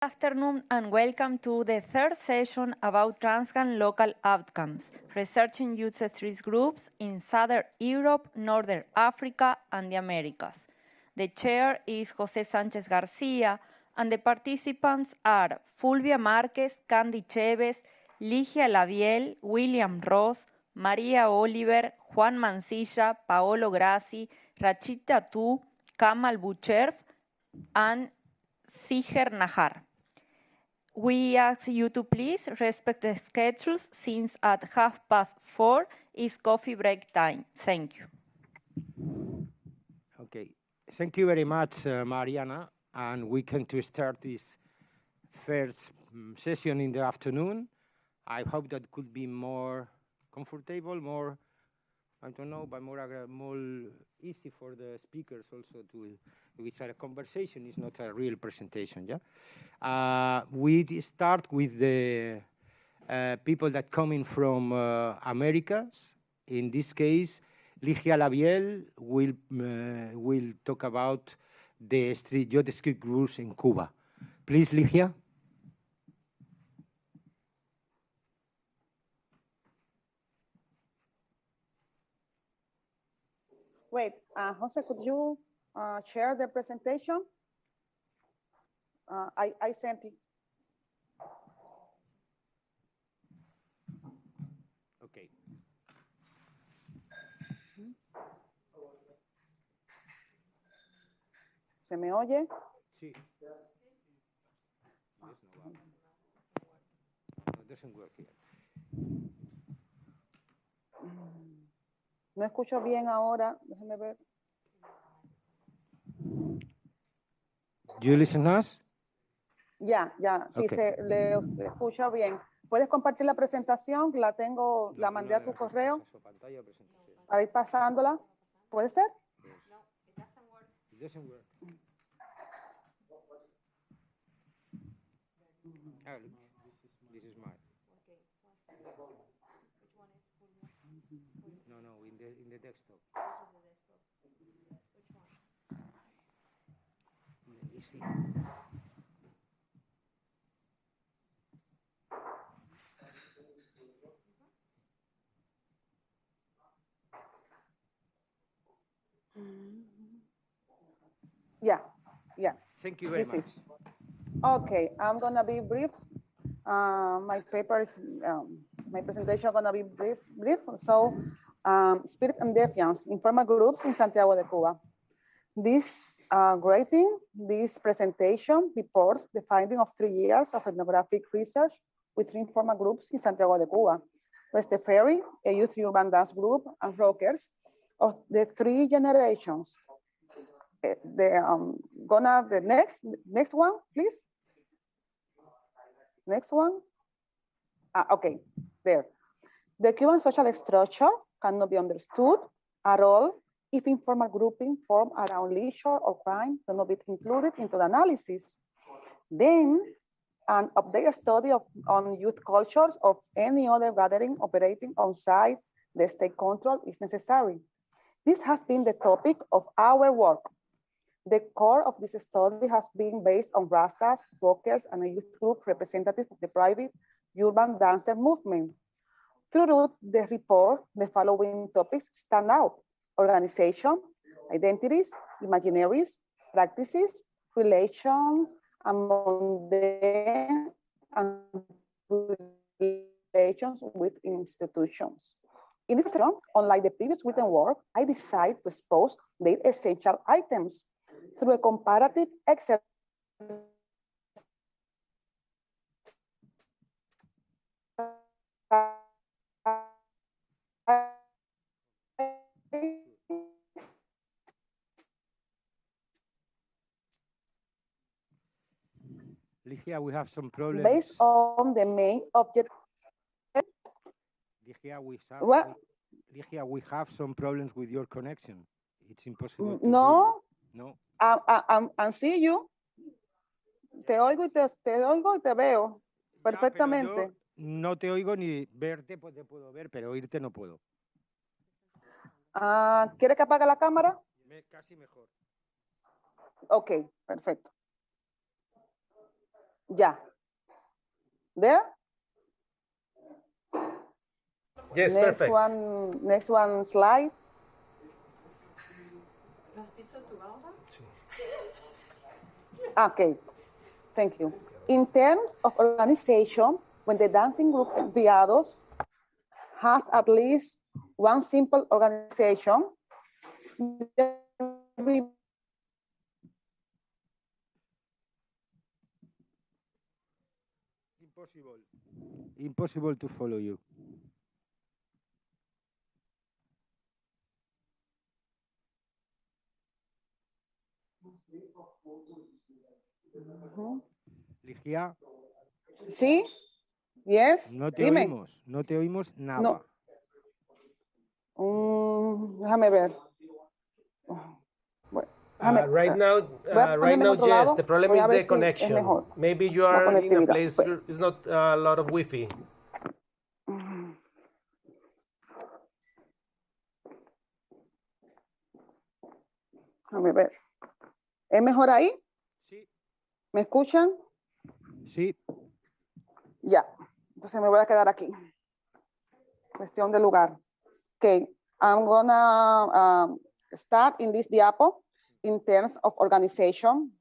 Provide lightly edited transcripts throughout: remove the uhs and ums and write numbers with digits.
Afternoon and welcome to the third session about TRANSGANG local outcomes, researching youth street groups in Southern Europe, Northern Africa, and the Americas. The chair is José Sánchez García, and the participants are Fulvia Márquez, Candy Chévez, Ligia Labiel, William Ross, María Oliver, Juan Mancilla, Paolo Grassi, Rachita Tu, Kamal Bucherf, and Siher Nahar. We ask you to please respect the schedules since at 4:30 is coffee break time. Thank you. Okay, thank you very much, Mariana. And we can to start this first session in the afternoon. I hope that could be more comfortable, more, I don't know, but more easy for the speakers also to, it's a conversation, it's not a real presentation, yeah? We start with the people that coming from Americas. In this case, Ligia Labiel will talk about the youth street groups in Cuba. Please, Ligia. Wait, Jose, could you share the presentation? I sent it. Okay. ¿Se me oye? Sí. It doesn't work here. No escucho bien ahora. Déjame ver. Do you listen us? Ya, sí, Okay. le escucho bien. ¿Puedes compartir la presentación? La tengo, la mandé a tu correo. Para ir pasándola. ¿Puede ser? No, it doesn't work. It doesn't work. This is mine. Okay. Which one is full? No, in the desktop. This is the desktop. Which one? Let me see. Yeah. Thank you very much. Okay, I'm gonna be brief. My paper is, my presentation is gonna be brief. So, Spirit and Defiance, informal groups in Santiago de Cuba. This grading, this presentation reports the finding of 3 years of ethnographic research with 3 informal groups in Santiago de Cuba. West Ferry, a youth urban dance group, and rockers of the 3 generations. The next one, please. Next one. Okay, there. The Cuban social structure cannot be understood at all if informal grouping formed around leisure or crime cannot be included into the analysis. Then, an updated study on youth cultures of any other gathering operating outside the state control is necessary. This has been the topic of our work. The core of this study has been based on Rastas, rockers, and a youth group representative of the private urban dancer movement. Throughout the report, the following topics stand out: organization, identities, imaginaries, practices, relations among them, and relations with institutions. In this session, unlike the previous written work, I decided to expose the essential items through a comparative exercise. Ligia, we have some problems. Based on the main object. Ligia, we What? have some problems with your connection. It's impossible to No. hear you. No. And see you. Te oigo y te veo perfectamente. Yo no te oigo ni verte, pues te puedo ver, pero oírte no puedo. ¿Quiere que apague la cámara? Casi mejor. Ok, perfecto. Yeah. There? Yes, perfect. Next one slide. Okay, thank you. In terms of organization, when the dancing group Enviados has at least one simple organization, Impossible to follow you. Ligia, ¿Sí? Yes, no te dime. oímos, no te oímos nada. No. Déjame ver. Bueno, Right now, otro yes, lado. the problem Voy is a ver the si es connection. mejor Maybe you la are in a conectividad. place there's not a lot of Wi-Fi. Déjame ver. ¿Es mejor ahí? Sí. ¿Me escuchan? Sí. Ya. Entonces me voy a quedar aquí. Cuestión de lugar. Okay, I'm gonna start in this diapo in terms of organization.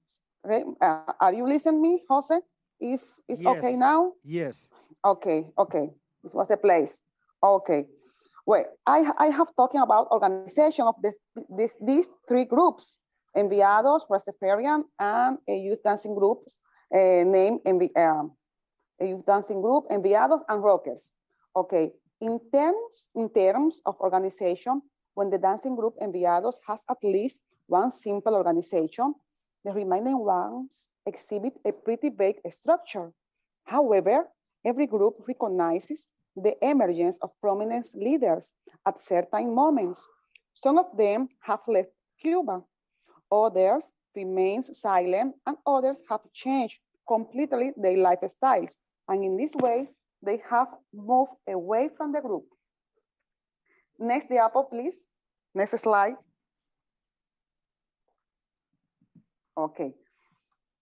Okay, are you listening me, Jose? Is Yes. okay now? Yes. Okay. This was the place. Okay. Well, I have talking about organization of these three groups: Enviados, Rastafarian, and a youth dancing group named a youth dancing group, Enviados and Rockers. Okay. In terms of organization, when the dancing group Enviados has at least one simple organization, the remaining ones exhibit a pretty vague structure. However, every group recognizes the emergence of prominent leaders at certain moments. Some of them have left Cuba, others remain silent, and others have changed completely their lifestyles. And in this way, they have moved away from the group. Next diapo, please. Next slide. Okay.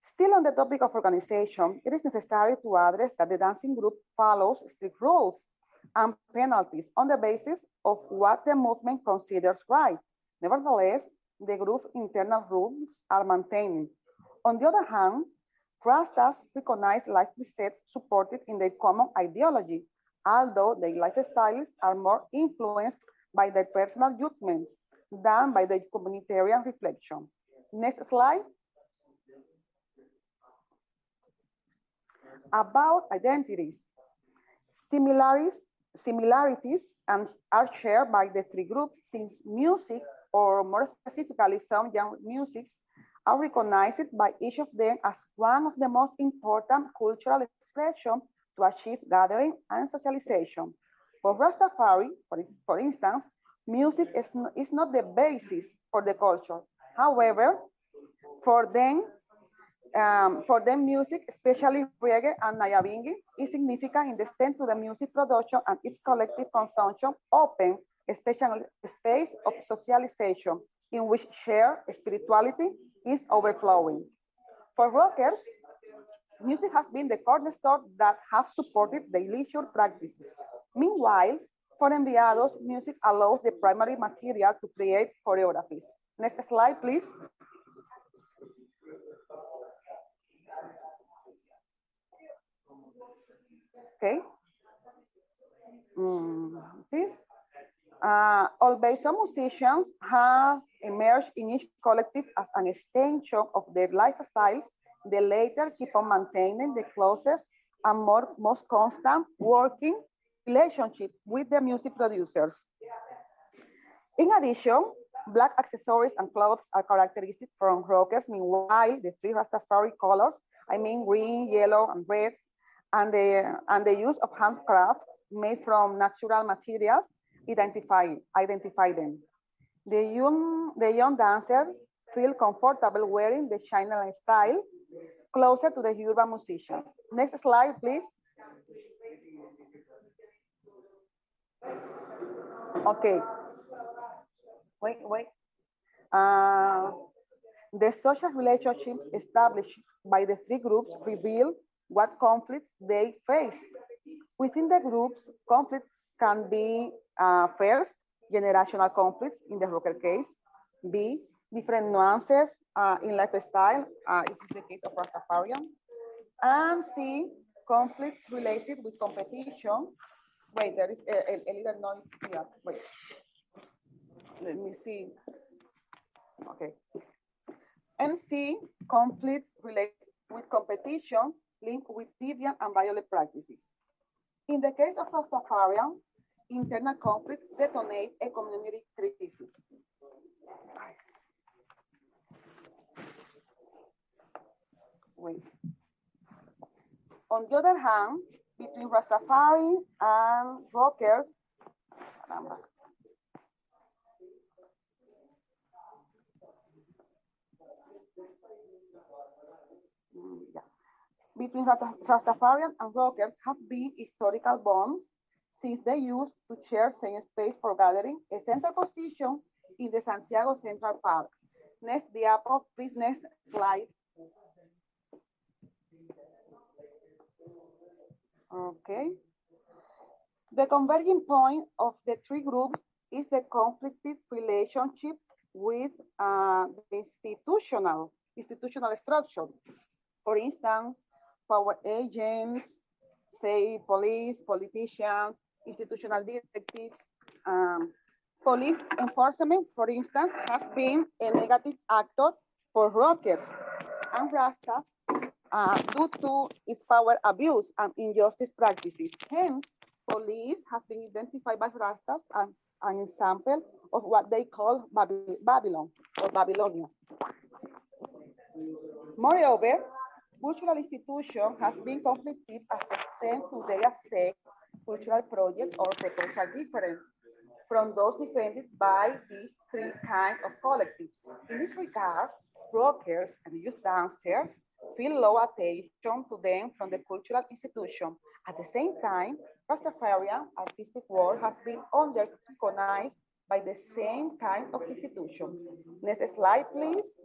Still on the topic of organization, it is necessary to address that the dancing group follows strict rules and penalties on the basis of what the movement considers right. Nevertheless, the group's internal rules are maintained. On the other hand, Rastas recognize life precepts supported in their common ideology, although their lifestyles are more influenced by their personal judgments than by their communitarian reflection. Next slide. About identities, similarities and are shared by the three groups since music, or more specifically some young musics, are recognized by each of them as one of the most important cultural expressions to achieve gathering and socialization. For Rastafari, for instance, music is not the basis for the culture. However, for them, music, especially reggae and nyabingi, is significant in the extent to the music production and its collective consumption open a special space of socialization in which shared spirituality is overflowing. For rockers, music has been the cornerstone that have supported their leisure practices. Meanwhile, for enviados, music allows the primary material to create choreographies. Next slide, please. Okay. This. Although some musicians have emerged in each collective as an extension of their lifestyles, the latter keep on maintaining the closest and most constant working relationship with the music producers. In addition, black accessories and clothes are characteristic from rockers. Meanwhile, the three Rastafari colors, I mean green, yellow, and red, and the use of handcrafts made from natural materials identify them. The young dancers feel comfortable wearing the China style closer to the urban musicians. Next slide, please. Okay. Wait. The social relationships established by the three groups reveal what conflicts they face. Within the groups, conflicts can be first, generational conflicts in the rocker case, B, different nuances in lifestyle, this is the case of Rastafarian, and C, conflicts related with competition. Wait, there is a little noise here. Wait, let me see. Okay. And C, conflicts related with competition linked with deviant and violent practices. In the case of Rastafarian, internal conflict detonate a community crisis. Wait. On the other hand, between Rastafari and rockers, yeah. Between Rastafarians and rockers have been historical bonds since they used to share same space for gathering, a central position in the Santiago Central Park. Next diapo, please, next slide. Okay. The converging point of the three groups is the conflicted relationship with the institutional structure. For instance, power agents, say police, politicians, institutional detectives. Police enforcement, for instance, has been a negative actor for rockers and Rastas due to its power abuse and injustice practices. Hence, police have been identified by Rastas as an example of what they call Babylon or Babylonia. Moreover, cultural institutions have been conflicted as the extent to they affect cultural projects or proposals different from those defended by these three kinds of collectives. In this regard, rockers and youth dancers feel low attention to them from the cultural institution. At the same time, Rastafarian artistic work has been under-recognized by the same kind of institution. Next slide, please.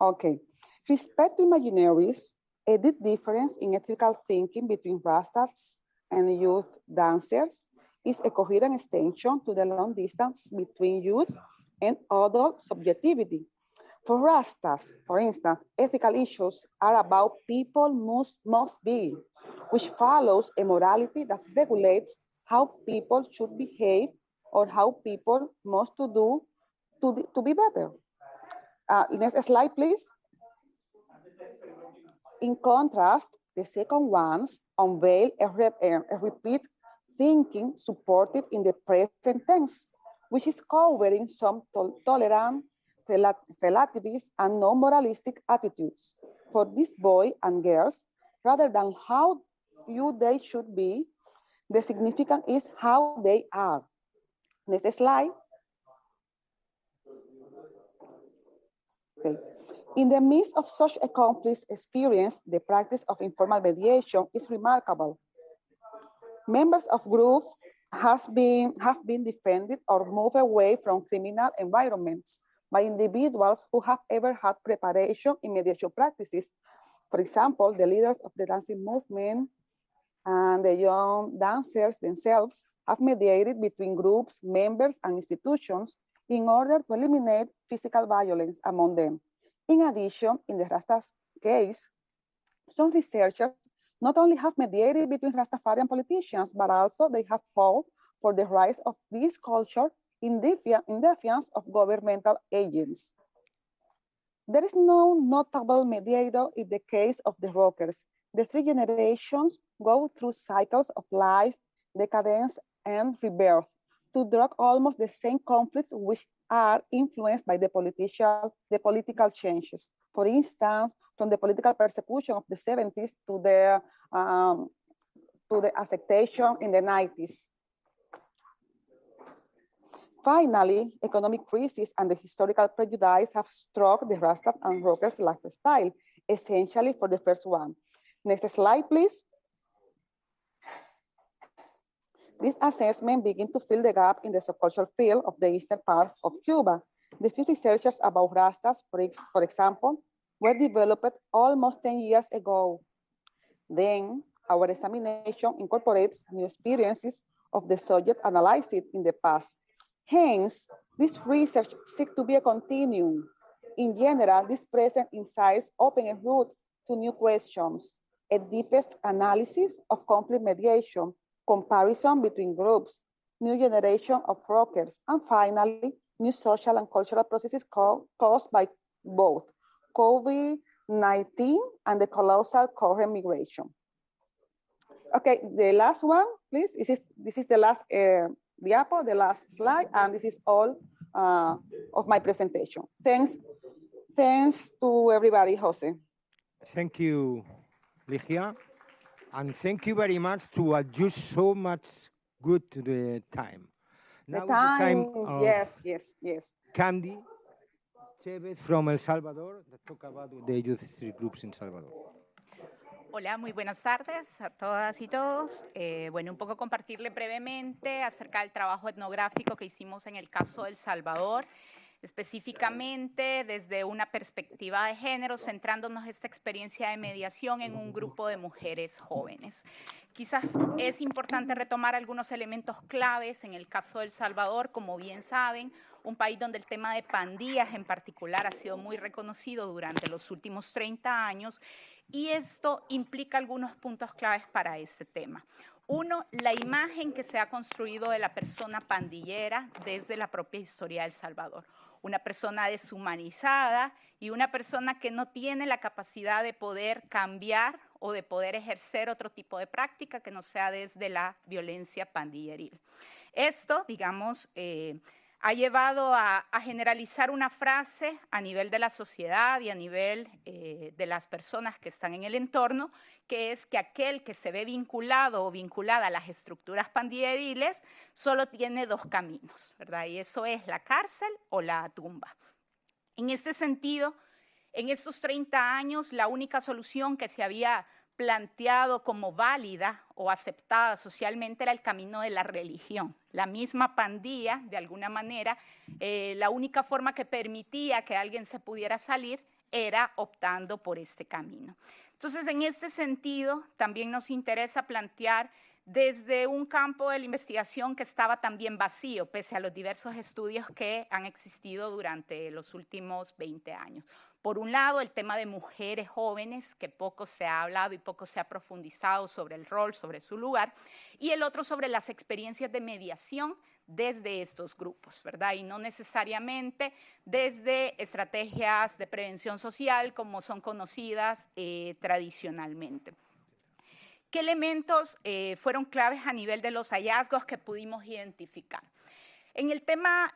Okay. Respect to imaginaries, a deep difference in ethical thinking between Rastas and youth dancers is a coherent extension to the long distance between youth and adult subjectivity. For Rastas, for instance, ethical issues are about people must be, which follows a morality that regulates how people should behave or how people must to do to be better. Next slide, please. In contrast, the second ones unveil a repeat thinking supported in the present tense, which is covering some tolerant, relativist, and non-moralistic attitudes for these boys and girls, rather than how they should be. The significance is how they are. Next slide. Okay. In the midst of such a complex experience, the practice of informal mediation is remarkable. Members of groups have been defended or moved away from criminal environments by individuals who have ever had preparation in mediation practices. For example, the leaders of the dancing movement and the young dancers themselves have mediated between groups, members, and institutions in order to eliminate physical violence among them. In addition, in the Rastas case, some researchers not only have mediated between Rastafarian politicians, but also they have fought for the rise of this culture in defiance of governmental agents. There is no notable mediator in the case of the rockers. The three generations go through cycles of life, decadence, and rebirth to drag almost the same conflicts which are influenced by the political changes. For instance, from the political persecution of the 70s to the acceptation in the 90s. Finally, economic crisis and the historical prejudice have struck the Rasta and rockers lifestyle, essentially for the first one. Next slide, please. This assessment begins to fill the gap in the subcultural field of the eastern part of Cuba. The few researchers about Rastas, for example, were developed almost 10 years ago. Then our examination incorporates new experiences of the subject analyzed in the past. Hence, this research seeks to be a continuum. In general, this present insights open a route to new questions, a deepest analysis of conflict mediation, comparison between groups, new generation of workers, and finally, new social and cultural processes caused by both COVID-19 and the colossal current migration. Okay, the last one, please. This is the last diapo, the last slide, and this is all of my presentation. Thanks to everybody, Jose. Thank you, Ligia. And thank you very much to adjust so much good to the time. Now The time, of yes. Candy Chavez from El Salvador that talk about the youth street groups in Salvador. Hola, muy buenas tardes a todas y todos. Bueno, un poco compartirle brevemente acerca del trabajo etnográfico que hicimos en el caso de El Salvador, específicamente desde una perspectiva de género, centrándonos esta experiencia de mediación en un grupo de mujeres jóvenes. Quizás es importante retomar algunos elementos claves en el caso de El Salvador, como bien saben, un país donde el tema de pandillas en particular ha sido muy reconocido durante los últimos 30 años, y esto implica algunos puntos claves para este tema. Uno, la imagen que se ha construido de la persona pandillera desde la propia historia de El Salvador. Una persona deshumanizada y una persona que no tiene la capacidad de poder cambiar o de poder ejercer otro tipo de práctica que no sea desde la violencia pandilleril. Esto, digamos, ha llevado a generalizar una frase a nivel de la sociedad y a nivel de las personas que están en el entorno, que es que aquel que se ve vinculado o vinculada a las estructuras pandilleriles solo tiene dos caminos, ¿verdad? Y eso es la cárcel o la tumba. En este sentido, en estos 30 años, la única solución que se había planteado como válida o aceptada socialmente era el camino de la religión. La misma pandilla, de alguna manera, la única forma que permitía que alguien se pudiera salir era optando por este camino. Entonces, en este sentido, también nos interesa plantear desde un campo de la investigación que estaba también vacío, pese a los diversos estudios que han existido durante los últimos 20 años. Por un lado, el tema de mujeres jóvenes, que poco se ha hablado y poco se ha profundizado sobre el rol, sobre su lugar, y el otro sobre las experiencias de mediación desde estos grupos, ¿verdad? Y no necesariamente desde estrategias de prevención social como son conocidas tradicionalmente. ¿Qué elementos fueron claves a nivel de los hallazgos que pudimos identificar? En el tema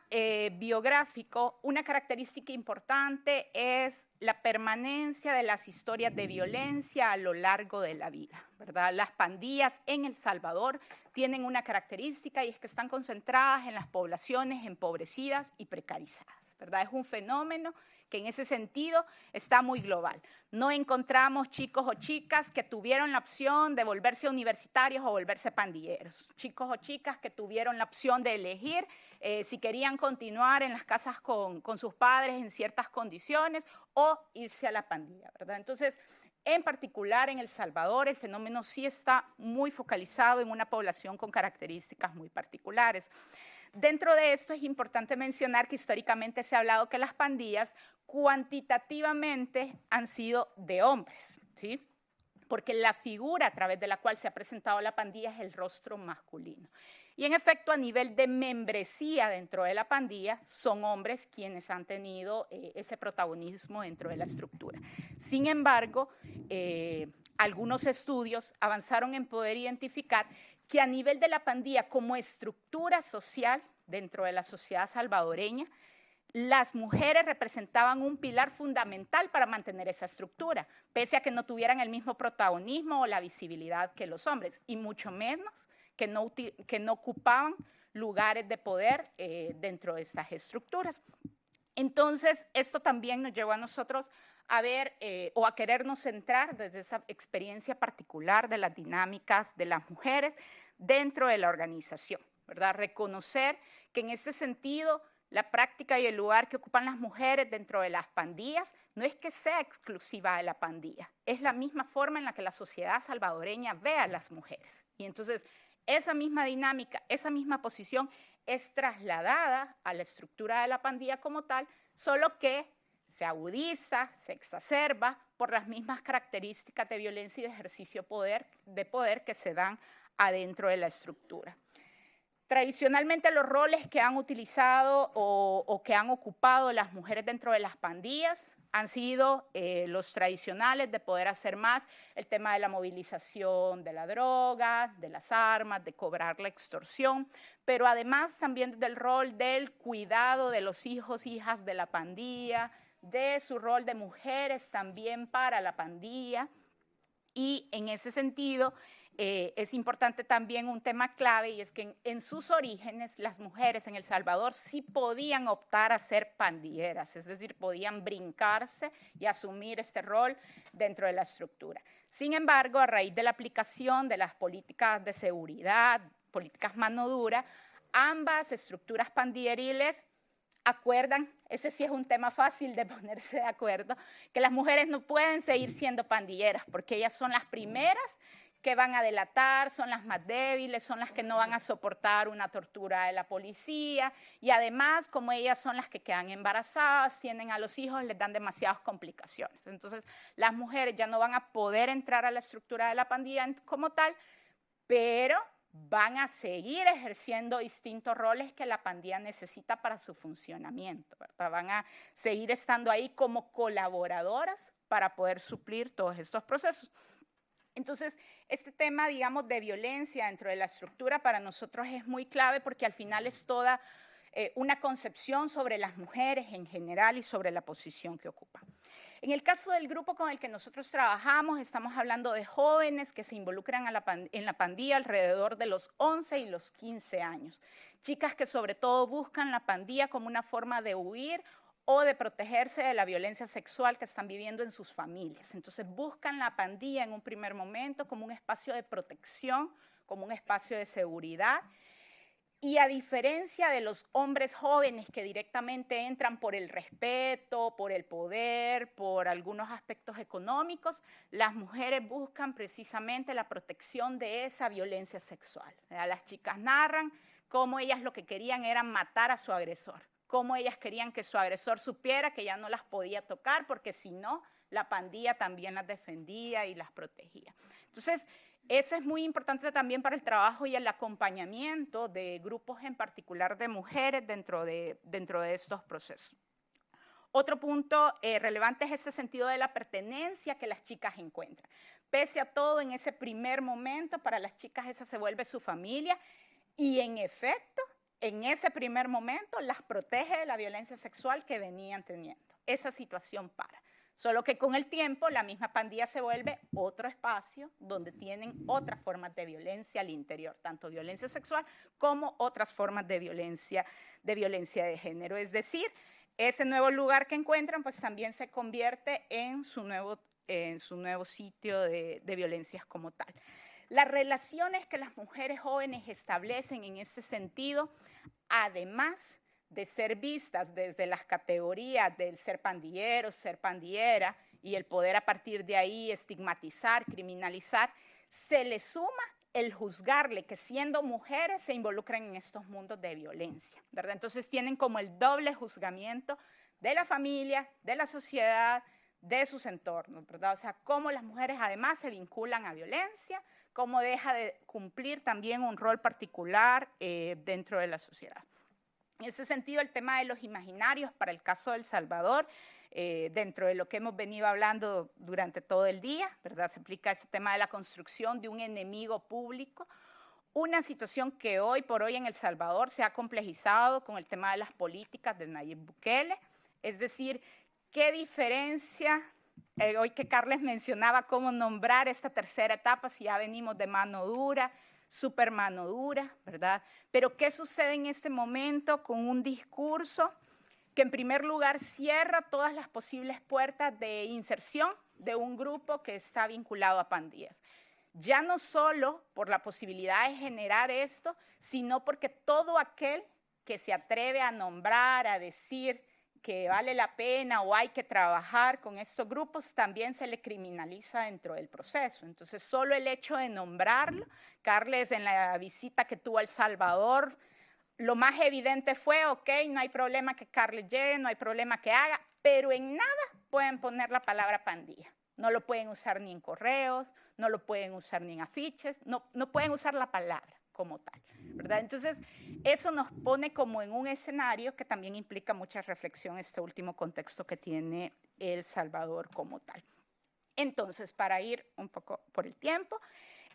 biográfico, una característica importante es la permanencia de las historias de violencia a lo largo de la vida, ¿verdad? Las pandillas en El Salvador tienen una característica y es que están concentradas en las poblaciones empobrecidas y precarizadas, ¿verdad? Es un fenómeno que en ese sentido está muy global. No encontramos chicos o chicas que tuvieron la opción de volverse universitarios o volverse pandilleros. Chicos o chicas que tuvieron la opción de elegir si querían continuar en las casas con sus padres en ciertas condiciones o irse a la pandilla, ¿verdad? Entonces, en particular en El Salvador, el fenómeno sí está muy focalizado en una población con características muy particulares. Dentro de esto es importante mencionar que históricamente se ha hablado que las pandillas cuantitativamente han sido de hombres, ¿sí? Porque la figura a través de la cual se ha presentado la pandilla es el rostro masculino. Y en efecto, a nivel de membresía dentro de la pandilla, son hombres quienes han tenido ese protagonismo dentro de la estructura. Sin embargo, algunos estudios avanzaron en poder identificar que a nivel de la pandilla como estructura social dentro de la sociedad salvadoreña, las mujeres representaban un pilar fundamental para mantener esa estructura, pese a que no tuvieran el mismo protagonismo o la visibilidad que los hombres, y mucho menos que no ocupaban lugares de poder dentro de estas estructuras. Entonces, esto también nos llevó a nosotros a ver o a querernos centrar desde esa experiencia particular de las dinámicas de las mujeres dentro de la organización, ¿verdad? Reconocer que en este sentido la práctica y el lugar que ocupan las mujeres dentro de las pandillas no es que sea exclusiva de la pandilla, es la misma forma en la que la sociedad salvadoreña ve a las mujeres. Y entonces esa misma dinámica, esa misma posición es trasladada a la estructura de la pandilla como tal, solo que se agudiza, se exacerba por las mismas características de violencia y de ejercicio de poder que se dan adentro de la estructura. Tradicionalmente los roles que han utilizado o que han ocupado las mujeres dentro de las pandillas han sido los tradicionales de poder hacer más, el tema de la movilización de la droga, de las armas, de cobrar la extorsión, pero además también del rol del cuidado de los hijos, hijas de la pandilla, de su rol de mujeres también para la pandilla. Y en ese sentido, es importante también un tema clave, y es que en sus orígenes las mujeres en El Salvador sí podían optar a ser pandilleras, es decir, podían brincarse y asumir este rol dentro de la estructura. Sin embargo, a raíz de la aplicación de las políticas de seguridad, políticas mano dura, ambas estructuras pandilleriles acuerdan, ese sí es un tema fácil de ponerse de acuerdo, que las mujeres no pueden seguir siendo pandilleras porque ellas son las primeras que van a delatar, son las más débiles, son las que no van a soportar una tortura de la policía y además como ellas son las que quedan embarazadas, tienen a los hijos, les dan demasiadas complicaciones. Entonces las mujeres ya no van a poder entrar a la estructura de la pandilla como tal, pero van a seguir ejerciendo distintos roles que la pandilla necesita para su funcionamiento, ¿verdad? Van a seguir estando ahí como colaboradoras para poder suplir todos estos procesos. Entonces, este tema, digamos, de violencia dentro de la estructura para nosotros es muy clave porque al final es toda una concepción sobre las mujeres en general y sobre la posición que ocupan. En el caso del grupo con el que nosotros trabajamos, estamos hablando de jóvenes que se involucran en la pandilla alrededor de los 11 y los 15 años. Chicas que sobre todo buscan la pandilla como una forma de huir o de protegerse de la violencia sexual que están viviendo en sus familias. Entonces buscan la pandilla en un primer momento como un espacio de protección, como un espacio de seguridad. Y a diferencia de los hombres jóvenes que directamente entran por el respeto, por el poder, por algunos aspectos económicos, las mujeres buscan precisamente la protección de esa violencia sexual. Las chicas narran cómo ellas lo que querían era matar a su agresor, cómo ellas querían que su agresor supiera que ya no las podía tocar porque si no, la pandilla también las defendía y las protegía. Entonces, eso es muy importante también para el trabajo y el acompañamiento de grupos en particular de mujeres dentro de estos procesos. Otro punto relevante es ese sentido de la pertenencia que las chicas encuentran. Pese a todo, en ese primer momento, para las chicas esa se vuelve su familia y en efecto, en ese primer momento las protege de la violencia sexual que venían teniendo. Esa situación para. Solo que con el tiempo la misma pandilla se vuelve otro espacio donde tienen otras formas de violencia al interior, tanto violencia sexual como otras formas de violencia de género. Es decir, ese nuevo lugar que encuentran pues también se convierte en su nuevo sitio de violencias como tal. Las relaciones que las mujeres jóvenes establecen en este sentido, además de ser vistas desde las categorías del ser pandillero, ser pandillera y el poder a partir de ahí estigmatizar, criminalizar, se le suma el juzgarle que siendo mujeres se involucran en estos mundos de violencia, ¿verdad? Entonces tienen como el doble juzgamiento de la familia, de la sociedad, de sus entornos, ¿verdad? O sea, cómo las mujeres además se vinculan a violencia, cómo deja de cumplir también un rol particular dentro de la sociedad. En ese sentido, el tema de los imaginarios para el caso de El Salvador, dentro de lo que hemos venido hablando durante todo el día, ¿verdad? Se aplica este tema de la construcción de un enemigo público, una situación que hoy por hoy en El Salvador se ha complejizado con el tema de las políticas de Nayib Bukele, es decir, ¿qué diferencia? Hoy que Carles mencionaba cómo nombrar esta tercera etapa, si ya venimos de mano dura, super mano dura, ¿verdad? Pero ¿qué sucede en este momento con un discurso que en primer lugar cierra todas las posibles puertas de inserción de un grupo que está vinculado a pandillas? Ya no solo por la posibilidad de generar esto, sino porque todo aquel que se atreve a nombrar, a decir que vale la pena o hay que trabajar con estos grupos, también se le criminaliza dentro del proceso. Entonces, solo el hecho de nombrarlo, Carles en la visita que tuvo a El Salvador, lo más evidente fue, ok, no hay problema que Carles llegue, no hay problema que haga, pero en nada pueden poner la palabra pandilla. No lo pueden usar ni en correos, no lo pueden usar ni en afiches, no pueden usar la palabra como tal, ¿verdad? Entonces, eso nos pone como en un escenario que también implica mucha reflexión, este último contexto que tiene El Salvador como tal. Entonces, para ir un poco por el tiempo,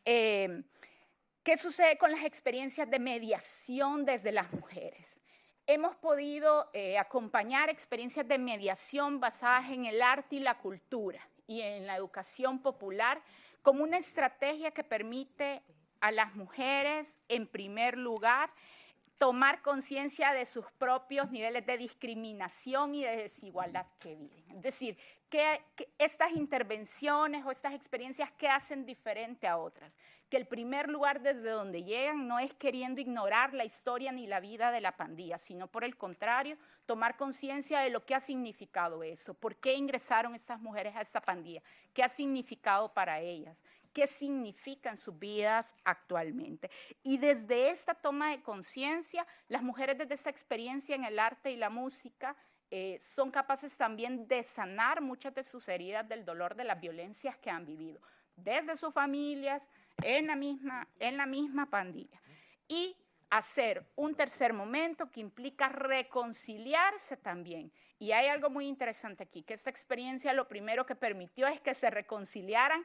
¿qué sucede con las experiencias de mediación desde las mujeres? Hemos podido acompañar experiencias de mediación basadas en el arte y la cultura y en la educación popular como una estrategia que permite a las mujeres, en primer lugar, tomar conciencia de sus propios niveles de discriminación y de desigualdad que viven. Es decir, que estas intervenciones o estas experiencias, ¿qué hacen diferente a otras? Que el primer lugar desde donde llegan no es queriendo ignorar la historia ni la vida de la pandilla, sino por el contrario, tomar conciencia de lo que ha significado eso, por qué ingresaron estas mujeres a esta pandilla, qué ha significado para ellas, qué significan sus vidas actualmente. Y desde esta toma de conciencia, las mujeres desde esta experiencia en el arte y la música son capaces también de sanar muchas de sus heridas del dolor de las violencias que han vivido, desde sus familias, en la misma pandilla. Y hacer un tercer momento que implica reconciliarse también. Y hay algo muy interesante aquí, que esta experiencia lo primero que permitió es que se reconciliaran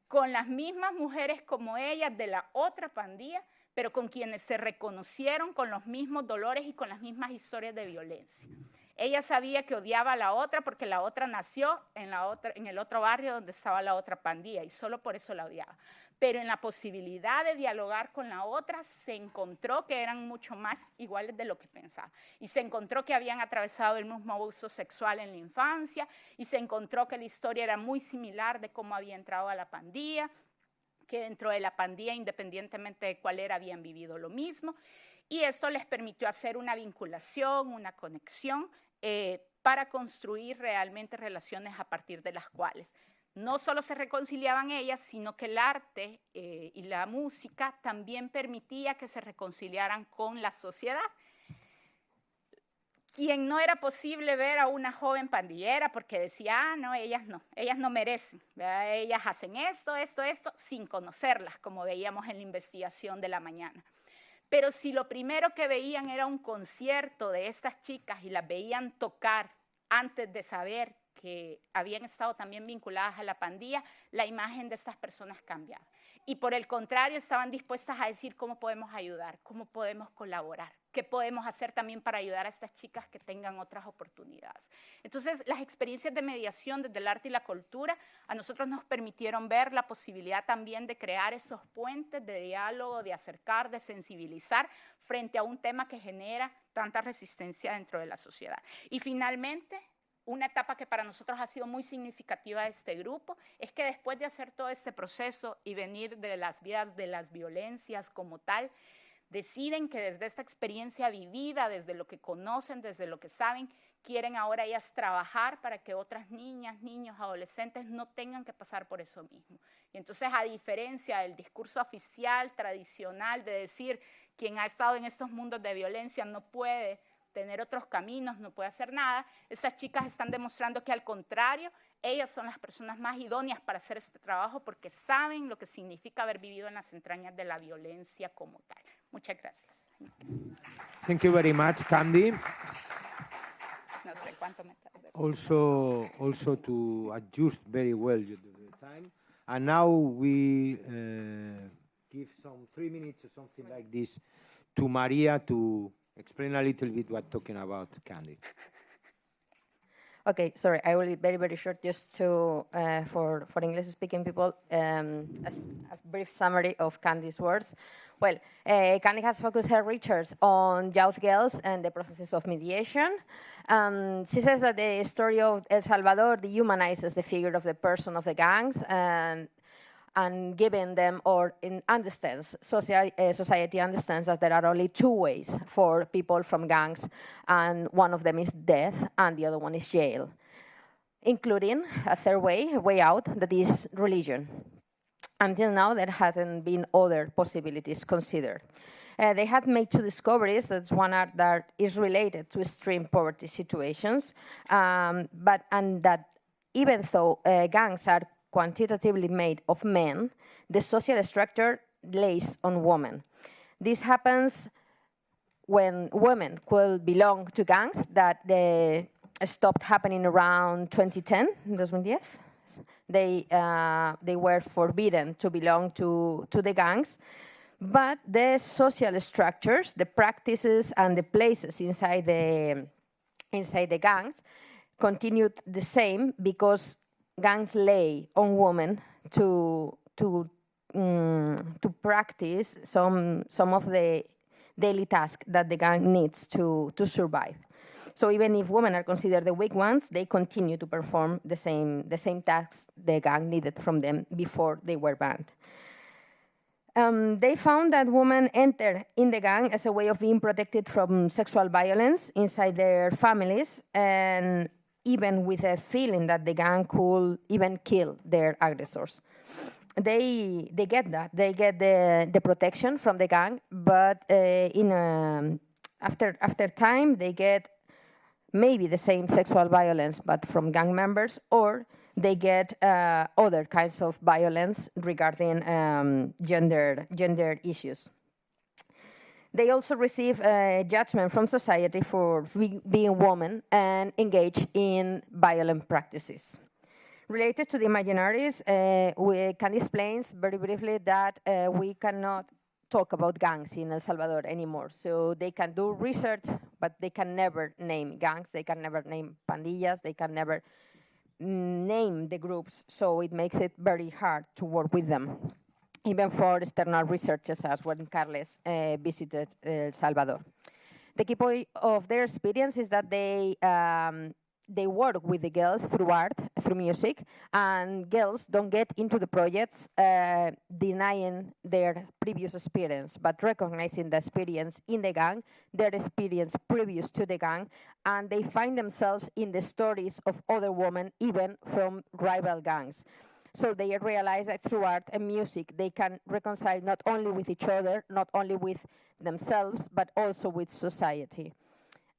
con las mismas mujeres como ellas de la otra pandilla, pero con quienes se reconocieron con los mismos dolores y con las mismas historias de violencia. Ella sabía que odiaba a la otra porque la otra nació en el otro barrio donde estaba la otra pandilla y solo por eso la odiaba. Pero en la posibilidad de dialogar con la otra se encontró que eran mucho más iguales de lo que pensaba. Y se encontró que habían atravesado el mismo abuso sexual en la infancia y se encontró que la historia era muy similar de cómo había entrado a la pandilla, que dentro de la pandilla, independientemente de cuál era, habían vivido lo mismo. Y esto les permitió hacer una vinculación, una conexión para construir realmente relaciones a partir de las cuales no solo se reconciliaban ellas, sino que el arte y la música también permitía que se reconciliaran con la sociedad. Quien no era posible ver a una joven pandillera porque decía, no, ellas no merecen, ¿verdad? Ellas hacen esto, sin conocerlas, como veíamos en la investigación de la mañana. Pero si lo primero que veían era un concierto de estas chicas y las veían tocar antes de saber que habían estado también vinculadas a la pandilla, la imagen de estas personas cambiaba. Y por el contrario, estaban dispuestas a decir cómo podemos ayudar, cómo podemos colaborar, qué podemos hacer también para ayudar a estas chicas que tengan otras oportunidades. Entonces, las experiencias de mediación desde el arte y la cultura a nosotros nos permitieron ver la posibilidad también de crear esos puentes de diálogo, de acercar, de sensibilizar frente a un tema que genera tanta resistencia dentro de la sociedad. Y finalmente, una etapa que para nosotros ha sido muy significativa de este grupo es que después de hacer todo este proceso y venir de las vías de las violencias como tal, deciden que desde esta experiencia vivida, desde lo que conocen, desde lo que saben, quieren ahora ellas trabajar para que otras niñas, niños, adolescentes no tengan que pasar por eso mismo. Y entonces, a diferencia del discurso oficial, tradicional, de decir quien ha estado en estos mundos de violencia no puede tener otros caminos, no puede hacer nada, estas chicas están demostrando que al contrario, ellas son las personas más idóneas para hacer este trabajo porque saben lo que significa haber vivido en las entrañas de la violencia como tal. Muchas gracias. Thank you very much, Candy. No sé cuánto me tardé. Also to adjust very well the time. And now we give some 3 minutes or something like this to Maria to explain a little bit what talking about Candy. Okay, sorry, I will be very, very short just to, for English-speaking people, a brief summary of Candy's words. Well, Candy has focused her research on youth girls and the processes of mediation. She says that the story of El Salvador dehumanizes the figure of the person of the gangs, and and giving them society understands that there are only two ways for people from gangs, and one of them is death and the other one is jail, including a third way, a way out, that is religion. Until now, there hasn't been other possibilities considered. They had made two discoveries. That's one that is related to extreme poverty situations, and that even though gangs are quantitatively made of men, the social structure lays on women. This happens when women could belong to gangs, that they stopped happening around 2010, 2010. They were forbidden to belong to the gangs, but the social structures, the practices, and the places inside the gangs continued the same, because gangs lay on women to practice some of the daily tasks that the gang needs to survive. So even if women are considered the weak ones, they continue to perform the same tasks the gang needed from them before they were banned. They found that women enter in the gang as a way of being protected from sexual violence inside their families, and even with a feeling that the gang could even kill their aggressors. They get that. They get the protection from the gang, but after time, they get maybe the same sexual violence, but from gang members, or they get other kinds of violence regarding gender issues. They also receive judgment from society for being women and engage in violent practices. Related to the imaginaries, Candy explains very briefly that we cannot talk about gangs in El Salvador anymore. So they can do research, but they can never name gangs, they can never name pandillas, they can never name the groups, so it makes it very hard to work with them, even for external researchers, as when Carles visited El Salvador. The key point of their experience is that they work with the girls through art, through music, and girls don't get into the projects denying their previous experience, but recognizing the experience in the gang, their experience previous to the gang, and they find themselves in the stories of other women, even from rival gangs. So they realize that through art and music, they can reconcile not only with each other, not only with themselves, but also with society.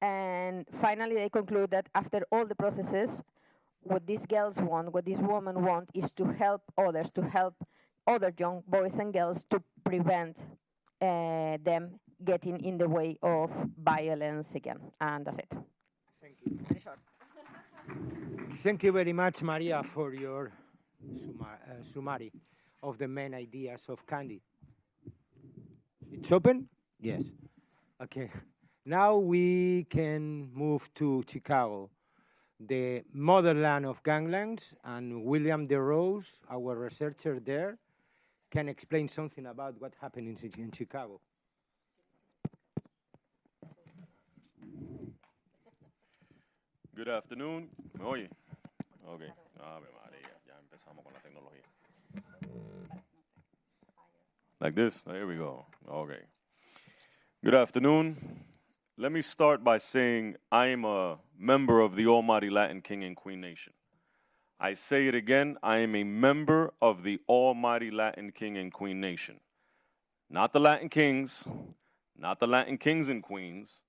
And finally, they conclude that after all the processes, what these girls want, what these women want, is to help others, to help other young boys and girls to prevent them getting in the way of violence again. And that's it. Thank you. Very short. Thank you very much, Maria, for your summary of the main ideas of Candy. It's open? Yes. Okay. Now we can move to Chicago, the motherland of ganglands, and William DeRose, our researcher there, can explain something about what happened in Chicago. Good afternoon. ¿Me oye? Okay. Ave María, ya empezamos con la tecnología. Like this? There we go. Okay. Good afternoon. Let me start by saying I am a member of the Almighty Latin King and Queen Nation. I say it again, I am a member of the Almighty Latin King and Queen Nation. Not the Latin Kings, not the Latin Kings and Queens,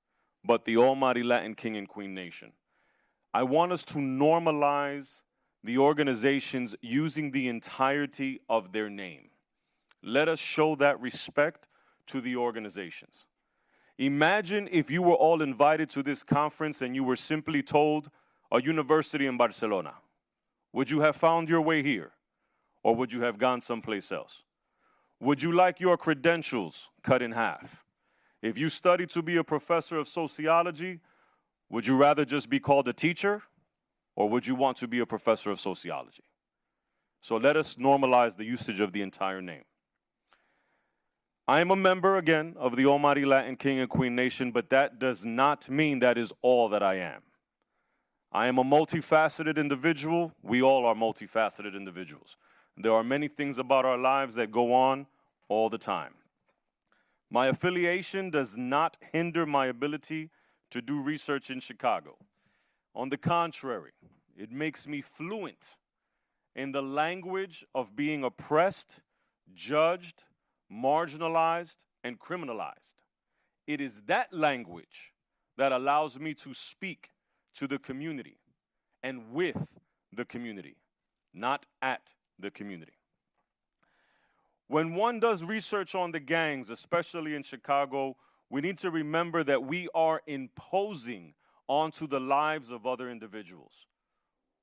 but the Almighty Latin King and Queen Nation. I want us to normalize the organizations using the entirety of their name. Let us show that respect to the organizations. Imagine if you were all invited to this conference and you were simply told a university in Barcelona. Would you have found your way here? Or would you have gone someplace else? Would you like your credentials cut in half? If you study to be a professor of sociology, would you rather just be called a teacher? Or would you want to be a professor of sociology? So let us normalize the usage of the entire name. I am a member, again, of the Almighty Latin King and Queen Nation, but that does not mean that is all that I am. I am a multifaceted individual. We all are multifaceted individuals. There are many things about our lives that go on all the time. My affiliation does not hinder my ability to do research in Chicago. On the contrary, it makes me fluent in the language of being oppressed, judged, marginalized, and criminalized. It is that language that allows me to speak to the community and with the community, not at the community. When one does research on the gangs, especially in Chicago, we need to remember that we are imposing onto the lives of other individuals.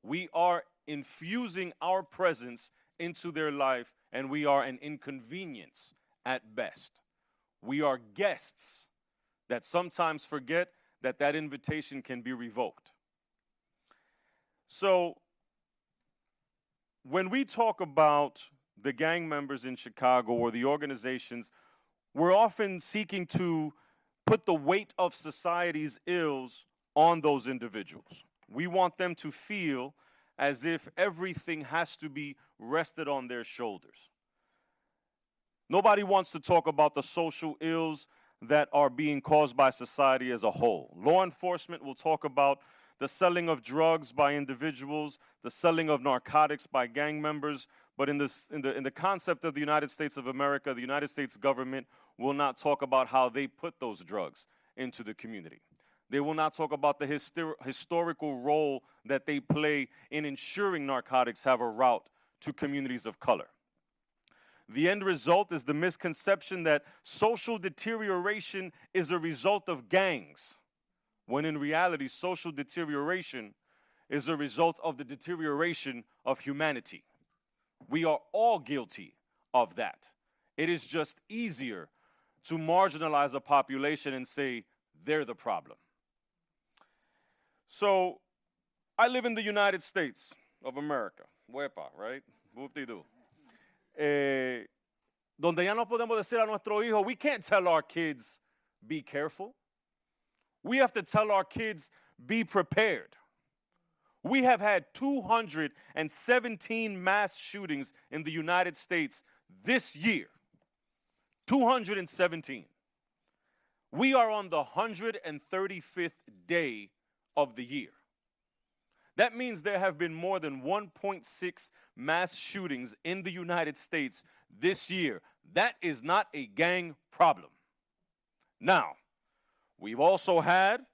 We are infusing our presence into their life, and we are an inconvenience at best. We are guests that sometimes forget that that invitation can be revoked. So, when we talk about the gang members in Chicago or the organizations, we're often seeking to put the weight of society's ills on those individuals. We want them to feel as if everything has to be rested on their shoulders. Nobody wants to talk about the social ills that are being caused by society as a whole. Law enforcement will talk about the selling of drugs by individuals, the selling of narcotics by gang members, but in the concept of the United States of America, the United States government will not talk about how they put those drugs into the community. They will not talk about the historical role that they play in ensuring narcotics have a route to communities of color. The end result is the misconception that social deterioration is a result of gangs, when in reality, social deterioration is a result of the deterioration of humanity. We are all guilty of that. It is just easier to marginalize a population and say they're the problem. So, I live in the United States of America. Huepa, right? Whoop-de-doo. Donde ya no podemos decir a nuestro hijo, we can't tell our kids, be careful. We have to tell our kids, be prepared. We have had 217 mass shootings in the United States this year. 217. We are on the 135th day of the year. That means there have been more than 1.6 mass shootings in the United States this year. That is not a gang problem. Now, we've also had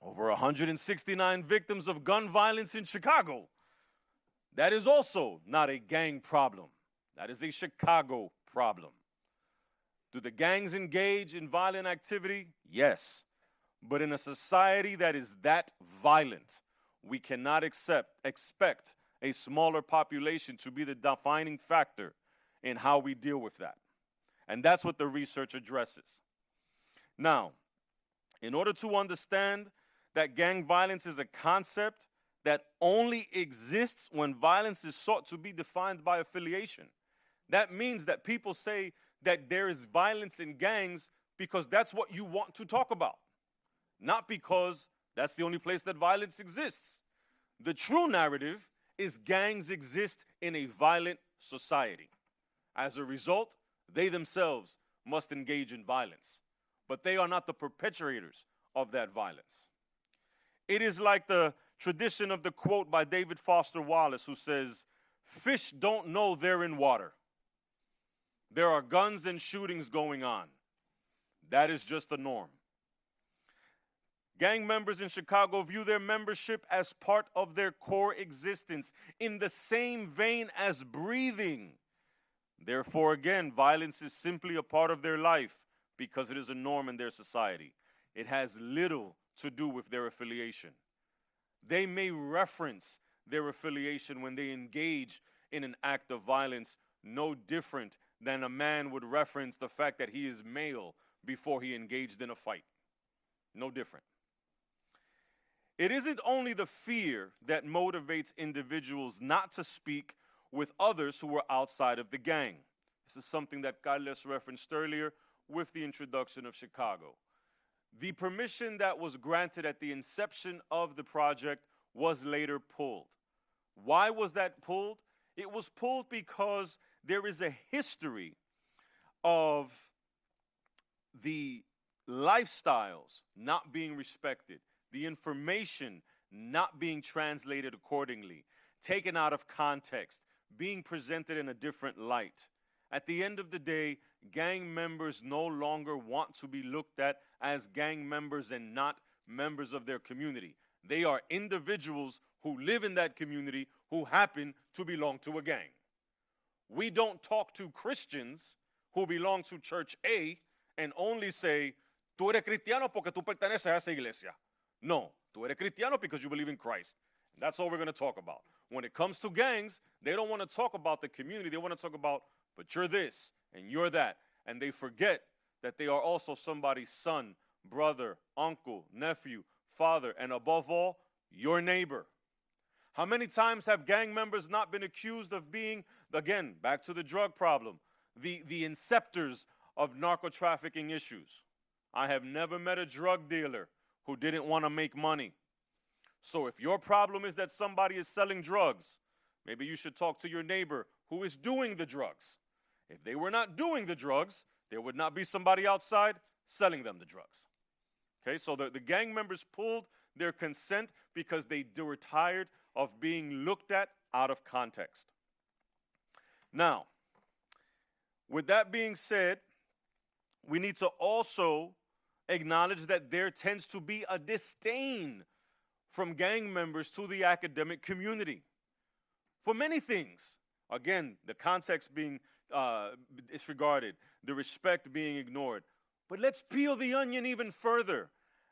over 169 victims of gun violence in Chicago. That is also not a gang problem. That is a Chicago problem. Do the gangs engage in violent activity? Yes. But in a society that is that violent, we cannot expect a smaller population to be the defining factor in how we deal with that. And that's what the research addresses. Now, in order to understand that gang violence is a concept that only exists when violence is sought to be defined by affiliation, that means that people say that there is violence in gangs because that's what you want to talk about, not because that's the only place that violence exists. The true narrative is gangs exist in a violent society. As a result, they themselves must engage in violence, but they are not the perpetrators of that violence. It is like the tradition of the quote by David Foster Wallace, who says, "Fish don't know they're in water. There are guns and shootings going on. That is just the norm." Gang members in Chicago view their membership as part of their core existence, in the same vein as breathing. Therefore, again, violence is simply a part of their life because it is a norm in their society. It has little to do with their affiliation. They may reference their affiliation when they engage in an act of violence, no different than a man would reference the fact that he is male before he engaged in a fight. No different. It isn't only the fear that motivates individuals not to speak with others who are outside of the gang. This is something that Carlos referenced earlier with the introduction of Chicago. The permission that was granted at the inception of the project was later pulled. Why was that pulled? It was pulled because there is a history of the lifestyles not being respected, the information not being translated accordingly, taken out of context, being presented in a different light. At the end of the day, gang members no longer want to be looked at as gang members and not members of their community. They are individuals who live in that community who happen to belong to a gang. We don't talk to Christians who belong to Church A and only say, tú eres cristiano porque tú perteneces a esa iglesia. No, tú eres cristiano because you believe in Christ. And that's all we're going to talk about. When it comes to gangs, they don't want to talk about the community. They want to talk about, but you're this and you're that. And they forget that they are also somebody's son, brother, uncle, nephew, father, and above all, your neighbor. How many times have gang members not been accused of being, again, back to the drug problem, the inceptors of narco trafficking issues? I have never met a drug dealer who didn't want to make money. So if your problem is that somebody is selling drugs, maybe you should talk to your neighbor who is doing the drugs. If they were not doing the drugs, there would not be somebody outside selling them the drugs. Okay, so the gang members pulled their consent because they were tired of being looked at out of context. Now, with that being said, we need to also acknowledge that there tends to be a disdain from gang members to the academic community for many things. Again, the context being disregarded, the respect being ignored. But let's peel the onion even further.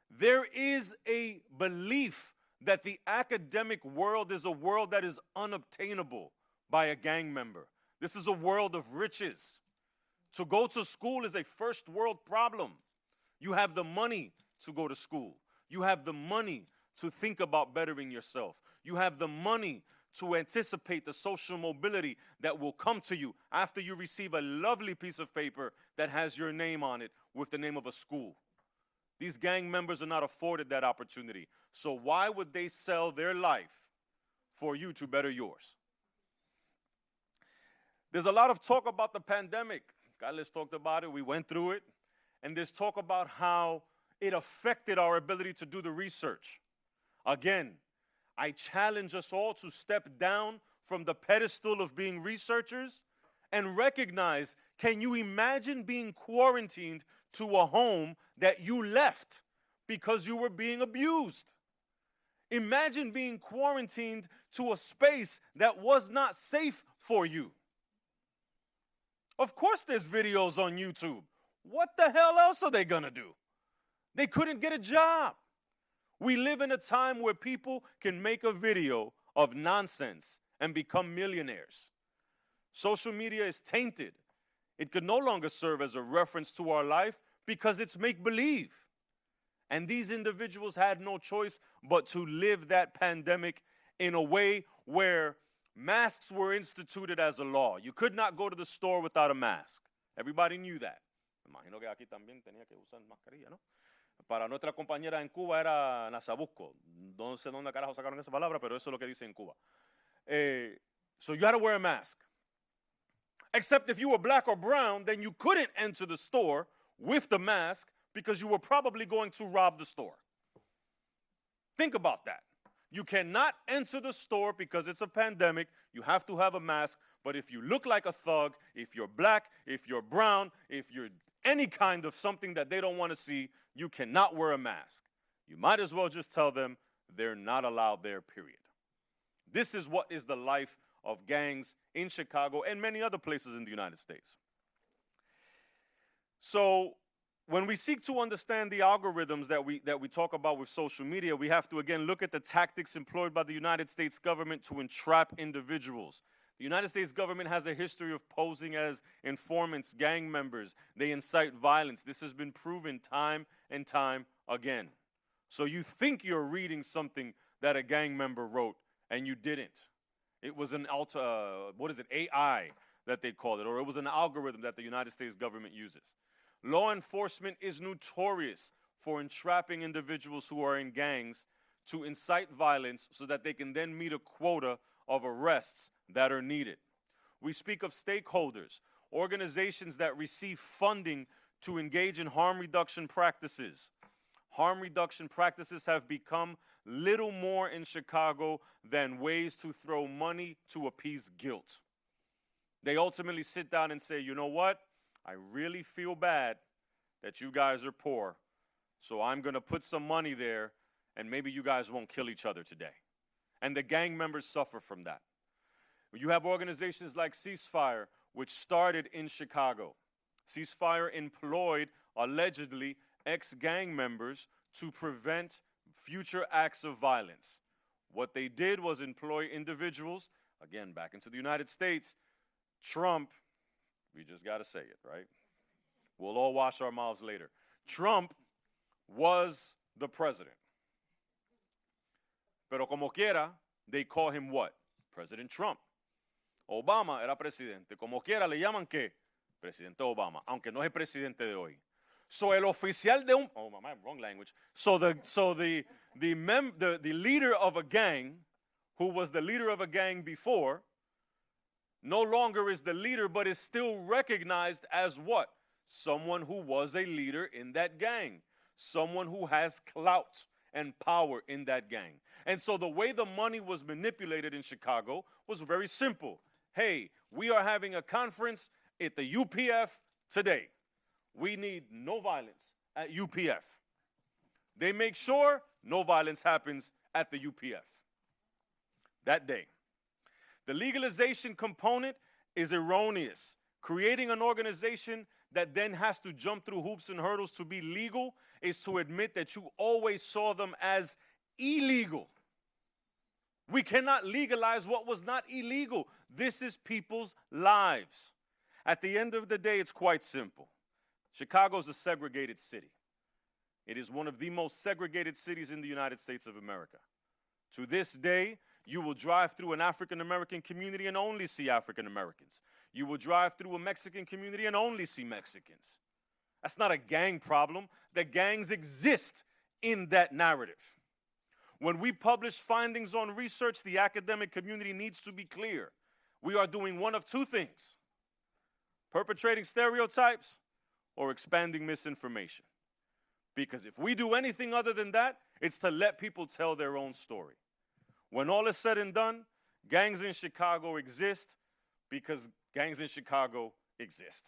There is a belief that the academic world is a world that is unobtainable by a gang member. This is a world of riches. To go to school is a first world problem. You have the money to go to school. You have the money to think about bettering yourself. You have the money to anticipate the social mobility that will come to you after you receive a lovely piece of paper that has your name on it with the name of a school. These gang members are not afforded that opportunity. So why would they sell their life for you to better yours? There's a lot of talk about the pandemic. Carlos talked about it. We went through it. And there's talk about how it affected our ability to do the research. Again, I challenge us all to step down from the pedestal of being researchers and recognize, can you imagine being quarantined to a home that you left because you were being abused? Imagine being quarantined to a space that was not safe for you. Of course there's videos on YouTube. What the hell else are they gonna do? They couldn't get a job. We live in a time where people can make a video of nonsense and become millionaires. Social media is tainted. It could no longer serve as a reference to our life because it's make-believe. And these individuals had no choice but to live that pandemic in a way where masks were instituted as a law. You could not go to the store without a mask. Everybody knew that. Imagino que aquí también tenía que usar mascarilla, ¿no? Para nuestra compañera en Cuba era Nazabusco. No sé dónde carajo sacaron esa palabra, pero eso es lo que dice en Cuba. So you had to wear a mask. Except if you were black or brown, then you couldn't enter the store with the mask because you were probably going to rob the store. Think about that. You cannot enter the store because it's a pandemic. You have to have a mask. But if you look like a thug, if you're black, if you're brown, if you're any kind of something that they don't want to see, you cannot wear a mask. You might as well just tell them they're not allowed there, period. This is what is the life of gangs in Chicago and many other places in the United States. So when we seek to understand the algorithms that we talk about with social media, we have to again look at the tactics employed by the United States government to entrap individuals. The United States government has a history of posing as informants, gang members. They incite violence. This has been proven time and time again. So you think you're reading something that a gang member wrote, and you didn't. It was an AI that they called it, or it was an algorithm that the United States government uses. Law enforcement is notorious for entrapping individuals who are in gangs to incite violence so that they can then meet a quota of arrests that are needed. We speak of stakeholders, organizations that receive funding to engage in harm reduction practices. Harm reduction practices have become little more in Chicago than ways to throw money to appease guilt. They ultimately sit down and say, you know what? I really feel bad that you guys are poor, so I'm going to put some money there, and maybe you guys won't kill each other today. And the gang members suffer from that. You have organizations like Ceasefire, which started in Chicago. Ceasefire employed, allegedly, ex-gang members to prevent future acts of violence. What they did was employ individuals, again, back into the United States. Trump, we just got to say it, right? We'll all wash our mouths later. Trump was the president. Pero como quiera, they call him what? President Trump. Obama era presidente. Como quiera, le llaman ¿qué? Presidente Obama, aunque no es el presidente de hoy. So el oficial de un, oh my, wrong language. So the leader of a gang, who was the leader of a gang before, no longer is the leader, but is still recognized as what? Someone who was a leader in that gang. Someone who has clout and power in that gang. And so the way the money was manipulated in Chicago was very simple. Hey, we are having a conference at the UPF today. We need no violence at UPF. They make sure no violence happens at the UPF that day. The legalization component is erroneous. Creating an organization that then has to jump through hoops and hurdles to be legal is to admit that you always saw them as illegal. We cannot legalize what was not illegal. This is people's lives. At the end of the day, it's quite simple. Chicago is a segregated city. It is one of the most segregated cities in the United States of America. To this day, you will drive through an African American community and only see African Americans. You will drive through a Mexican community and only see Mexicans. That's not a gang problem. The gangs exist in that narrative. When we publish findings on research, the academic community needs to be clear. We are doing one of two things: perpetrating stereotypes or expanding misinformation. Because if we do anything other than that, it's to let people tell their own story. When all is said and done, gangs in Chicago exist because gangs in Chicago exist.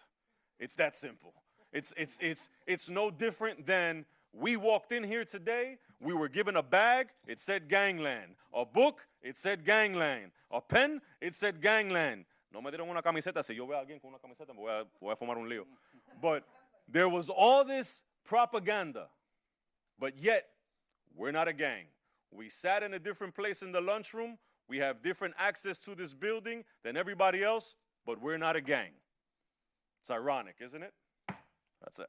It's that simple. It's no different than we walked in here today, we were given a bag, it said Gangland. A book, it said Gangland. A pen, it said Gangland. No me dieron una camiseta. Si yo veo a alguien con una camiseta, me voy a fumar un lío. But there was all this propaganda, but yet we're not a gang. We sat in a different place in the lunchroom. We have different access to this building than everybody else, but we're not a gang. It's ironic, isn't it? That's it.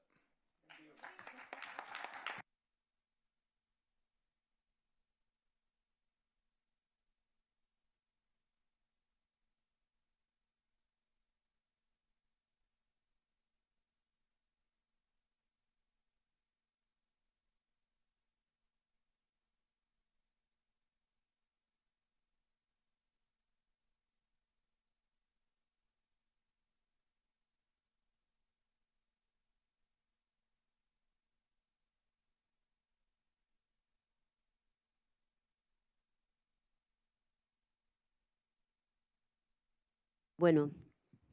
Bueno,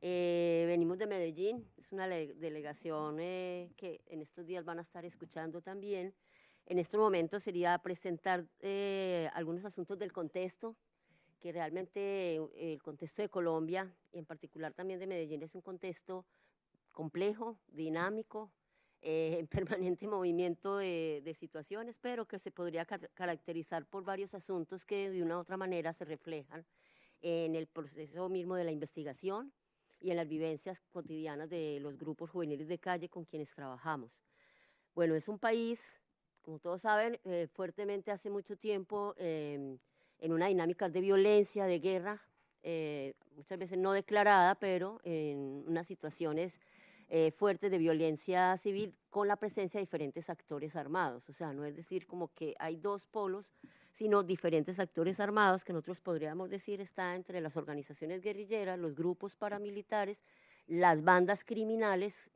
venimos de Medellín, es una delegación que en estos días van a estar escuchando también. En estos momentos sería presentar algunos asuntos del contexto, que realmente el contexto de Colombia, y en particular también de Medellín, es un contexto complejo, dinámico, en permanente movimiento de situaciones, pero que se podría caracterizar por varios asuntos que de una u otra manera se reflejan en el proceso mismo de la investigación y en las vivencias cotidianas de los grupos juveniles de calle con quienes trabajamos. Bueno, es un país, como todos saben, fuertemente hace mucho tiempo en una dinámica de violencia, de guerra, muchas veces no declarada, pero en unas situaciones fuertes de violencia civil con la presencia de diferentes actores armados. O sea, no es decir como que hay dos polos, sino diferentes actores armados que nosotros podríamos decir está entre las organizaciones guerrilleras, los grupos paramilitares, las bandas criminales,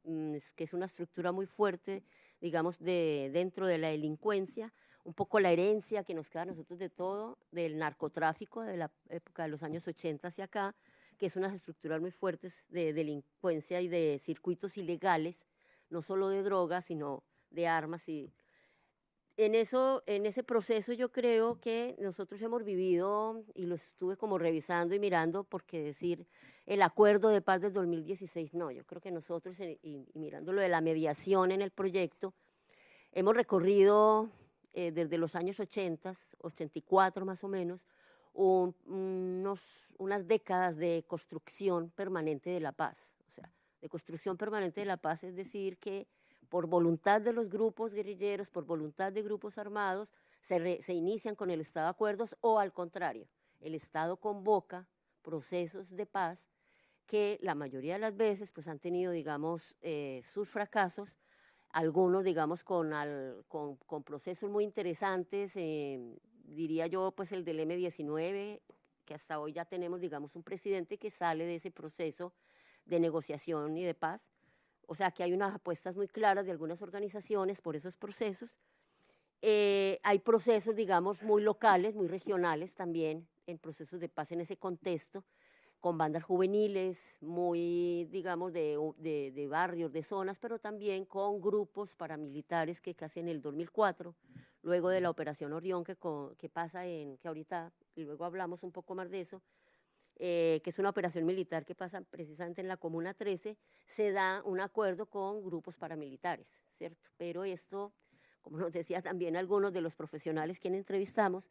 que es una estructura muy fuerte, digamos, dentro de la delincuencia, un poco la herencia que nos queda a nosotros de todo, del narcotráfico de la época de los años 80 hacia acá, que es unas estructuras muy fuertes de delincuencia y de circuitos ilegales, no solo de drogas, sino de armas. Y en ese proceso yo creo que nosotros hemos vivido, y lo estuve como revisando y mirando, porque decir el acuerdo de paz del 2016, no, yo creo que nosotros, y mirando lo de la mediación en el proyecto, hemos recorrido desde los años 80, 84 más o menos, unas décadas de construcción permanente de la paz. O sea, de construcción permanente de la paz, es decir, que por voluntad de los grupos guerrilleros, por voluntad de grupos armados, se inician con el estado de acuerdos o al contrario, el Estado convoca procesos de paz que la mayoría de las veces pues, han tenido, digamos, sus fracasos, algunos, digamos, con procesos muy interesantes, diría yo, pues el del M-19, que hasta hoy ya tenemos, digamos, un presidente que sale de ese proceso de negociación y de paz. O sea, que hay unas apuestas muy claras de algunas organizaciones por esos procesos. Hay procesos, digamos, muy locales, muy regionales también, en procesos de paz en ese contexto, con bandas juveniles, muy, digamos, de barrios, de zonas, pero también con grupos paramilitares que casi en el 2004, luego de la Operación Orión que pasa que ahorita, y luego hablamos un poco más de eso, que es una operación militar que pasa precisamente en la Comuna 13, se da un acuerdo con grupos paramilitares, ¿cierto? Pero esto, como nos decía también algunos de los profesionales que entrevistamos,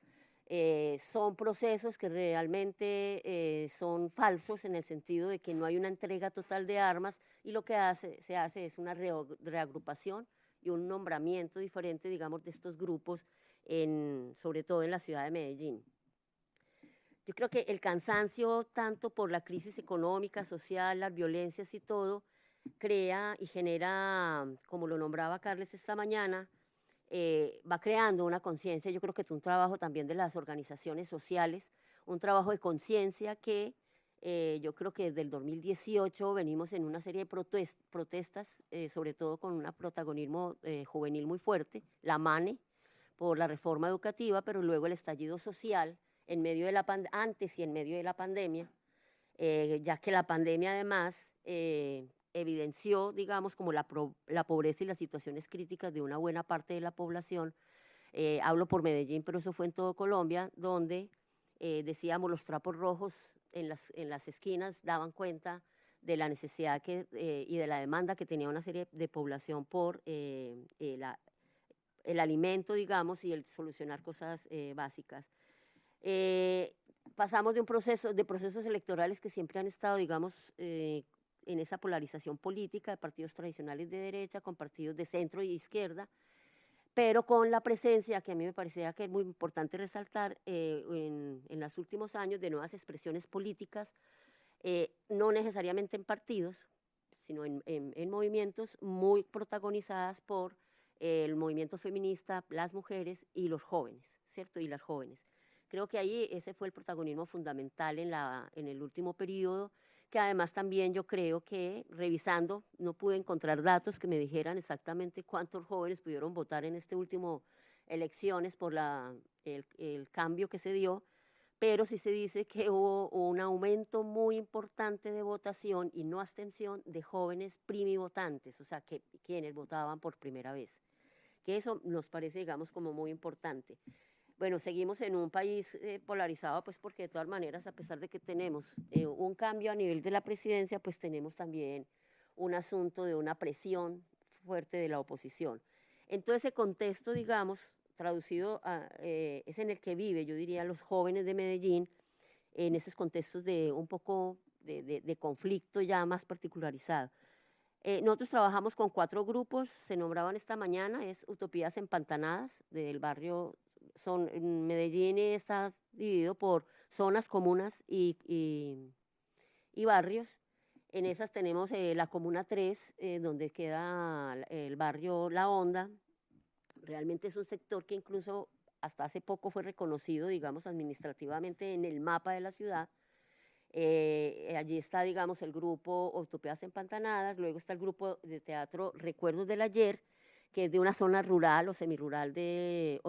son procesos que realmente son falsos en el sentido de que no hay una entrega total de armas y lo que se hace es una reagrupación y un nombramiento diferente, digamos, de estos grupos, sobre todo en la ciudad de Medellín. Yo creo que el cansancio, tanto por la crisis económica, social, las violencias y todo, crea y genera, como lo nombraba Carles esta mañana, va creando una conciencia. Yo creo que es un trabajo también de las organizaciones sociales, un trabajo de conciencia que yo creo que desde el 2018 venimos en una serie de protestas, sobre todo con un protagonismo juvenil muy fuerte, la MANE, por la reforma educativa, pero luego el estallido social en medio de antes y en medio de la pandemia, ya que la pandemia además evidenció, digamos, como la pobreza y las situaciones críticas de una buena parte de la población. Hablo por Medellín, pero eso fue en todo Colombia, donde decíamos los trapos rojos en las esquinas daban cuenta de la necesidad y de la demanda que tenía una serie de población por el alimento, digamos, y el solucionar cosas básicas. Pasamos de procesos electorales que siempre han estado, digamos, en esa polarización política de partidos tradicionales de derecha con partidos de centro y izquierda, pero con la presencia, que a mí me parecía que es muy importante resaltar, en los últimos años de nuevas expresiones políticas, no necesariamente en partidos, sino en movimientos muy protagonizadas por el movimiento feminista, las mujeres y los jóvenes, ¿cierto? Y las jóvenes. Creo que ahí ese fue el protagonismo fundamental en el último periodo, que además también yo creo que revisando no pude encontrar datos que me dijeran exactamente cuántos jóvenes pudieron votar en este último elecciones por el cambio que se dio, pero sí se dice que hubo un aumento muy importante de votación y no abstención de jóvenes primivotantes, o sea, quienes votaban por primera vez, que eso nos parece, digamos, como muy importante. Bueno, seguimos en un país polarizado, pues porque de todas maneras, a pesar de que tenemos un cambio a nivel de la presidencia, pues tenemos también un asunto de una presión fuerte de la oposición. En todo ese contexto, digamos, traducido es en el que vive, yo diría, los jóvenes de Medellín, en esos contextos de un poco de conflicto ya más particularizado. Nosotros trabajamos con 4 grupos, se nombraban esta mañana, es Utopías Empantanadas, del barrio, Medellín está dividido por zonas, comunas y barrios. En esas tenemos la Comuna 3, donde queda el barrio La Honda. Realmente es un sector que incluso hasta hace poco fue reconocido, digamos, administrativamente en el mapa de la ciudad. Allí está, digamos, el grupo Utopias Empantanadas, luego está el grupo de teatro Recuerdos del Ayer, que es de una zona rural o semirural del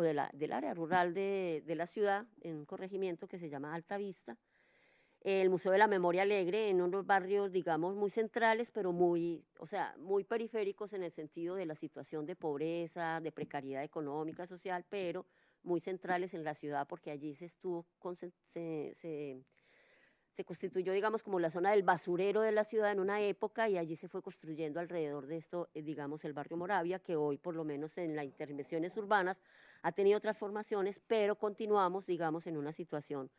área rural de la ciudad, en un corregimiento que se llama Alta Vista. El Museo de la Memoria Alegre, en unos barrios, digamos, muy centrales, pero muy, o sea, muy periféricos en el sentido de la situación de pobreza, de precariedad económica, social, pero muy centrales en la ciudad, porque allí se constituyó, digamos, como la zona del basurero de la ciudad en una época, y allí se fue construyendo alrededor de esto, digamos, el barrio Moravia, que hoy, por lo menos en las intervenciones urbanas, ha tenido transformaciones, pero continuamos, digamos, en una situación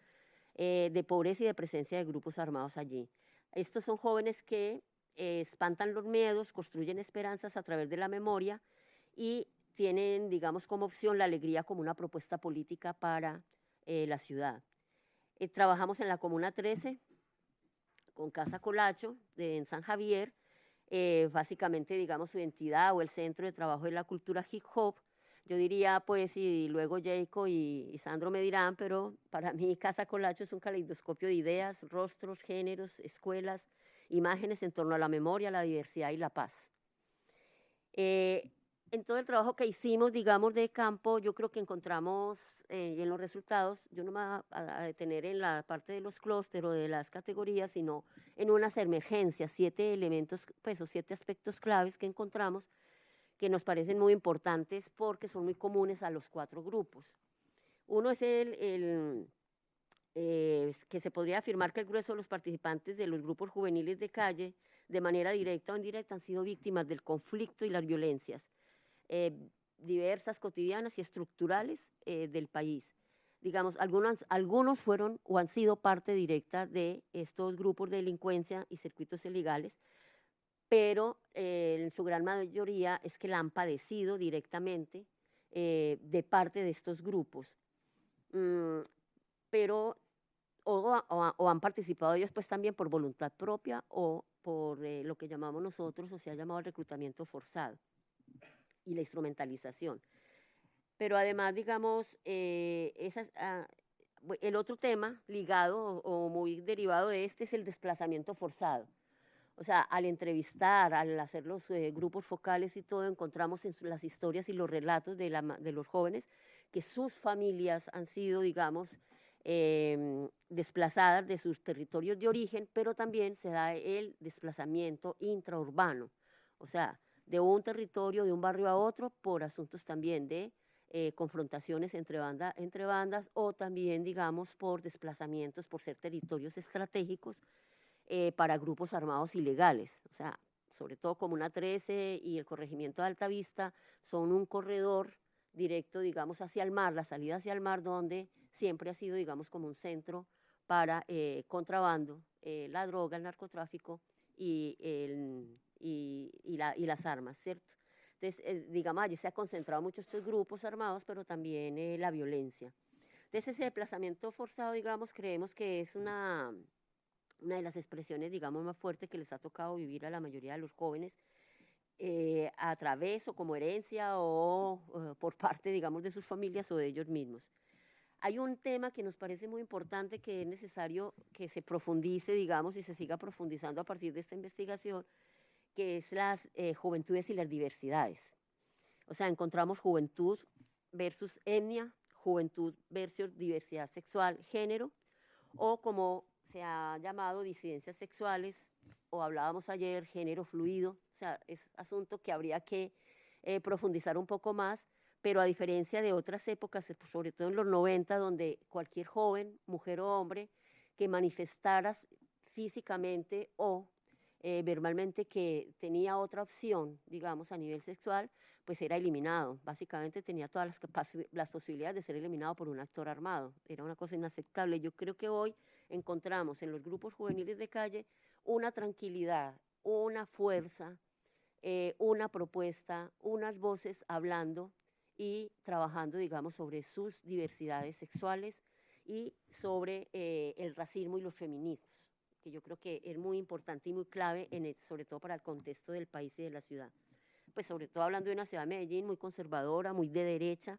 de pobreza y de presencia de grupos armados allí. Estos son jóvenes que espantan los miedos, construyen esperanzas a través de la memoria y tienen, digamos, como opción la alegría como una propuesta política para la ciudad. Trabajamos en la Comuna 13 con Casa Colacho en San Javier. Básicamente, digamos, su identidad o el centro de trabajo de la cultura hip hop. Yo diría, pues, y luego Jacob y Sandro me dirán, pero para mí Casa Colacho es un caleidoscopio de ideas, rostros, géneros, escuelas, imágenes en torno a la memoria, la diversidad y la paz. En todo el trabajo que hicimos, digamos, de campo, yo creo que encontramos, y en los resultados, yo no me voy a detener en la parte de los clústeres o de las categorías, sino en unas emergencias, 7 elementos, pues, o 7 aspectos claves que encontramos, que nos parecen muy importantes porque son muy comunes a los 4 grupos. Uno es que se podría afirmar que el grueso de los participantes de los grupos juveniles de calle, de manera directa o indirecta, han sido víctimas del conflicto y las violencias diversas, cotidianas y estructurales del país. Digamos, algunos fueron o han sido parte directa de estos grupos de delincuencia y circuitos ilegales, pero en su gran mayoría es que la han padecido directamente de parte de estos grupos. Pero o han participado ellos pues también por voluntad propia o por lo que llamamos nosotros, o se ha llamado el reclutamiento forzado y la instrumentalización. Pero además, digamos, el otro tema ligado o muy derivado de este es el desplazamiento forzado. O sea, al entrevistar, al hacer los grupos focales y todo, encontramos en las historias y los relatos de los jóvenes que sus familias han sido, digamos, desplazadas de sus territorios de origen, pero también se da el desplazamiento intraurbano, o sea, de un territorio, de un barrio a otro, por asuntos también de confrontaciones entre bandas o también, digamos, por desplazamientos, por ser territorios estratégicos para grupos armados ilegales. O sea, sobre todo Comuna 13 y el corregimiento de Alta Vista son un corredor directo, digamos, hacia el mar, la salida hacia el mar, donde siempre ha sido, digamos, como un centro para contrabando, la droga, el narcotráfico y las armas, ¿cierto? Entonces, digamos, allí se ha concentrado mucho estos grupos armados, pero también la violencia. Entonces, ese desplazamiento forzado, digamos, creemos que es una de las expresiones, digamos, más fuertes que les ha tocado vivir a la mayoría de los jóvenes a través o como herencia o por parte, digamos, de sus familias o de ellos mismos. Hay un tema que nos parece muy importante que es necesario que se profundice, digamos, y se siga profundizando a partir de esta investigación, que es las juventudes y las diversidades. O sea, encontramos juventud versus etnia, juventud versus diversidad sexual, género, o como se ha llamado disidencias sexuales, o hablábamos ayer, género fluido. O sea, es asunto que habría que profundizar un poco más, pero a diferencia de otras épocas, sobre todo en los 90, donde cualquier joven, mujer o hombre, que manifestara físicamente o verbalmente que tenía otra opción, digamos, a nivel sexual, pues era eliminado. Básicamente tenía todas las posibilidades de ser eliminado por un actor armado. Era una cosa inaceptable. Yo creo que hoy encontramos en los grupos juveniles de calle una tranquilidad, una fuerza, una propuesta, unas voces hablando y trabajando, digamos, sobre sus diversidades sexuales y sobre el racismo y los feminismos, que yo creo que es muy importante y muy clave, sobre todo para el contexto del país y de la ciudad. Pues sobre todo hablando de una ciudad de Medellín muy conservadora, muy de derecha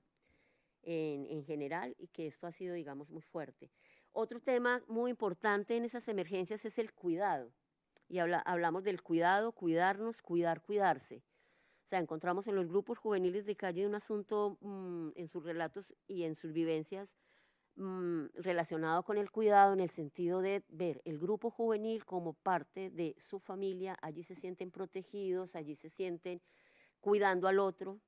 en general, y que esto ha sido, digamos, muy fuerte. Otro tema muy importante en esas emergencias es el cuidado. Y hablamos del cuidado, cuidarnos, cuidarse. O sea, encontramos en los grupos juveniles de calle un asunto en sus relatos y en sus vivencias relacionado con el cuidado, en el sentido de ver el grupo juvenil como parte de su familia. Allí se sienten protegidos, allí se sienten cuidando al otro,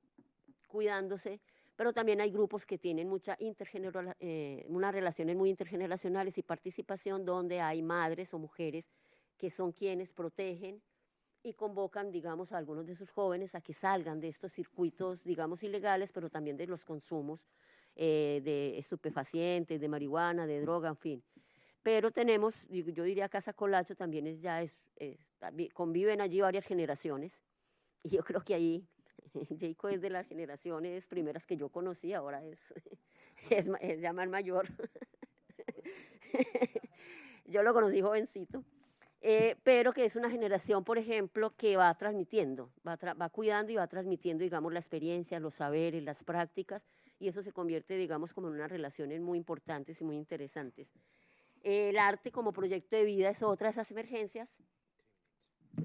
cuidándose, pero también hay grupos que tienen unas relaciones muy intergeneracionales y participación, donde hay madres o mujeres que son quienes protegen y convocan, digamos, a algunos de sus jóvenes a que salgan de estos circuitos, digamos, ilegales, pero también de los consumos de estupefacientes, de marihuana, de droga, en fin. Pero tenemos, yo diría Casa Colacho también conviven allí varias generaciones, y yo creo que ahí Jacob es de las generaciones primeras que yo conocí, ahora es ya más mayor. Yo lo conocí jovencito. Pero que es una generación, por ejemplo, que va transmitiendo, va cuidando y va transmitiendo, digamos, la experiencia, los saberes, las prácticas, y eso se convierte, digamos, como en unas relaciones muy importantes y muy interesantes. El arte como proyecto de vida es otra de esas emergencias.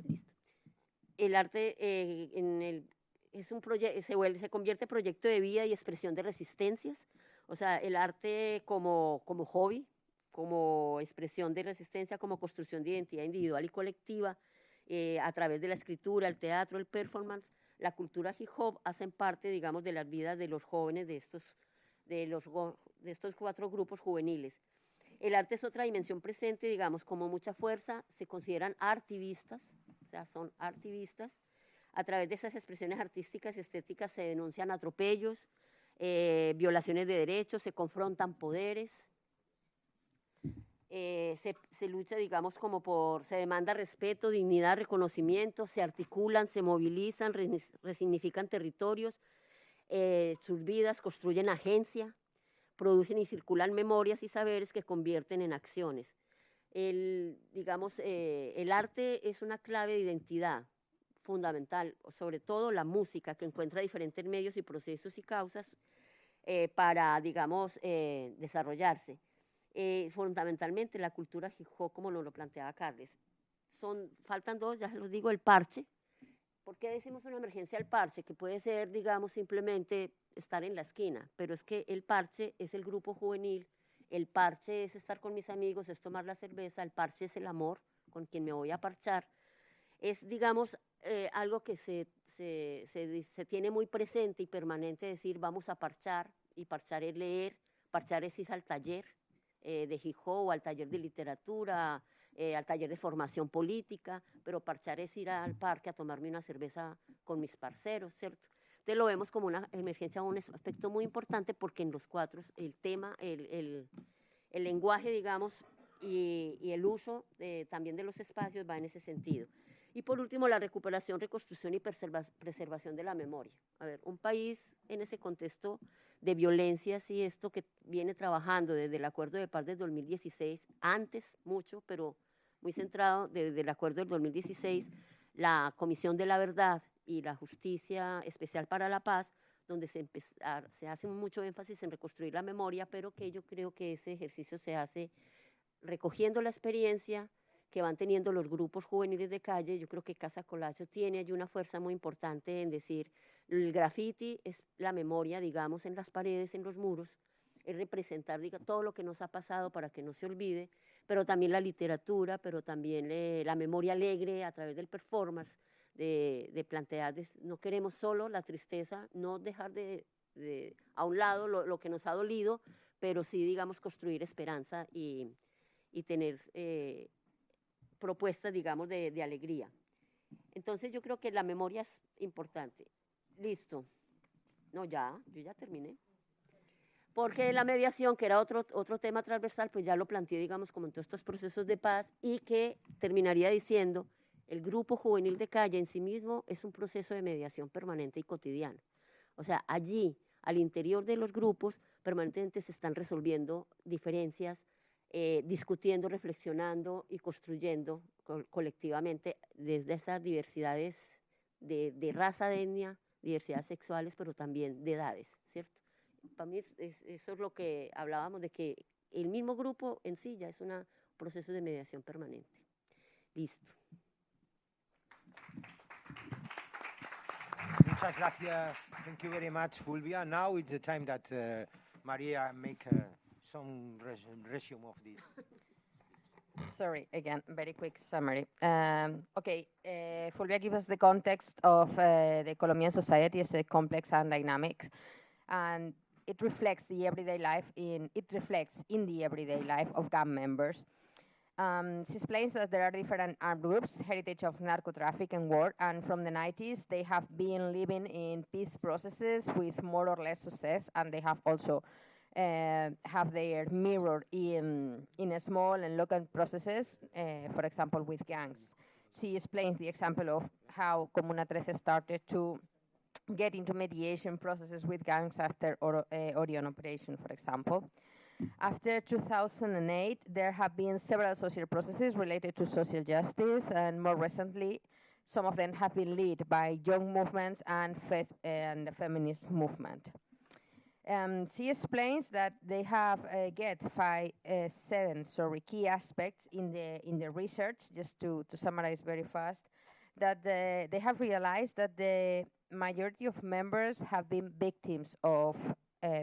Listo. El arte se convierte en proyecto de vida y expresión de resistencias. O sea, el arte como hobby, como expresión de resistencia, como construcción de identidad individual y colectiva, a través de la escritura, el teatro, el performance, la cultura hip hop, hacen parte, digamos, de las vidas de los jóvenes de estos 4 grupos juveniles. El arte es otra dimensión presente, digamos, como mucha fuerza. Se consideran artivistas, o sea, son artivistas. A través de esas expresiones artísticas y estéticas se denuncian atropellos, violaciones de derechos, se confrontan poderes. Se lucha, digamos, se demanda respeto, dignidad, reconocimiento, se articulan, se movilizan, resignifican territorios, sus vidas, construyen agencia, producen y circulan memorias y saberes que convierten en acciones. El arte es una clave de identidad fundamental, sobre todo la música, que encuentra diferentes medios y procesos y causas para, digamos, desarrollarse. Fundamentalmente la cultura hip hop, como nos lo planteaba Carles. Faltan 2, ya se los digo, el parche. ¿Por qué decimos una emergencia al parche? Que puede ser, digamos, simplemente estar en la esquina, pero es que el parche es el grupo juvenil, el parche es estar con mis amigos, es tomar la cerveza, el parche es el amor con quien me voy a parchar. Es, digamos, algo que se tiene muy presente y permanente, decir vamos a parchar, y parchar es leer, parchar es ir al taller de hip hop, al taller de literatura, al taller de formación política, pero parchar es ir al parque a tomarme una cerveza con mis parceros, ¿cierto? Entonces lo vemos como una emergencia, un aspecto muy importante, porque en los 4 el tema, el lenguaje, digamos, y el uso también de los espacios va en ese sentido. Y por último, la recuperación, reconstrucción y preservación de la memoria. A ver, un país en ese contexto de violencias y esto que viene trabajando desde el Acuerdo de Paz del 2016, antes mucho, pero muy centrado desde el Acuerdo del 2016, la Comisión de la Verdad y la Justicia Especial para la Paz, donde se hace mucho énfasis en reconstruir la memoria, pero que yo creo que ese ejercicio se hace recogiendo la experiencia que van teniendo los grupos juveniles de calle. Yo creo que Casa Colacho tiene allí una fuerza muy importante en decir, el graffiti es la memoria, digamos, en las paredes, en los muros, es representar todo lo que nos ha pasado para que no se olvide, pero también la literatura, pero también la memoria alegre a través del performance, de plantear, no queremos solo la tristeza, no dejar a un lado lo que nos ha dolido, pero sí, digamos, construir esperanza y tener propuestas, digamos, de alegría. Entonces yo creo que la memoria es importante. Listo. No, yo ya terminé. Porque la mediación, que era otro tema transversal, pues ya lo planteé, digamos, como en todos estos procesos de paz, y que terminaría diciendo, el grupo juvenil de calle en sí mismo es un proceso de mediación permanente y cotidiano. O sea, allí, al interior de los grupos, permanentemente se están resolviendo diferencias, discutiendo, reflexionando y construyendo colectivamente desde esas diversidades de raza, de etnia, diversidades sexuales, pero también de edades, ¿cierto? Para mí eso es lo que hablábamos, de que el mismo grupo en sí ya es un proceso de mediación permanente. Listo. Muchas gracias. Thank you very much, Fulvia. Now it's the time that Maria make some resume of this. Sorry, again, very quick summary. Okay, Fulvia gives us the context of the Colombian society as a complex and dynamic, and it reflects in the everyday life of gang members. She explains that there are different armed groups, heritage of narco-traffic and war, and from the 90s they have been living in peace processes with more or less success, and they have also have their mirror in small and local processes, for example, with gangs. She explains the example of how Comuna 13 started to get into mediation processes with gangs after Orion operation, for example. After 2008, there have been several social processes related to social justice, and more recently, some of them have been led by young movements and the feminist movement. She explains that they have seven key aspects in the research. Just to summarize very fast, that they have realized that the majority of members have been victims of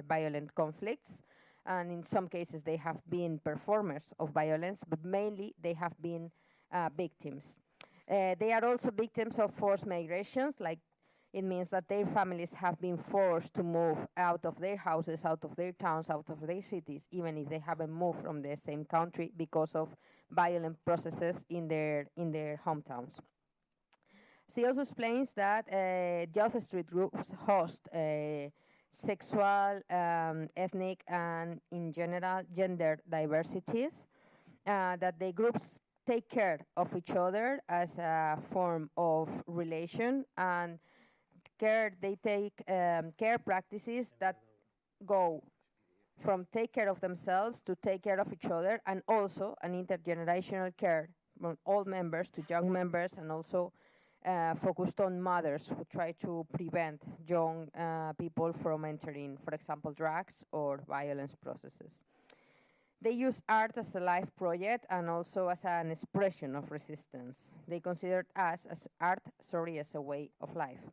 violent conflicts, and in some cases they have been performers of violence, but mainly they have been victims. They are also victims of forced migrations, like it means that their families have been forced to move out of their houses, out of their towns, out of their cities, even if they haven't moved from the same country because of violent processes in their hometowns. She also explains that youth street groups host sexual, ethnic, and in general gender diversities, that the groups take care of each other as a form of relation, and they take care practices that go from take care of themselves to take care of each other, and also an intergenerational care from old members to young members, and also focused on mothers who try to prevent young people from entering, for example, drugs or violence processes. They use art as a life project and also as an expression of resistance. They consider art as a way of life.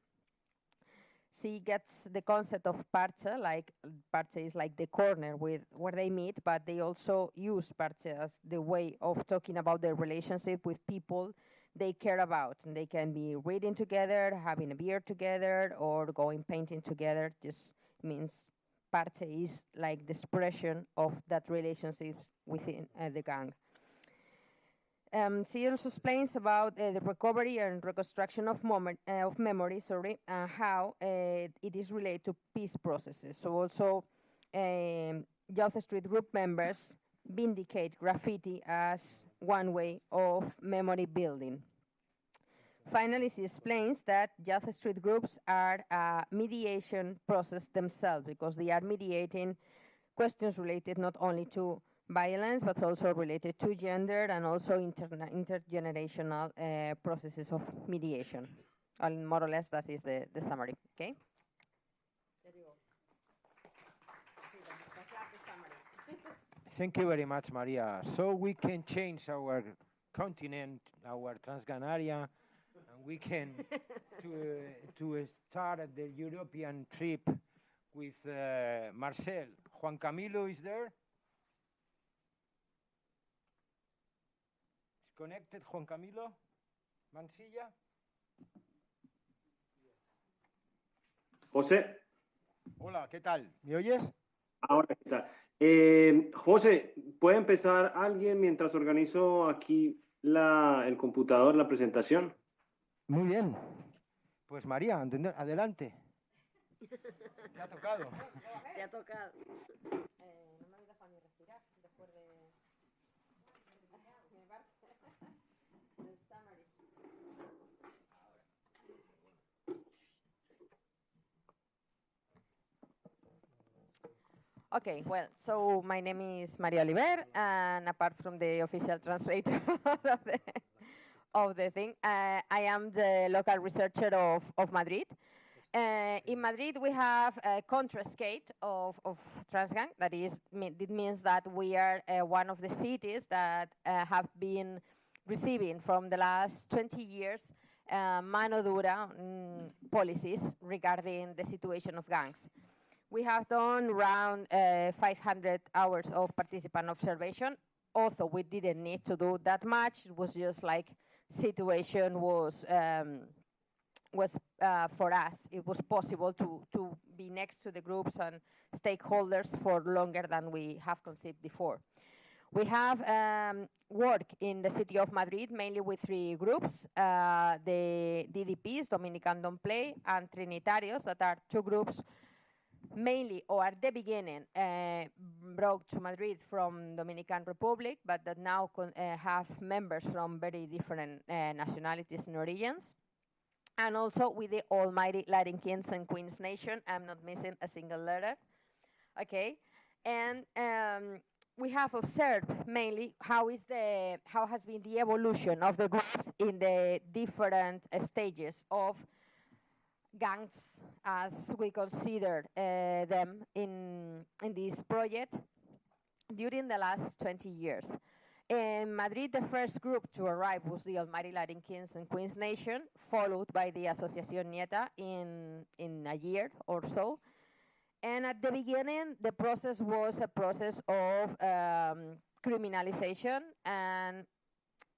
She gets the concept of parche, like parche is like the corner where they meet, but they also use parche as the way of talking about their relationship with people they care about. And they can be reading together, having a beer together, or going painting together. Just means parche is like the expression of that relationships within the gang. She also explains about the recovery and reconstruction of memory, how it is related to peace processes. So also, Youth Street Group members vindicate graffiti as one way of memory building. Finally, she explains that Youth Street Groups are a mediation process themselves, because they are mediating questions related not only to violence, but also related to gender and also intergenerational processes of mediation. And more or less, that is the summary, okay? There you go. Thank you very much, Maria. So we can change our continent, our Transgan area, and we can to start the European trip with Marcel. Juan Camilo is there? Connected, Juan Camilo Mansilla. José. Hola, ¿qué tal? ¿Me oyes? Ahora, ¿qué tal? José, ¿puede empezar alguien mientras organizo aquí el computador, la presentación? Muy bien. Pues María, adelante. Te ha tocado. Te ha tocado. No me deja ni respirar después de... Okay, well, so my name is Maria Oliver, and apart from the official translator of the thing, I am the local researcher of Madrid. In Madrid, we have a contrascade of TRANSGANG. That is, it means that we are one of the cities that have been receiving from the last 20 years mano dura policies regarding the situation of gangs. We have done around 500 hours of participant observation. Also, we didn't need to do that much. It was just like situation was for us. It was possible to be next to the groups and stakeholders for longer than we have conceived before. We have worked in the city of Madrid mainly with 3 groups, the DDPs, Dominican Don't Play, and Trinitarios, that are 2 groups mainly, or at the beginning, brought to Madrid from Dominican Republic, but that now have members from very different nationalities and origins. And also with the almighty Latin Kings and Queens Nation. I'm not missing a single letter. Okay, and we have observed mainly how has been the evolution of the groups in the different stages of gangs, as we consider them in this project during the last 20 years. In Madrid, the first group to arrive was the Almighty Latin Kings and Queens Nation, followed by the Asociación Nieta in a year or so. And at the beginning, the process was a process of criminalization, and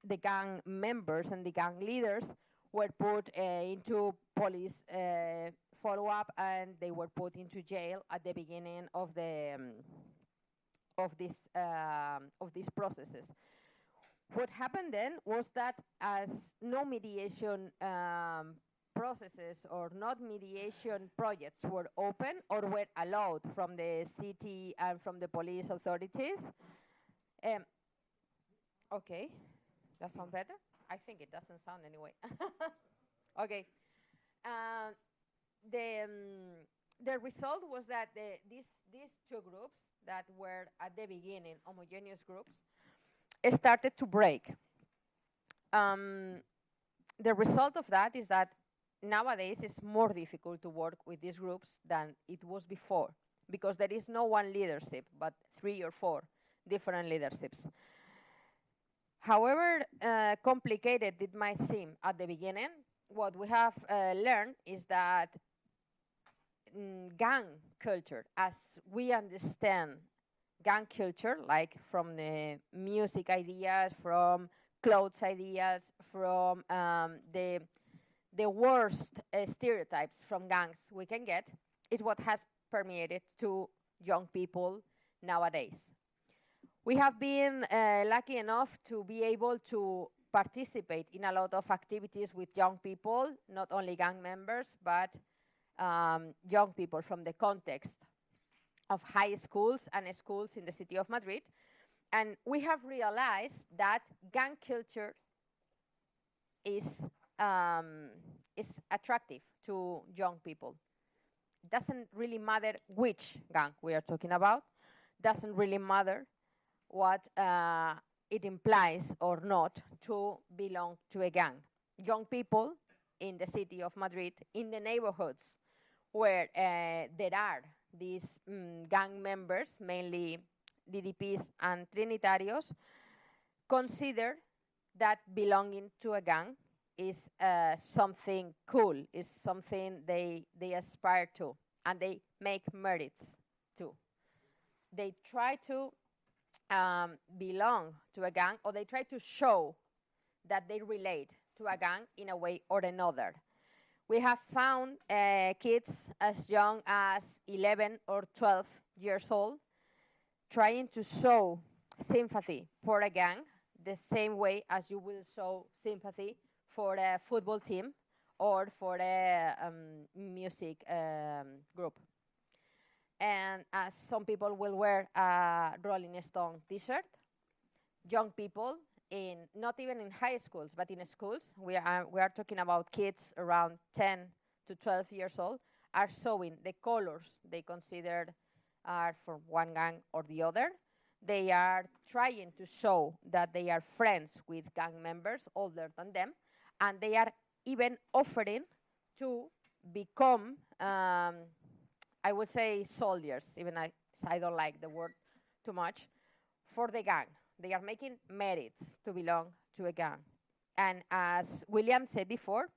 the gang members and the gang leaders were put into police follow-up, and they were put into jail at the beginning of the of these processes. What happened then was that as no mediation processes or not mediation projects were open or were allowed from the city and from the police authorities. Okay, that sounds better? I think it doesn't sound anyway. Okay. The result was that these 2 groups that were at the beginning homogeneous groups started to break. The result of that is that nowadays it's more difficult to work with these groups than it was before, because there is no one leadership, but 3 or 4 different leaderships. However complicated it might seem at the beginning, what we have learned is that gang culture, as we understand gang culture, like from the music ideas, from clothes ideas, from the worst stereotypes from gangs we can get, is what has permeated to young people nowadays. We have been lucky enough to be able to participate in a lot of activities with young people, not only gang members, but young people from the context of high schools and schools in the city of Madrid. And we have realized that gang culture is attractive to young people. It doesn't really matter which gang we are talking about. Doesn't really matter what it implies or not to belong to a gang. Young people in the city of Madrid, in the neighborhoods where there are these gang members, mainly DDPs and Trinitarios, consider that belonging to a gang is something cool, is something they aspire to, and they make merits to. They try to belong to a gang, or they try to show that they relate to a gang in a way or another. We have found kids as young as 11 or 12 years old trying to show sympathy for a gang the same way as you will show sympathy for a football team or for a music group. And as some people will wear a Rolling Stone t-shirt, young people not even in high schools, but in schools, we are talking about kids around 10 to 12 years old, are showing the colors they consider are from one gang or the other. They are trying to show that they are friends with gang members older than them, and they are even offering to become, I would say, soldiers, even I don't like the word too much, for the gang. They are making merits to belong to a gang. And as William said before,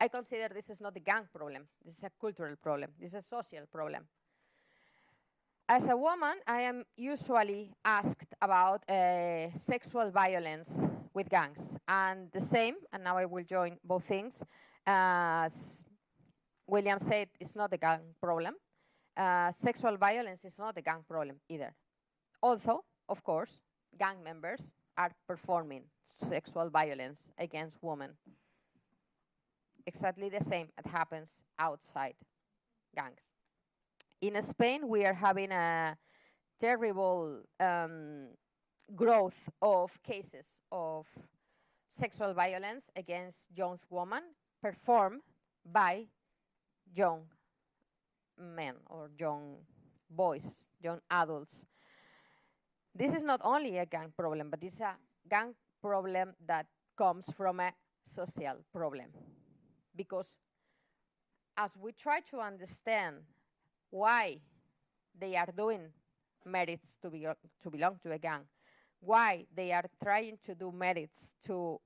I consider this is not a gang problem. This is a cultural problem. This is a social problem. As a woman, I am usually asked about sexual violence with gangs. And the same, and now I will join both things, as William said, it's not a gang problem. Sexual violence is not a gang problem either. Although, of course, gang members are performing sexual violence against women. Exactly the same that happens outside gangs. In Spain, we are having a terrible growth of cases of sexual violence against young women performed by young men or young boys, young adults. This is not only a gang problem, but it's a gang problem that comes from a social problem. Because as we try to understand why they are doing merits to belong to a gang, why they are trying to do merits to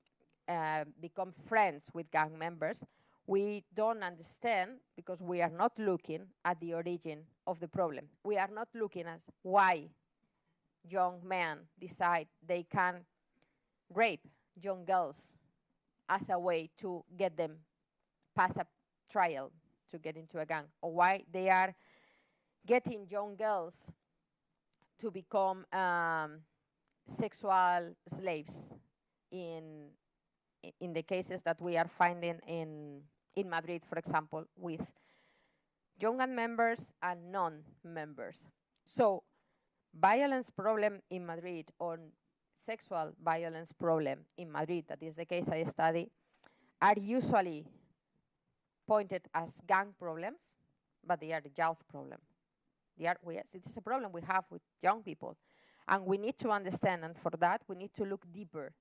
become friends with gang members, we don't understand because we are not looking at the origin of the problem. We are not looking at why young men decide they can rape young girls as a way to get them past a trial to get into a gang, or why they are getting young girls to become sexual slaves in the cases that we are finding in Madrid, for example, with young members and non-members. So violence problem in Madrid, or sexual violence problem in Madrid, that is the case I study, are usually pointed as gang problems, but they are the youth problem. It is a problem we have with young people. And we need to understand, and for that, we need to look deeper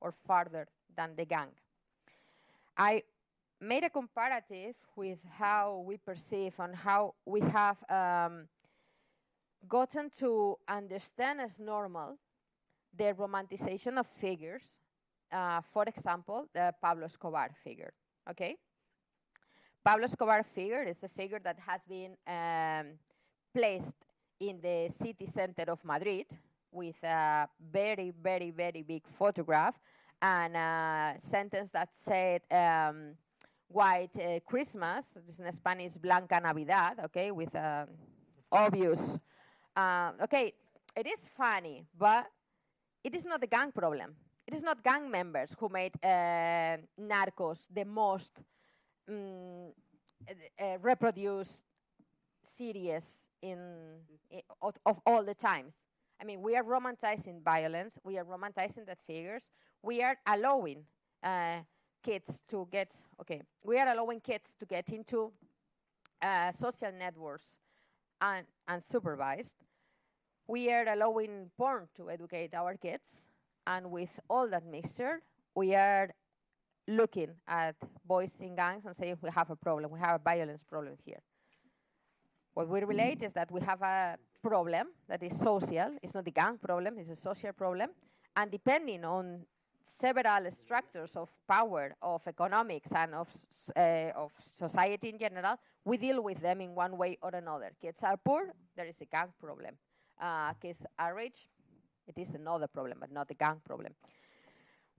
or farther than the gang. I made a comparative with how we perceive and how we have gotten to understand as normal the romanticization of figures. For example, the Pablo Escobar figure, okay? Pablo Escobar figure is a figure that has been placed in the city center of Madrid with a very, very, very big photograph and a sentence that said white Christmas, this is in Spanish, Blanca Navidad, okay, with obvious, okay, it is funny, but it is not a gang problem. It is not gang members who made Narcos the most reproduced series of all the times. I mean, we are romanticizing violence. We are romanticizing the figures. We are allowing kids to get, we are allowing kids to get into social networks unsupervised. We are allowing porn to educate our kids. And with all that mixture, we are looking at boys in gangs and saying we have a problem, we have a violence problem here. What we relate is that we have a problem that is social. It's not a gang problem, it's a social problem. And depending on several structures of power, of economics, and of society in general, we deal with them in one way or another. Kids are poor, there is a gang problem. Kids are rich, it is another problem, but not a gang problem.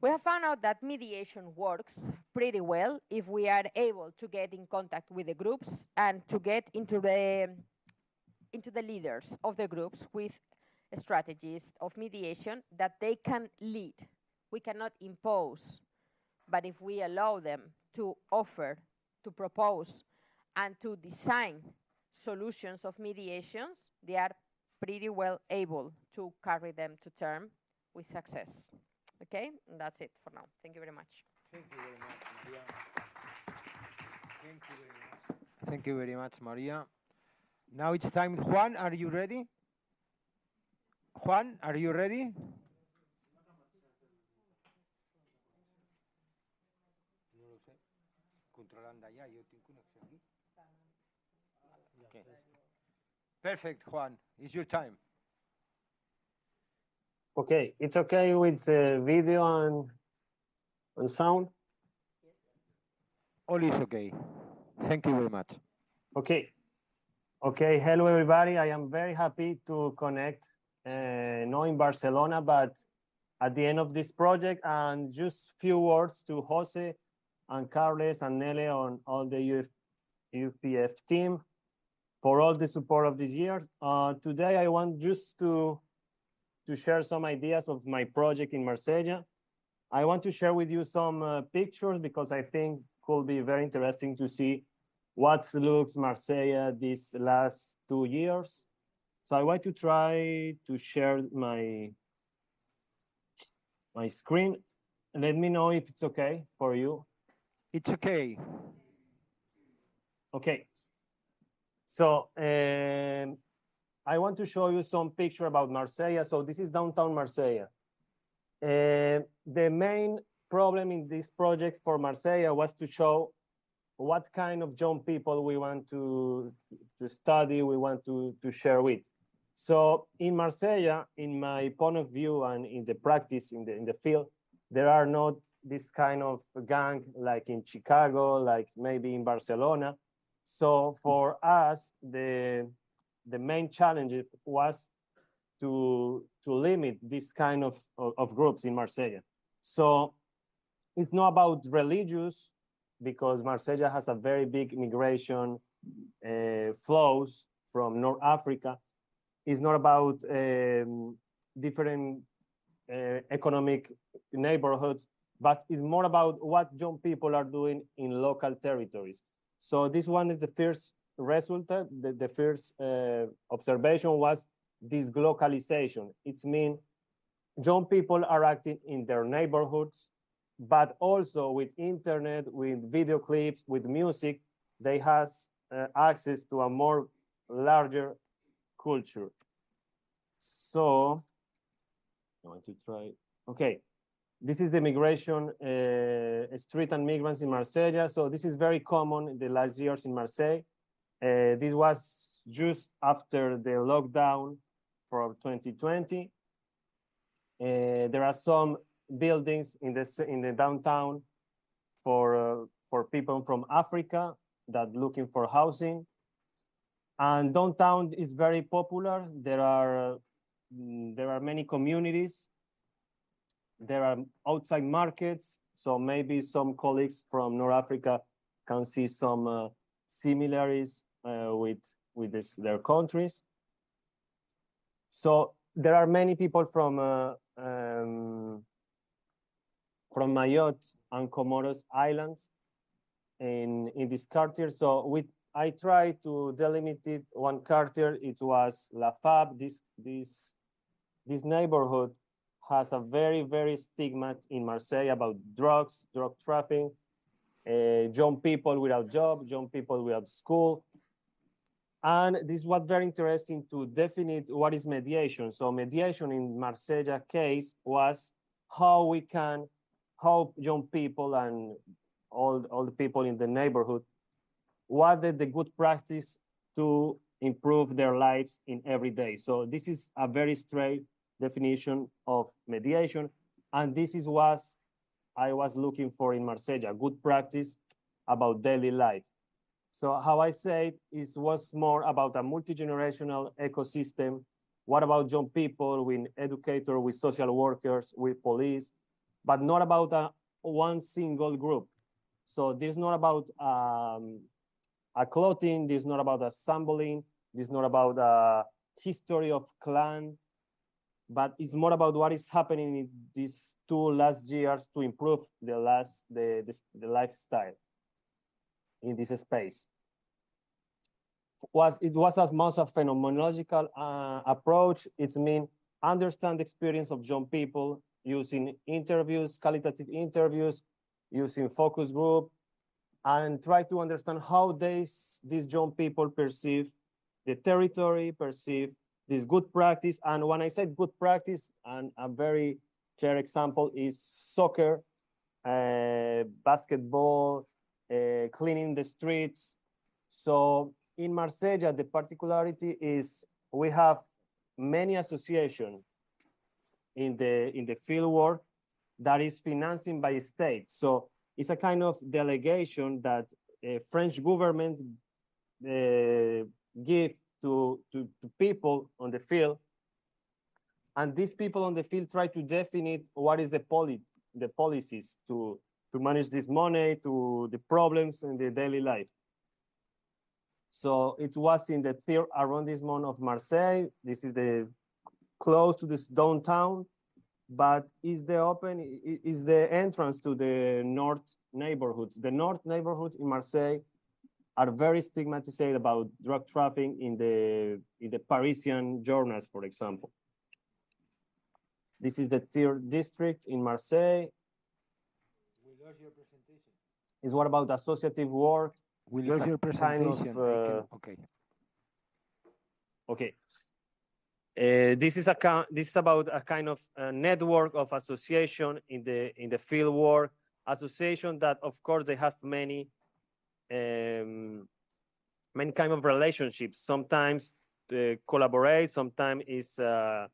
We have found out that mediation works pretty well if we are able to get in contact with the groups and to get into the leaders of the groups with strategies of mediation that they can lead. We cannot impose, but if we allow them to offer, to propose, and to design solutions of mediations, they are pretty well able to carry them to term with success. Okay, and that's it for now. Thank you very much. Thank you very much, Maria. Thank you very much. Thank you very much, Maria. Now it's time. Juan, are you ready? Juan, are you ready? Okay. Perfect, Juan. It's your time. Okay, it's okay with video and sound? All is okay. Thank you very much. Okay. Okay, hello everybody. I am very happy to connect, not in Barcelona, but at the end of this project, and just few words to Jose and Carles and Nele on all the UPF team for all the support of this year. Today I want just to share some ideas of my project in Marsella. I want to share with you some pictures because I think could be very interesting to see what looks Marsella these last 2 years. So I want to try to share my screen. Let me know if it's okay for you. It's okay. Okay. So I want to show you some picture about Marsella. So this is downtown Marsella. The main problem in this project for Marsella was to show what kind of young people we want to study, we want to share with. So in Marsella, in my point of view and in the practice, in the field, there are not this kind of gang like in Chicago, like maybe in Barcelona. So for us, the main challenge was to limit this kind of groups in Marsella. So it's not about religious, because Marsella has a very big migration flows from North Africa. It's not about different economic neighborhoods, but it's more about what young people are doing in local territories. So this one is the first result. The first observation was this glocalization. It's mean young people are acting in their neighborhoods, but also with internet, with video clips, with music, they have access to a more larger culture. So I want to try. Okay, this is the migration street and migrants in Marsella. So this is very common in the last years in Marseille. This was just after the lockdown for 2020. There are some buildings in the downtown for people from Africa that looking for housing. And downtown is very popular. There are many communities. There are outside markets. So maybe some colleagues from North Africa can see some similarities with their countries. So there are many people from Mayotte and Comoros Islands in this quarter. So I tried to delimit one quarter. It was La Fab. This neighborhood has a very, very stigma in Marseille about drugs, drug trafficking, young people without job, young people without school. And this was very interesting to define what is mediation. So mediation in Marsella case was how we can help young people and all the people in the neighborhood, what is the good practice to improve their lives in every day. So this is a very straight definition of mediation. And this is what I was looking for in Marsella, good practice about daily life. So how I say it was more about a multi-generational ecosystem. What about young people, with educators, with social workers, with police, but not about one single group. So this is not about a clothing, this is not about assembling, this is not about a history of clan, but it's more about what is happening in these 2 last years to improve the lifestyle in this space. It was a most of phenomenological approach. It's mean understand the experience of young people using interviews, qualitative interviews, using focus group, and try to understand how these young people perceive the territory, perceive this good practice. And when I said good practice, and a very clear example is soccer, basketball, cleaning the streets. So in Marsella, the particularity is we have many associations in the field work that is financing by state. So it's a kind of delegation that French government give to people on the field. And these people on the field try to define what is the policies to manage this money, to the problems in the daily life. So it was in the third arrondissement of Marseille. This is the close to this downtown, but is the entrance to the north neighborhoods. The north neighborhoods in Marseille are very stigmatized about drug trafficking in the Parisian journals, for example. This is the third district in Marseille. We lost your presentation. Is what about associative work? We lost your presentation. Okay. Okay. This is about a kind of network of association in the field work. Association that, of course, they have many kind of relationships. Sometimes they collaborate. Sometimes it's a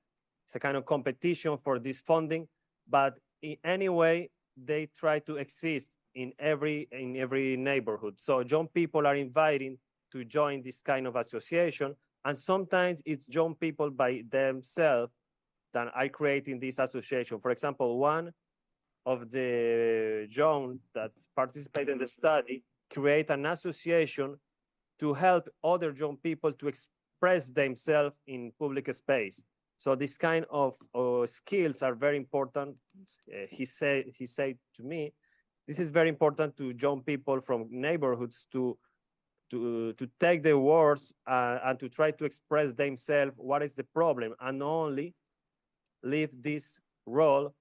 kind of competition for this funding. But in any way, they try to exist in every neighborhood. So young people are invited to join this kind of association. And sometimes it's young people by themselves that are creating this association. For example, one of the young that participate in the study create an association to help other young people to express themselves in public space. So this kind of skills are very important. He said to me, this is very important to young people from neighborhoods to take the words and to try to express themselves what is the problem, and not only leave this role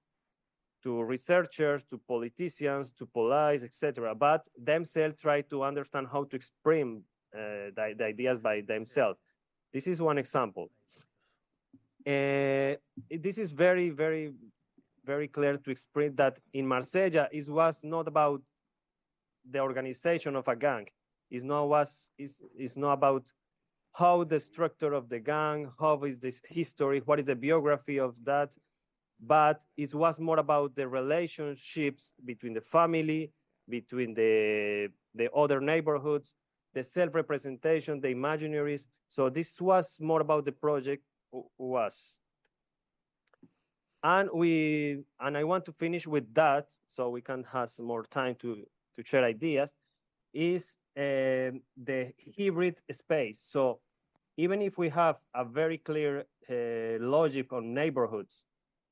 to researchers, to politicians, to police, etc., but themselves try to understand how to express the ideas by themselves. This is one example. This is very, very, very clear to express that in Marsella, it was not about the organization of a gang. It's not about how the structure of the gang, how is this history, what is the biography of that, but it was more about the relationships between the family, between the other neighborhoods, the self-representation, the imaginaries. So this was more about the project was. And I want to finish with that, so we can have some more time to share ideas, is the hybrid space. So even if we have a very clear logic on neighborhoods,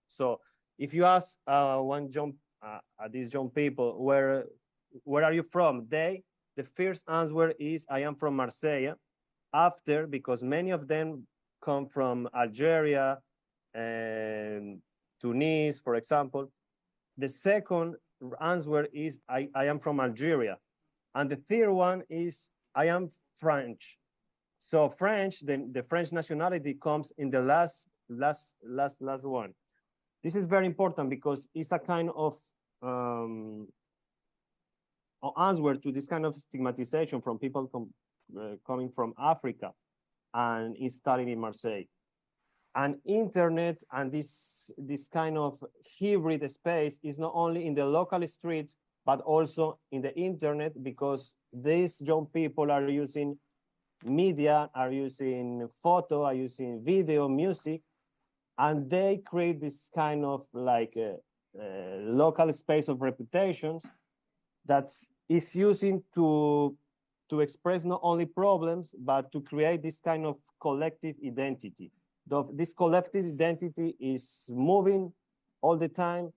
so if you ask these young people, where are you from? The first answer is, I am from Marseille. After, because many of them come from Algeria and Tunis, for example. The second answer is, I am from Algeria. And the third one is, I am French. So French, the French nationality comes in the last one. This is very important because it's a kind of answer to this kind of stigmatization from people coming from Africa and is studying in Marseille. And internet and this kind of hybrid space is not only in the local streets, but also in the internet, because these young people are using media, are using photo, are using video, music, and they create this kind of like local space of reputations that is using to express not only problems, but to create this kind of collective identity. This collective identity is moving all the time,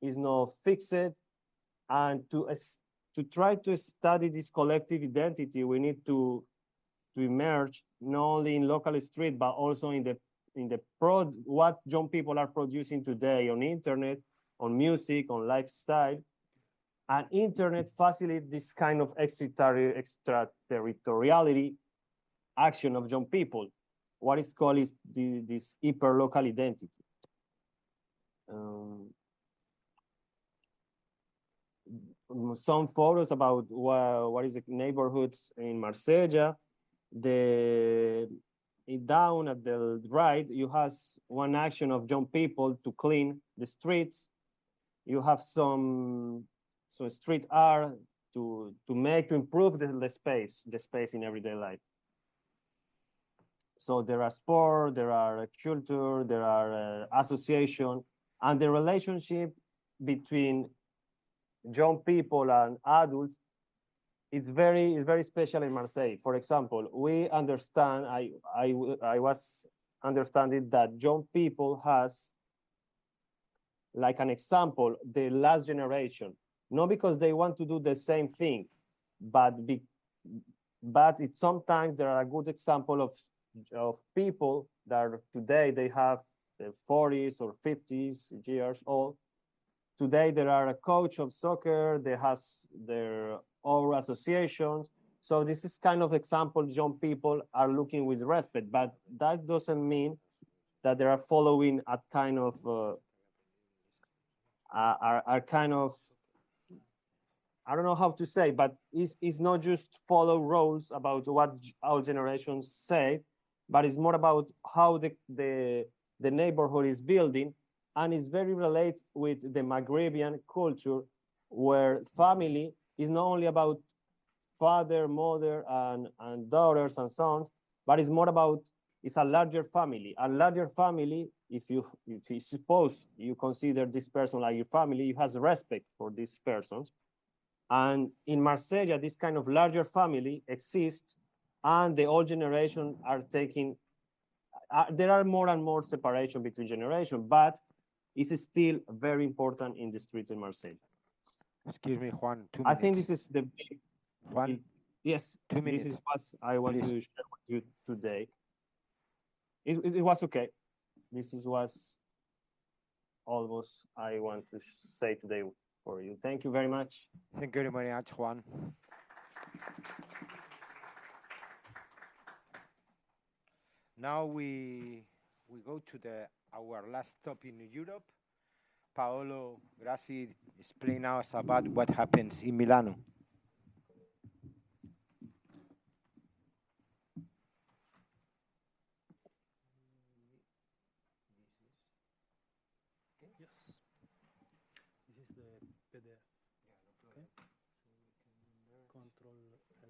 is not fixed, and to try to study this collective identity, we need to emerge not only in local street, but also in what young people are producing today on internet, on music, on lifestyle. And internet facilitates this kind of extraterritoriality action of young people. What is called is this hyperlocal identity. Some photos about what is the neighborhoods in Marsella. Down at the right, you have one action of young people to clean the streets. You have some street art to improve the space in everyday life. So there are sport, there are culture, there are association, and the relationship between young people and adults is very special in Marseille. For example, we understand, I was understanding that young people has, like an example, the last generation, not because they want to do the same thing, but it's sometimes there are a good example of people that today they have 40s or 50s years old. Today, there are a coach of soccer, they have their own associations. So this is kind of example young people are looking with respect, but that doesn't mean that they are following a kind of, are kind of, I don't know how to say, but it's not just follow rules about what our generations say, but it's more about how the neighborhood is building. And it's very related with the Maghrebian culture, where family is not only about father, mother, and daughters and sons, but it's more about, it's a larger family. A larger family, if you suppose you consider this person like your family, you have respect for these persons. And in Marsella, this kind of larger family exists, and the old generation are taking, there are more and more separation between generations, but it's still very important in the streets in Marseille. Excuse me, Juan, 2 minutes. I think this is the big, Juan, yes, 2 minutes. This is what I want to share with you today. It was okay. This is what almost I want to say today for you. Thank you very much. Thank you very much, Juan. Now we go to our last stop in Europe. Paolo Grassi explain us about what happens in Milano. Yes. This is the PDF. Okay. Control L.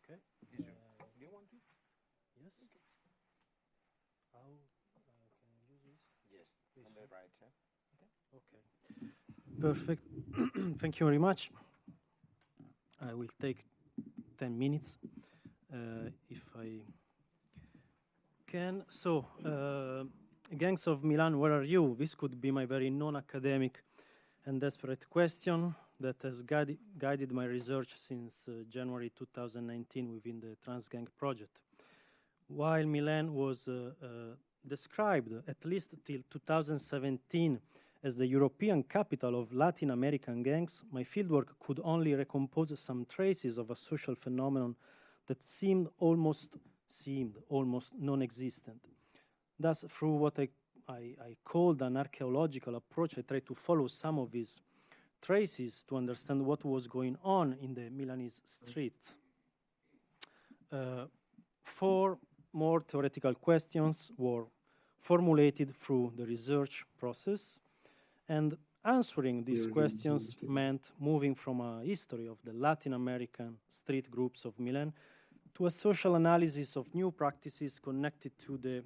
Okay. Do you want to? Yes. Okay. How can I use this? Yes. This On the right. Okay. Perfect. Thank you very much. I will take 10 minutes if I can. So, Gangs of Milan, where are you? This could be my very non-academic and desperate question that has guided my research since January 2019 within the TRANSGANG project. While Milan was described, at least till 2017, as the European capital of Latin American gangs, my fieldwork could only recompose some traces of a social phenomenon that seemed almost non-existent. Thus, through what I called an archaeological approach, I tried to follow some of these traces to understand what was going on in the Milanese streets. 4 more theoretical questions were formulated through the research process, and answering these questions meant moving from a history of the Latin American street groups of Milan to a social analysis of new practices connected to the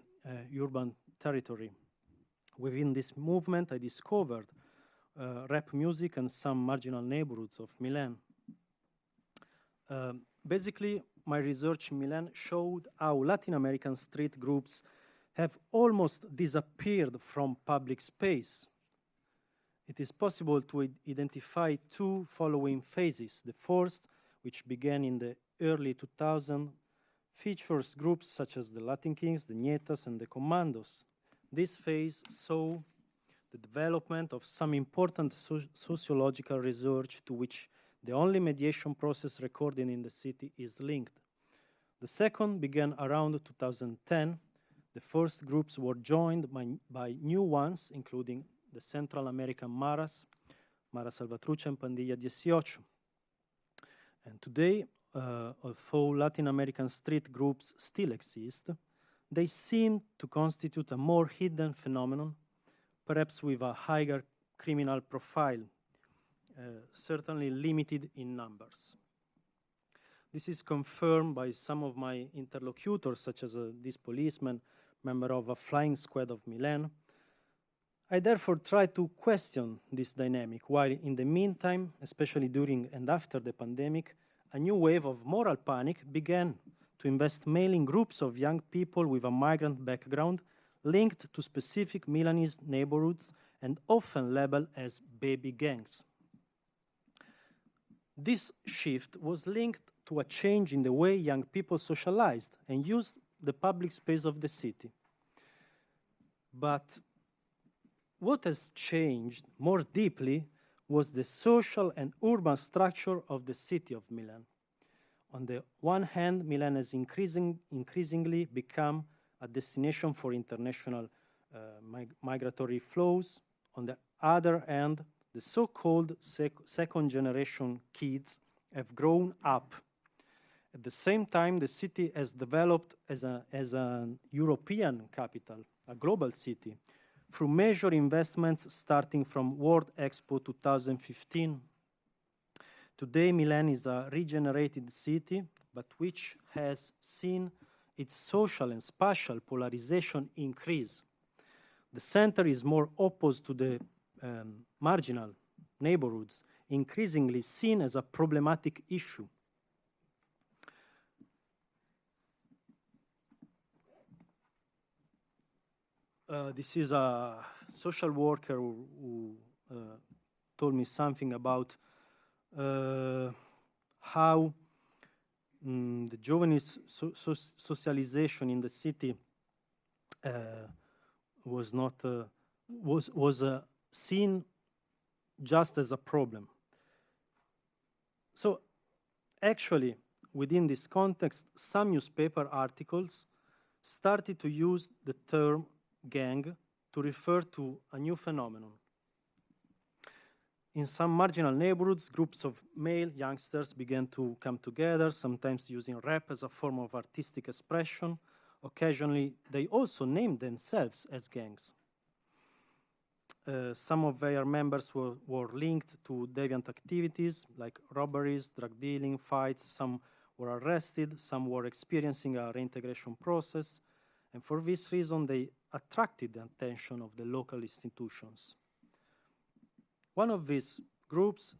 urban territory. Within this movement, I discovered rap music and some marginal neighborhoods of Milan. Basically, my research in Milan showed how Latin American street groups have almost disappeared from public space. It is possible to identify 2 following phases. The first, which began in the early 2000s, features groups such as the Latin Kings, the Nietas, and the Commandos. This phase saw the development of some important sociological research to which the only mediation process recorded in the city is linked. The second began around 2010. The first groups were joined by new ones, including the Central American Maras, Mara Salvatrucha and Pandilla 18. And today, although Latin American street groups still exist, they seem to constitute a more hidden phenomenon, perhaps with a higher criminal profile, certainly limited in numbers. This is confirmed by some of my interlocutors, such as this policeman, member of a flying squad of Milan. I therefore try to question this dynamic, while in the meantime, especially during and after the pandemic, a new wave of moral panic began to invest mailing groups of young people with a migrant background linked to specific Milanese neighborhoods and often labeled as baby gangs. This shift was linked to a change in the way young people socialized and used the public space of the city. But what has changed more deeply was the social and urban structure of the city of Milan. On the one hand, Milan has increasingly become a destination for international migratory flows. On the other hand, the so-called second-generation kids have grown up. At the same time, the city has developed as an European capital, a global city, through major investments starting from World Expo 2015. Today, Milan is a regenerated city, but which has seen its social and spatial polarization increase. The center is more opposed to the marginal neighborhoods, increasingly seen as a problematic issue. This is a social worker who told me something about how the juvenile socialization in the city was not seen just as a problem. So actually, within this context, some newspaper articles started to use the term gang to refer to a new phenomenon. In some marginal neighborhoods, groups of male youngsters began to come together, sometimes using rap as a form of artistic expression. Occasionally, they also named themselves as gangs. Some of their members were linked to deviant activities like robberies, drug dealing, fights. Some were arrested, some were experiencing a reintegration process, and for this reason, they attracted the attention of the local institutions. One of these groups,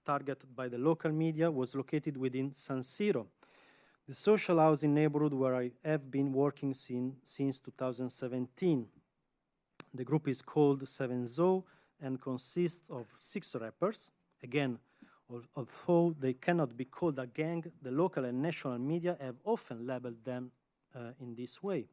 targeted by the local media, was located within San Siro, the social housing neighborhood where I have been working since 2017. The group is called 7ZO and consists of 6 rappers. Again, although they cannot be called a gang, the local and national media have often labeled them in this way.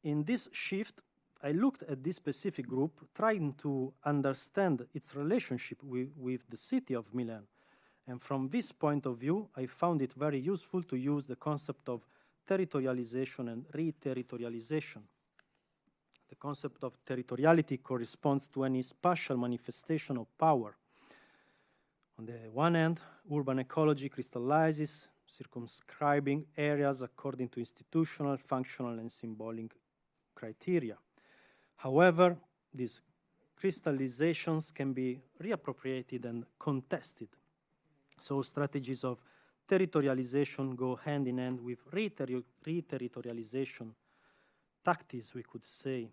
In this shift, I looked at this specific group, trying to understand its relationship with the city of Milan. And from this point of view, I found it very useful to use the concept of territorialization and re-territorialization. The concept of territoriality corresponds to any spatial manifestation of power. On the one hand, urban ecology crystallizes, circumscribing areas according to institutional, functional, and symbolic criteria. However, these crystallizations can be reappropriated and contested. So strategies of territorialization go hand in hand with re-territorialization tactics, we could say.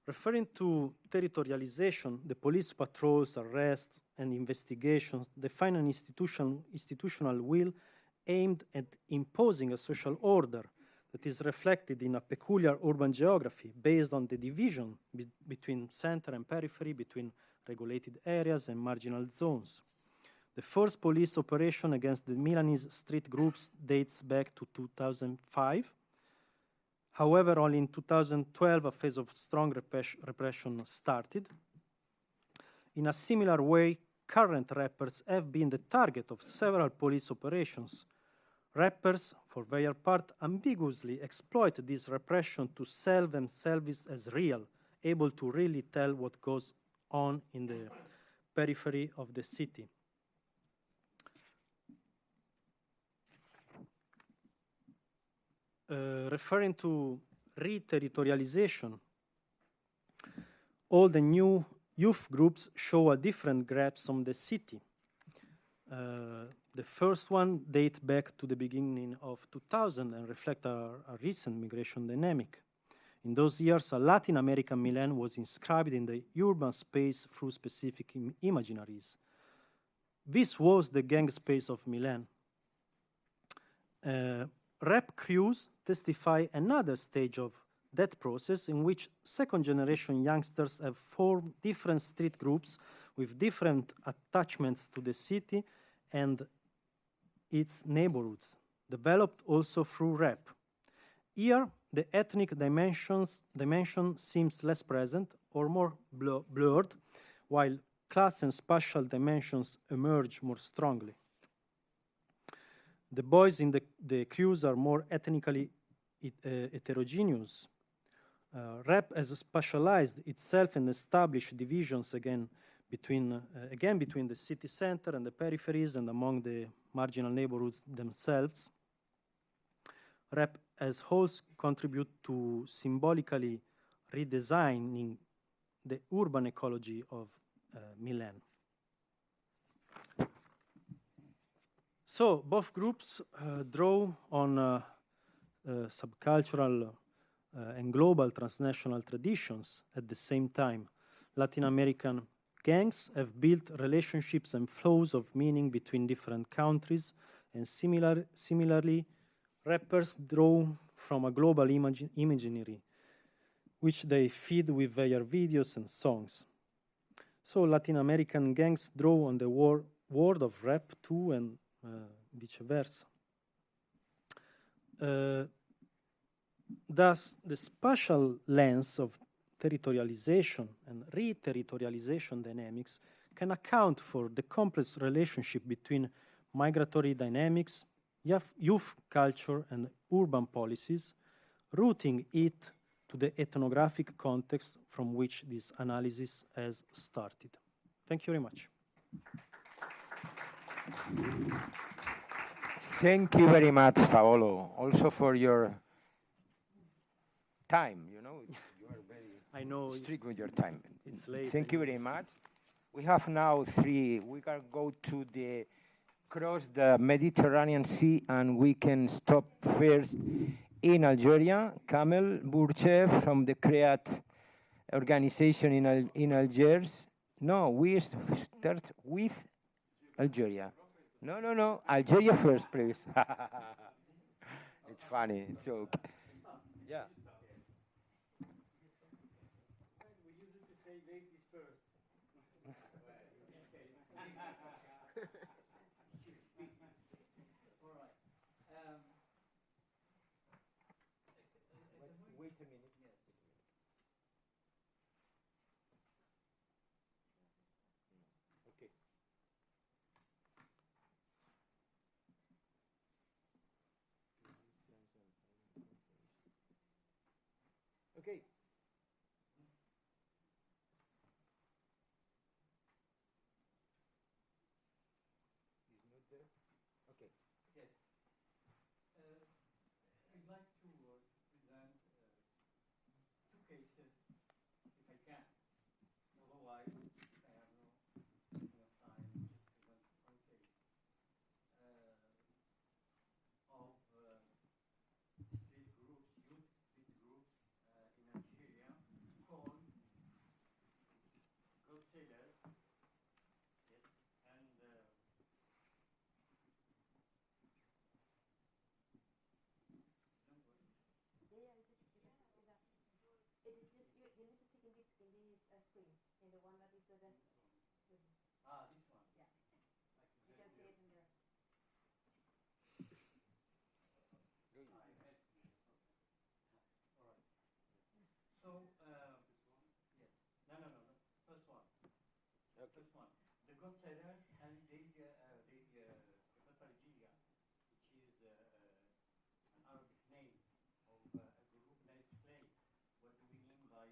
Referring to territorialization, the police patrols, arrests, and investigations define an institutional will aimed at imposing a social order that is reflected in a peculiar urban geography based on the division between center and periphery, between regulated areas and marginal zones. The first police operation against the Milanese street groups dates back to 2005. However, only in 2012, a phase of strong repression started. In a similar way, current rappers have been the target of several police operations. Rappers, for their part, ambiguously exploit this repression to sell themselves as real, able to really tell what goes on in the periphery of the city. Referring to re-territorialization, all the new youth groups show a different grasp on the city. The first one dates back to the beginning of 2000 and reflect a recent migration dynamic. In those years, a Latin American Milan was inscribed in the urban space through specific imaginaries. This was the gang space of Milan. Rap crews testify another stage of that process in which second-generation youngsters have formed different street groups with different attachments to the city and its neighborhoods, developed also through rap. Here, the ethnic dimension seems less present or more blurred, while class and spatial dimensions emerge more strongly. The boys in the crews are more ethnically heterogeneous. Rap has specialized itself and established divisions again between the city center and the peripheries and among the marginal neighborhoods themselves. Rap as wholes contribute to symbolically redesigning the urban ecology of Milan. So both groups draw on subcultural and global transnational traditions at the same time. Latin American gangs have built relationships and flows of meaning between different countries, and similarly, rappers draw from a global imaginary, which they feed with their videos and songs. So Latin American gangs draw on the world of rap too, and vice versa. Thus, the spatial lens of territorialization and re-territorialization dynamics can account for the complex relationship between migratory dynamics, youth culture, and urban policies, rooting it to the ethnographic context from which this analysis has started. Thank you very much. Thank you very much, Paolo, also for your time. You know, you are very strict with your time. It's late. Thank you very much. We have now three. We can go to cross the Mediterranean Sea, and we can stop first in Algeria. Kamel Bourchev from the CREAT organization in Algiers. No, we start with Algeria. No. Algeria first, please. It's funny. It's okay. Yeah. We use it to say ladies first. All right. Wait a minute. Okay. Okay. He's not there? Okay. Yes. I'd like to present two cases, if I can. Otherwise, I have no enough time to just present one case of street groups, youth street groups in Algeria called God Sailors. Yes, and this one. Yeah. You can see it in there. All right. So, yes. No. First one. Okay. First one. The Godfathers and the Batargia, which is an Arabic name of a group. Let's explain what do we mean by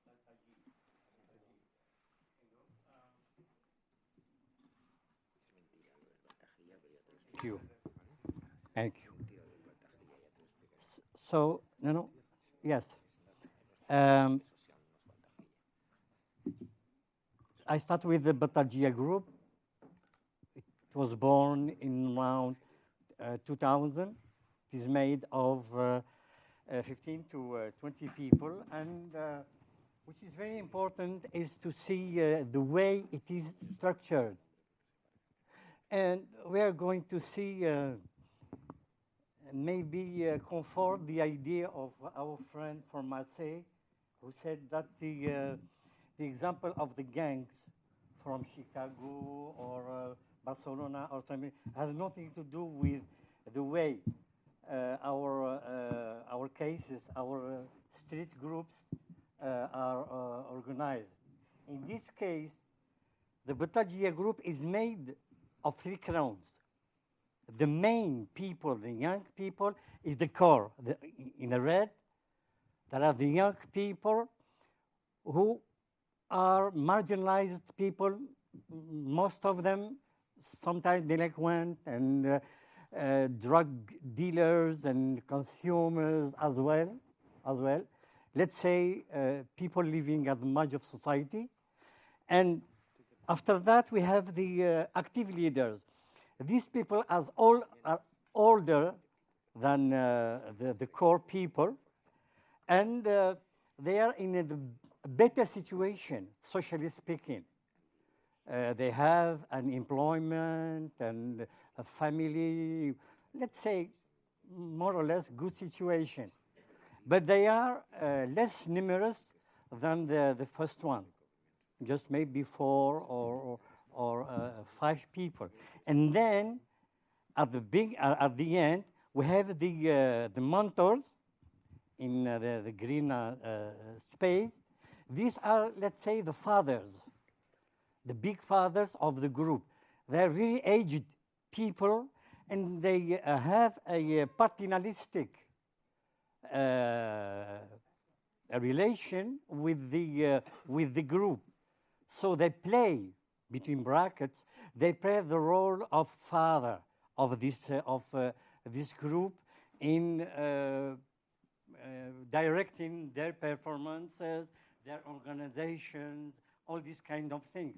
Batargi. Thank you. Thank you. So, no, yes. I start with the Batargia group. It was born in around 2000. It is made of 15 to 20 people, and which is very important is to see the way it is structured. And we are going to see maybe comfort the idea of our friend from Marseille, who said that the example of the gangs from Chicago or Barcelona or something has nothing to do with the way our cases, our street groups are organized. In this case, the Batargia group is made of 3 crowns. The main people, the young people, is the core. In the red, there are the young people who are marginalized people, most of them sometimes delinquent and drug dealers and consumers as well. Let's say people living at the margin of society. And after that, we have the active leaders. These people are older than the core people, and they are in a better situation, socially speaking. They have an employment and a family, let's say, more or less good situation. But they are less numerous than the first one, just maybe 4 or 5 people. And then at the end, we have the mentors in the green space. These are, let's say, the fathers, the big fathers of the group. They're very aged people, and they have a paternalistic a relation with the group. So they play, between brackets, they play the role of father of this group in directing their performances, their organizations, all these kind of things.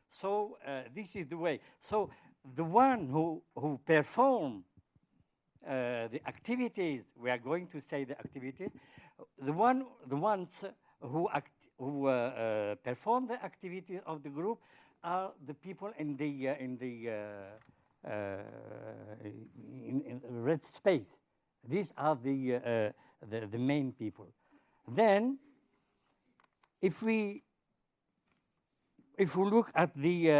So this is the way. So the one who perform the activities, we are going to say the activities, the ones who perform the activities of the group are the people in the red space. These are the main people. Then, if we look at the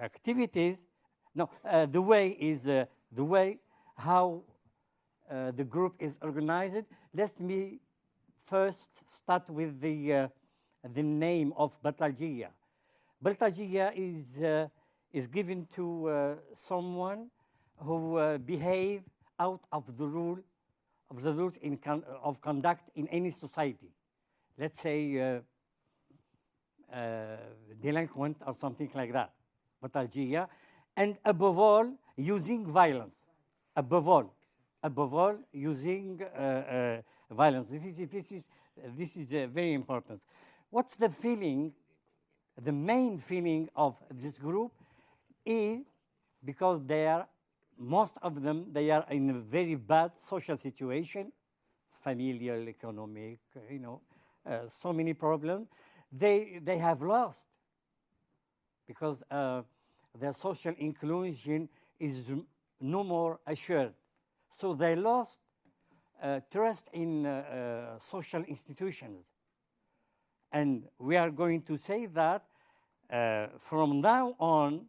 activities, no, the way is the way how the group is organized. Let me first start with the name of Batargia. Batargia is given to someone who behave out of the rules of conduct in any society. Let's say delinquent or something like that. Batargia, and above all, using violence. Above all, using violence. This is very important. What's the feeling? The main feeling of this group is because most of them, they are in a very bad social situation, familial, economic, so many problems. They have lost because their social inclusion is no more assured. So they lost trust in social institutions. And we are going to say that from now on,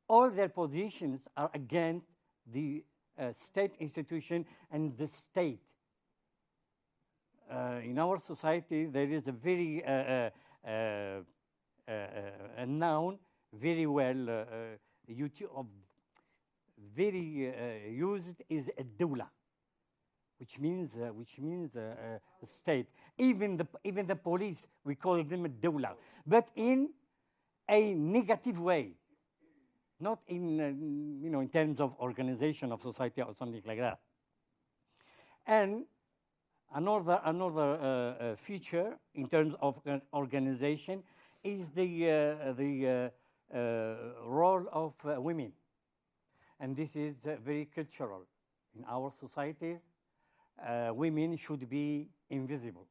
all their positions are against the state institution and the state. In our society, there is a very a noun very well very used is a doula, which means state. Even the police, we call them a doula, but in a negative way, not in in terms of organization of society or something like that. And another feature in terms of organization is the role of women, and this is very cultural in our societies. Women should be invisible,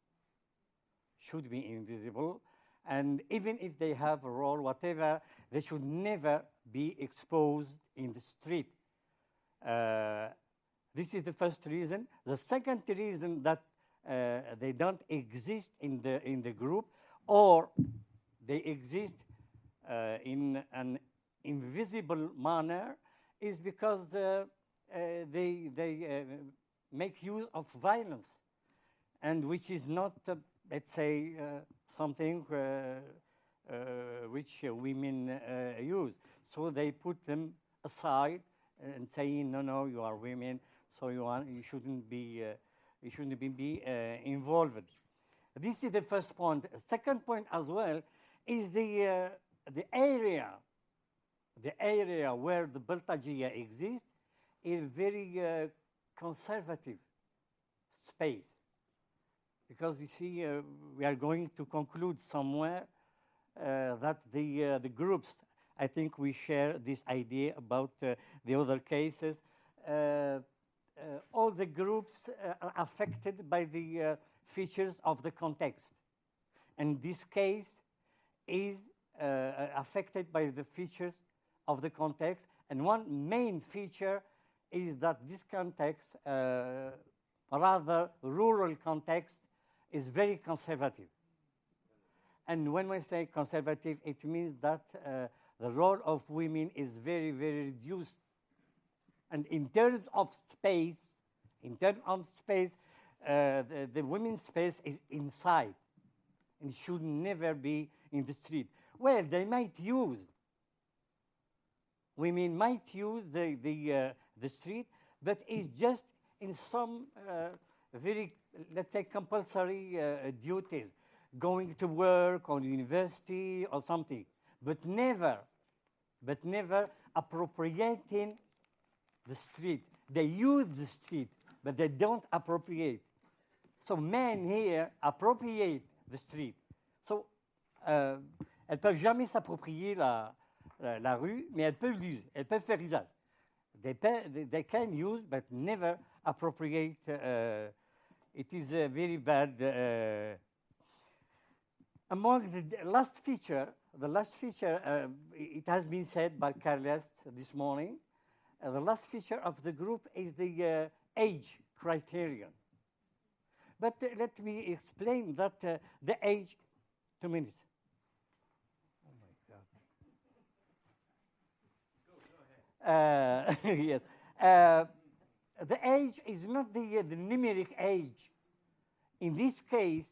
and even if they have a role, whatever, they should never be exposed in the street. This is the first reason. The second reason that they don't exist in the group, or they exist in an invisible manner, is because they make use of violence, and which is not, let's say, something which women use. So they put them aside and saying, no, you are women, so you shouldn't be involved. This is the first point. Second point as well is the area where the Baltajia exists is very conservative space, because you see we are going to conclude somewhere that the groups, I think we share this idea about the other cases. All the groups are affected by the features of the context. And this case is affected by the features of the context. And one main feature is that this context, rather rural context, is very conservative. And when we say conservative, it means that the role of women is very, very reduced. And in terms of space, the women's space is inside and should never be in the street. Well, women might use the street, but it's just in some very, let's say, compulsory duties, going to work or university or something, but never appropriating the street. They use the street, but they don't appropriate. So men here appropriate the street. So elles peuvent jamais s'approprier la rue, mais elles peuvent faire usage. They can use, but never appropriate. It is very bad. Among the last feature, it has been said by Carles this morning, the last feature of the group is the age criterion. But let me explain that the age, 2 minutes. Oh my God. Yes. The age is not the numeric age. In this case,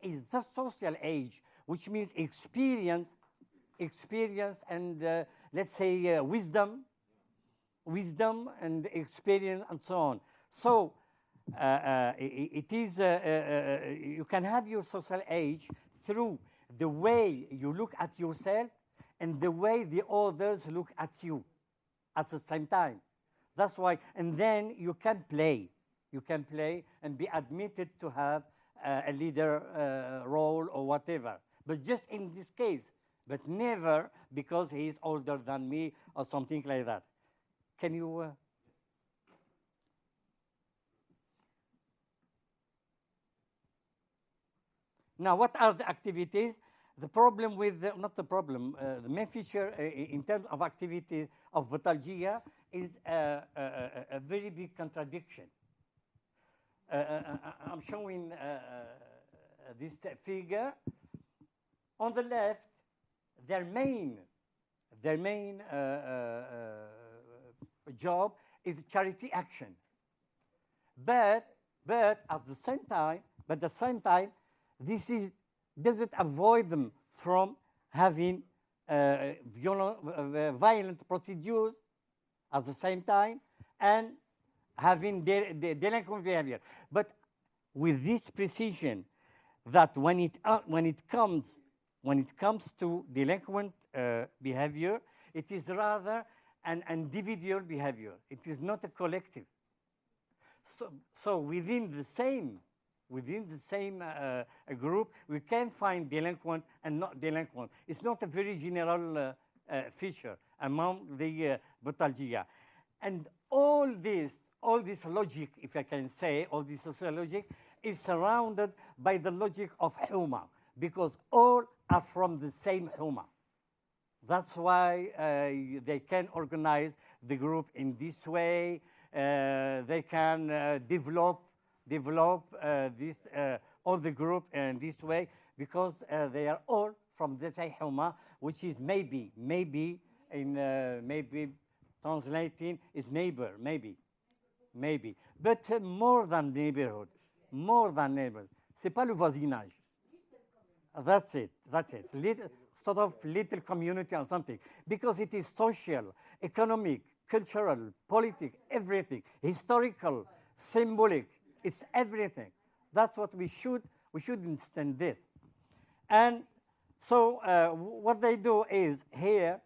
is the social age, which means experience and let's say wisdom and experience and so on. So it is you can have your social age through the way you look at yourself and the way the others look at you at the same time. That's why, and then you can play and be admitted to have a leader role or whatever. But just in this case, but never because he is older than me or something like that. Can you? Now, what are the activities? The problem with, not the problem, the main feature in terms of activities of Batalgia is a very big contradiction. I'm showing this figure. On the left, their main job is charity action. But at the same time, this doesn't avoid them from having violent procedures at the same time and having delinquent behavior. But with this precision, that when it comes to delinquent behavior, it is rather an individual behavior. It is not a collective. So within the same group, we can find delinquent and not delinquent. It's not a very general feature among the Batalgia. And all this logic, if I can say, all this social logic, is surrounded by the logic of Huma, because all are from the same Huma. That's why they can organize the group in this way. They can develop this all the group in this way, because they are all from the same Huma, which is maybe translating is neighbor, maybe. But more than neighborhood. C'est pas le voisinage. That's it. Sort of little community or something. Because it is social, economic, cultural, political, everything. Historical, symbolic. It's everything. That's what we should understand this. And so what they do is here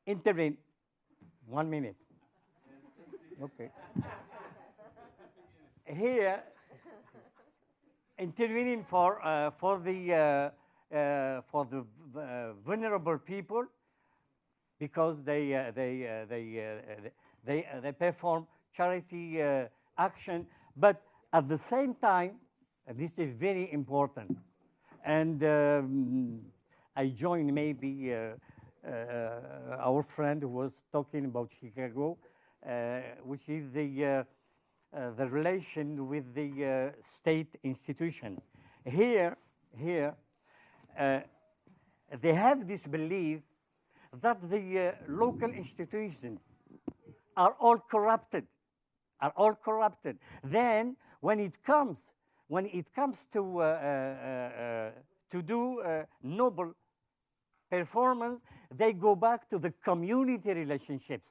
intervene. 1 minute. Okay. Here, intervening for the vulnerable people, because they perform charity action, but at the same time, and this is very important, and I join maybe our friend who was talking about Chicago, which is the relation with the state institution. Here, they have this belief that the local institutions are all corrupted. Then, when it comes to do noble performance, they go back to the community relationships.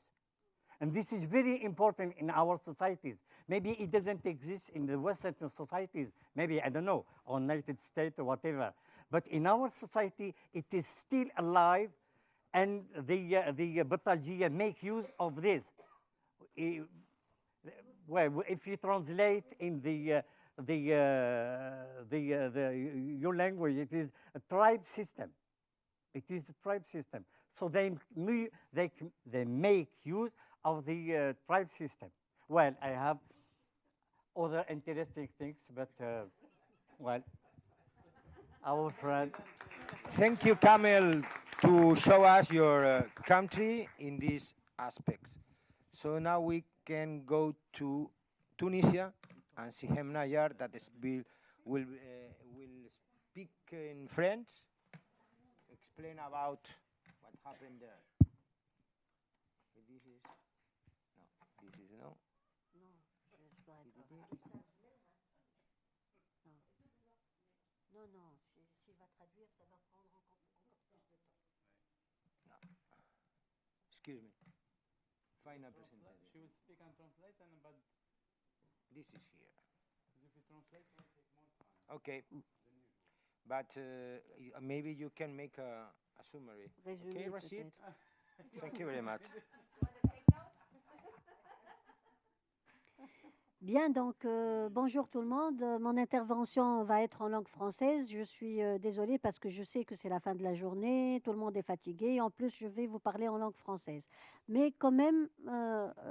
And this is very important in our societies. Maybe it doesn't exist in the Western societies, maybe, I don't know, or United States or whatever. But in our society, it is still alive, and the Batalgia make use of this. Well, if you translate in your language, it is a tribe system. So they make use of the tribe system. Well, I have other interesting things, but well, our friend. Thank you, Kamel, to show us your country in these aspects. So now we can go to Tunisia and Sihem Nayar, that will speak in French, explain about what happened there. This is no. Non, s'il va traduire, ça va prendre encore plus de temps. No. Excuse me. Final presentation. She will speak and translate, but this is here. If you translate, it will take more time. Okay. But maybe you can make a summary. Okay, Rashid? Thank you very much. Bien, donc bonjour tout le monde. Mon intervention va être en langue française. Je suis désolée parce que je sais que c'est la fin de la journée, tout le monde est fatigué. En plus, je vais vous parler en langue française. Mais quand même,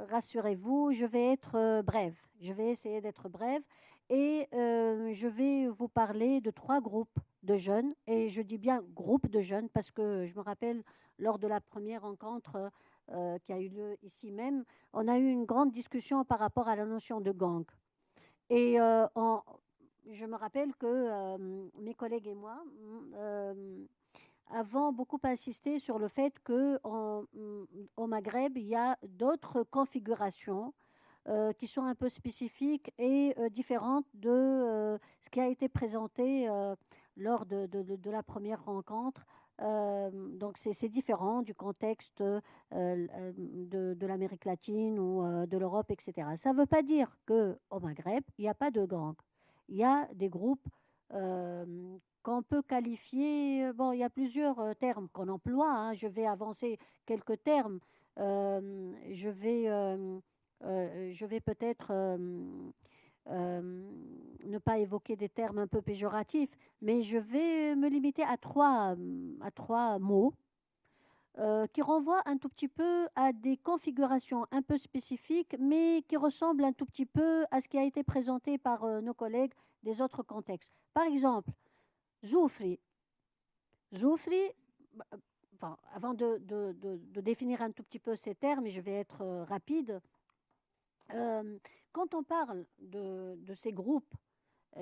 rassurez-vous, je vais être brève. Je vais essayer d'être brève et je vais vous parler de 3 groupes de jeunes. Et je dis bien groupe de jeunes parce que je me rappelle lors de la première rencontre qui a eu lieu ici même, on a eu une grande discussion par rapport à la notion de gang. Et je me rappelle que mes collègues et moi avons beaucoup insisté sur le fait qu'au Maghreb, il y a d'autres configurations qui sont un peu spécifiques et différentes de ce qui a été présenté lors de la première rencontre. Donc c'est différent du contexte de l'Amérique latine ou de l'Europe, etc. Ça ne veut pas dire qu'au Maghreb, il n'y a pas de gangs. Il y a des groupes qu'on peut qualifier, bon, il y a plusieurs termes qu'on emploie, hein. Je vais avancer quelques termes. Je vais peut-être ne pas évoquer des termes un peu péjoratifs, mais je vais me limiter à trois mots qui renvoient un tout petit peu à des configurations un peu spécifiques, mais qui ressemblent un tout petit peu à ce qui a été présenté par nos collègues des autres contextes. Par exemple, Zoufri. Zoufri, enfin, avant de définir un tout petit peu ces termes, et je vais être rapide, quand on parle de ces groupes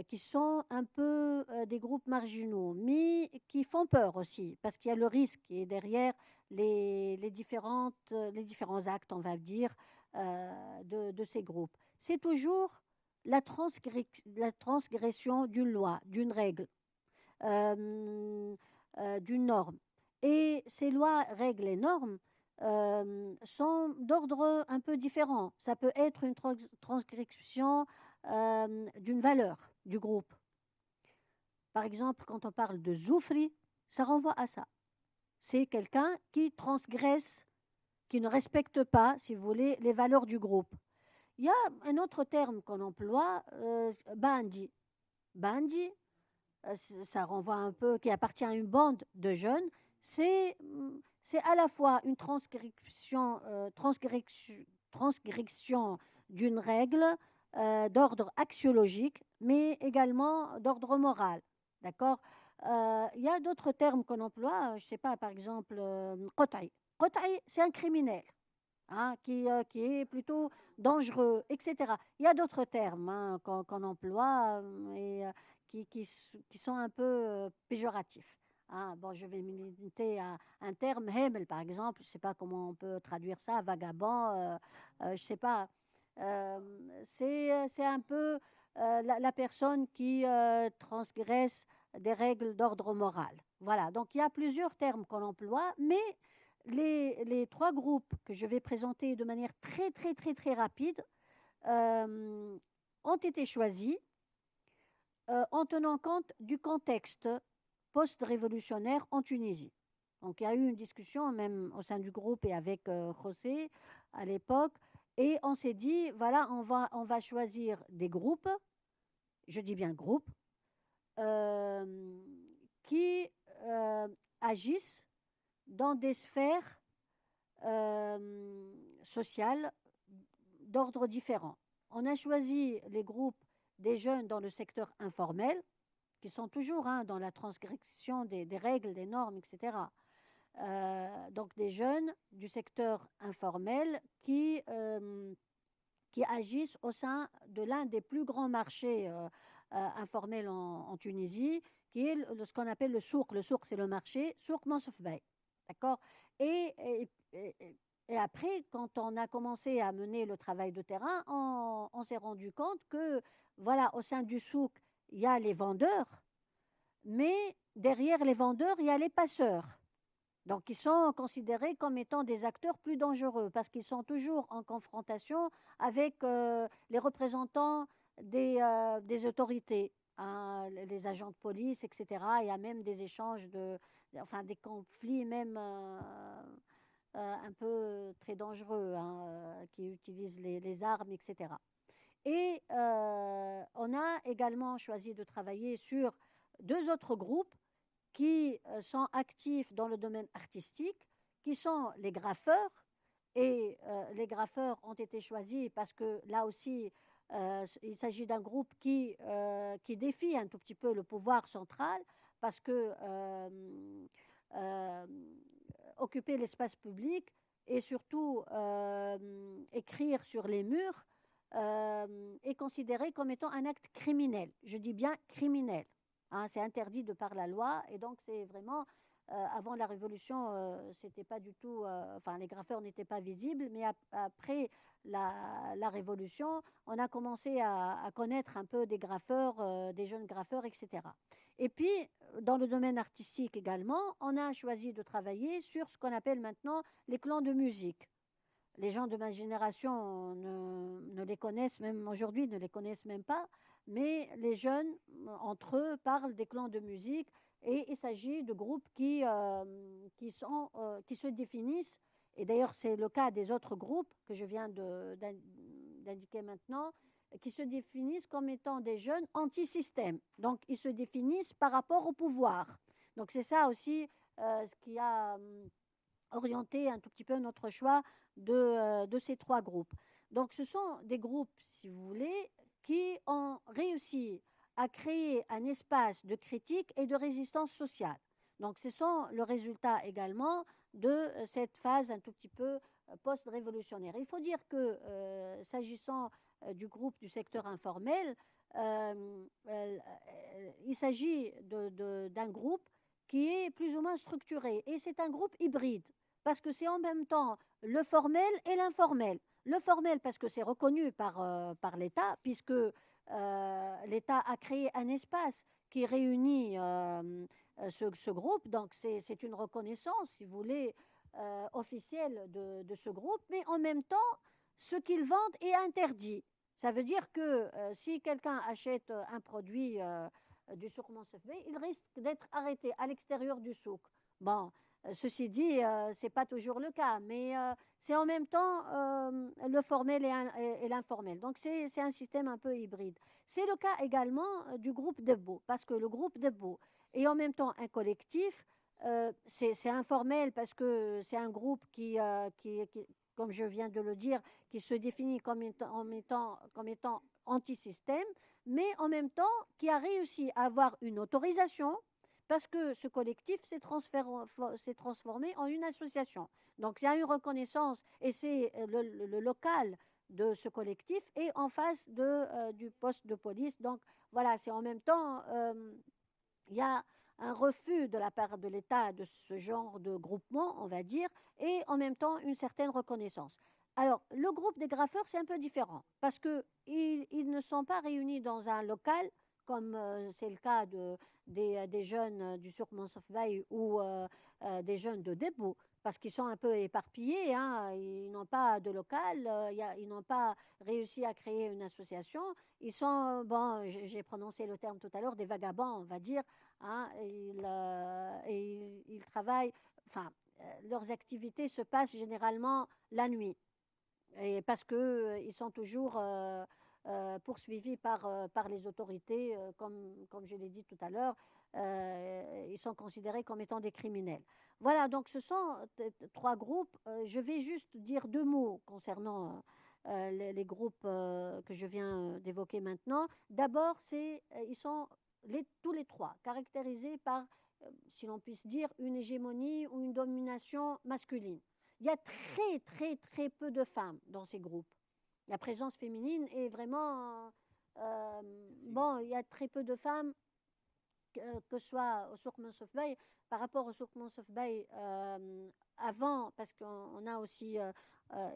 qui sont un peu des groupes marginaux, mais qui font peur aussi, parce qu'il y a le risque qui est derrière les différents actes, on va dire, de ces groupes. C'est toujours la transgression d'une loi, d'une règle, d'une norme. Et ces lois, règles et normes sont d'ordre un peu différent. Ça peut être une transgression d'une valeur du groupe. Par exemple, quand on parle de zoufri, ça renvoie à ça. C'est quelqu'un qui transgresse, qui ne respecte pas, si vous voulez, les valeurs du groupe. Il y a un autre terme qu'on emploie, bandi. Bandi, ça renvoie un peu, qui appartient à une bande de jeunes. C'est à la fois une transgression d'une règle d'ordre axiologique, mais également d'ordre moral. D'accord. Il y a d'autres termes qu'on emploie, je ne sais pas, par exemple, Qot'i. Qot'i, c'est un criminel. Hein, qui est plutôt dangereux, etc. Il y a d'autres termes hein, qu'on emploie et qui sont un peu péjoratifs. Hein. Bon, je vais me limiter à un terme, hemel par exemple, je ne sais pas comment on peut traduire ça, vagabond, je ne sais pas. C'est un peu la personne qui transgresse des règles d'ordre moral. Voilà, donc il y a plusieurs termes qu'on emploie, mais les trois groupes que je vais présenter de manière très rapide ont été choisis en tenant compte du contexte post-révolutionnaire en Tunisie. Donc il y a eu une discussion même au sein du groupe et avec José à l'époque, et on s'est dit, voilà, on va choisir des groupes, je dis bien groupes, qui agissent dans des sphères sociales d'ordre différent. On a choisi les groupes des jeunes dans le secteur informel, qui sont toujours dans la transgression des règles, des normes, etc. Donc des jeunes du secteur informel qui agissent au sein de l'un des plus grands marchés informels en Tunisie, qui est ce qu'on appelle le souk. Le souk, c'est le marché, souk Mansouf Bey. D'accord. Et après, quand on a commencé à mener le travail de terrain, on s'est rendu compte que, voilà, au sein du souk, il y a les vendeurs, mais derrière les vendeurs, il y a les passeurs. Donc, ils sont considérés comme étant des acteurs plus dangereux parce qu'ils sont toujours en confrontation avec les représentants des autorités, hein, les agents de police, etc. Il y a même des échanges, des conflits même un peu très dangereux hein, qui utilisent les armes, etc. Et on a également choisi de travailler sur deux autres groupes qui sont actifs dans le domaine artistique, qui sont les graffeurs. Et les graffeurs ont été choisis parce que là aussi, il s'agit d'un groupe qui défie un tout petit peu le pouvoir central, parce que occuper l'espace public et surtout écrire sur les murs est considéré comme étant un acte criminel. Je dis bien criminel. Hein, c'est interdit de par la loi et donc c'est vraiment avant la Révolution, c'était pas du tout. Les graffeurs n'étaient pas visibles, mais après la Révolution, on a commencé à connaître un peu des graffeurs, des jeunes graffeurs, etc. Et puis, dans le domaine artistique également, on a choisi de travailler sur ce qu'on appelle maintenant les clans de musique. Les gens de ma génération ne les connaissent, même aujourd'hui, ne les connaissent même pas, mais les jeunes, entre eux, parlent des clans de musique et il s'agit de groupes qui se définissent, et d'ailleurs c'est le cas des autres groupes que je viens d'indiquer maintenant, qui se définissent comme étant des jeunes anti-système. Donc, ils se définissent par rapport au pouvoir. Donc, c'est ça aussi ce qui a orienté un tout petit peu notre choix de ces trois groupes. Donc, ce sont des groupes, si vous voulez, qui ont réussi à créer un espace de critique et de résistance sociale. Donc, ce sont le résultat également de cette phase un tout petit peu post-révolutionnaire. Il faut dire que, s'agissant du groupe du secteur informel, il s'agit d'un groupe qui est plus ou moins structuré. Et c'est un groupe hybride, parce que c'est en même temps le formel et l'informel. Le formel, parce que c'est reconnu par l'État, puisque l'État a créé un espace qui réunit ce groupe. Donc, c'est une reconnaissance, si vous voulez, officielle de ce groupe. Mais en même temps, ce qu'ils vendent est interdit. Ça veut dire que si quelqu'un achète un produit du souk Monsefbey, il risque d'être arrêté à l'extérieur du souk. Bon, ceci dit, ce n'est pas toujours le cas, mais c'est en même temps le formel et l'informel. Donc, c'est un système un peu hybride. C'est le cas également du groupe Debout, parce que le groupe Debout est en même temps un collectif. C'est informel parce que c'est un groupe qui, comme je viens de le dire, qui se définit comme étant anti-système, mais en même temps qui a réussi à avoir une autorisation parce que ce collectif s'est transformé en une association. Donc, il y a une reconnaissance et c'est le local de ce collectif et en face du poste de police. Donc, voilà, c'est en même temps, il y a un refus de la part de l'État de ce genre de groupement, on va dire, et en même temps une certaine reconnaissance. Alors, le groupe des graffeurs, c'est un peu différent, parce qu'ils ne sont pas réunis dans un local, comme c'est le cas des jeunes du souk Monsefbey ou des jeunes de Debout, parce qu'ils sont un peu éparpillés, hein, ils n'ont pas de local, ils n'ont pas réussi à créer une association, ils sont, bon, j'ai prononcé le terme tout à l'heure, des vagabonds, on va dire, hein, ils travaillent, enfin, leurs activités se passent généralement la nuit, et parce qu'ils sont toujours poursuivis par les autorités, comme je l'ai dit tout à l'heure, ils sont considérés comme étant des criminels. Voilà, donc ce sont trois groupes. Je vais juste dire deux mots concernant les groupes que je viens d'évoquer maintenant. D'abord, ils sont tous les trois caractérisés par, si l'on puisse dire, une hégémonie ou une domination masculine. Il y a très, très, très peu de femmes dans ces groupes. La présence féminine est vraiment... bon, il y a très peu de femmes, que ce soit au souk Monsefbey. Par rapport au souk Monsefbey, avant, parce qu'on a aussi...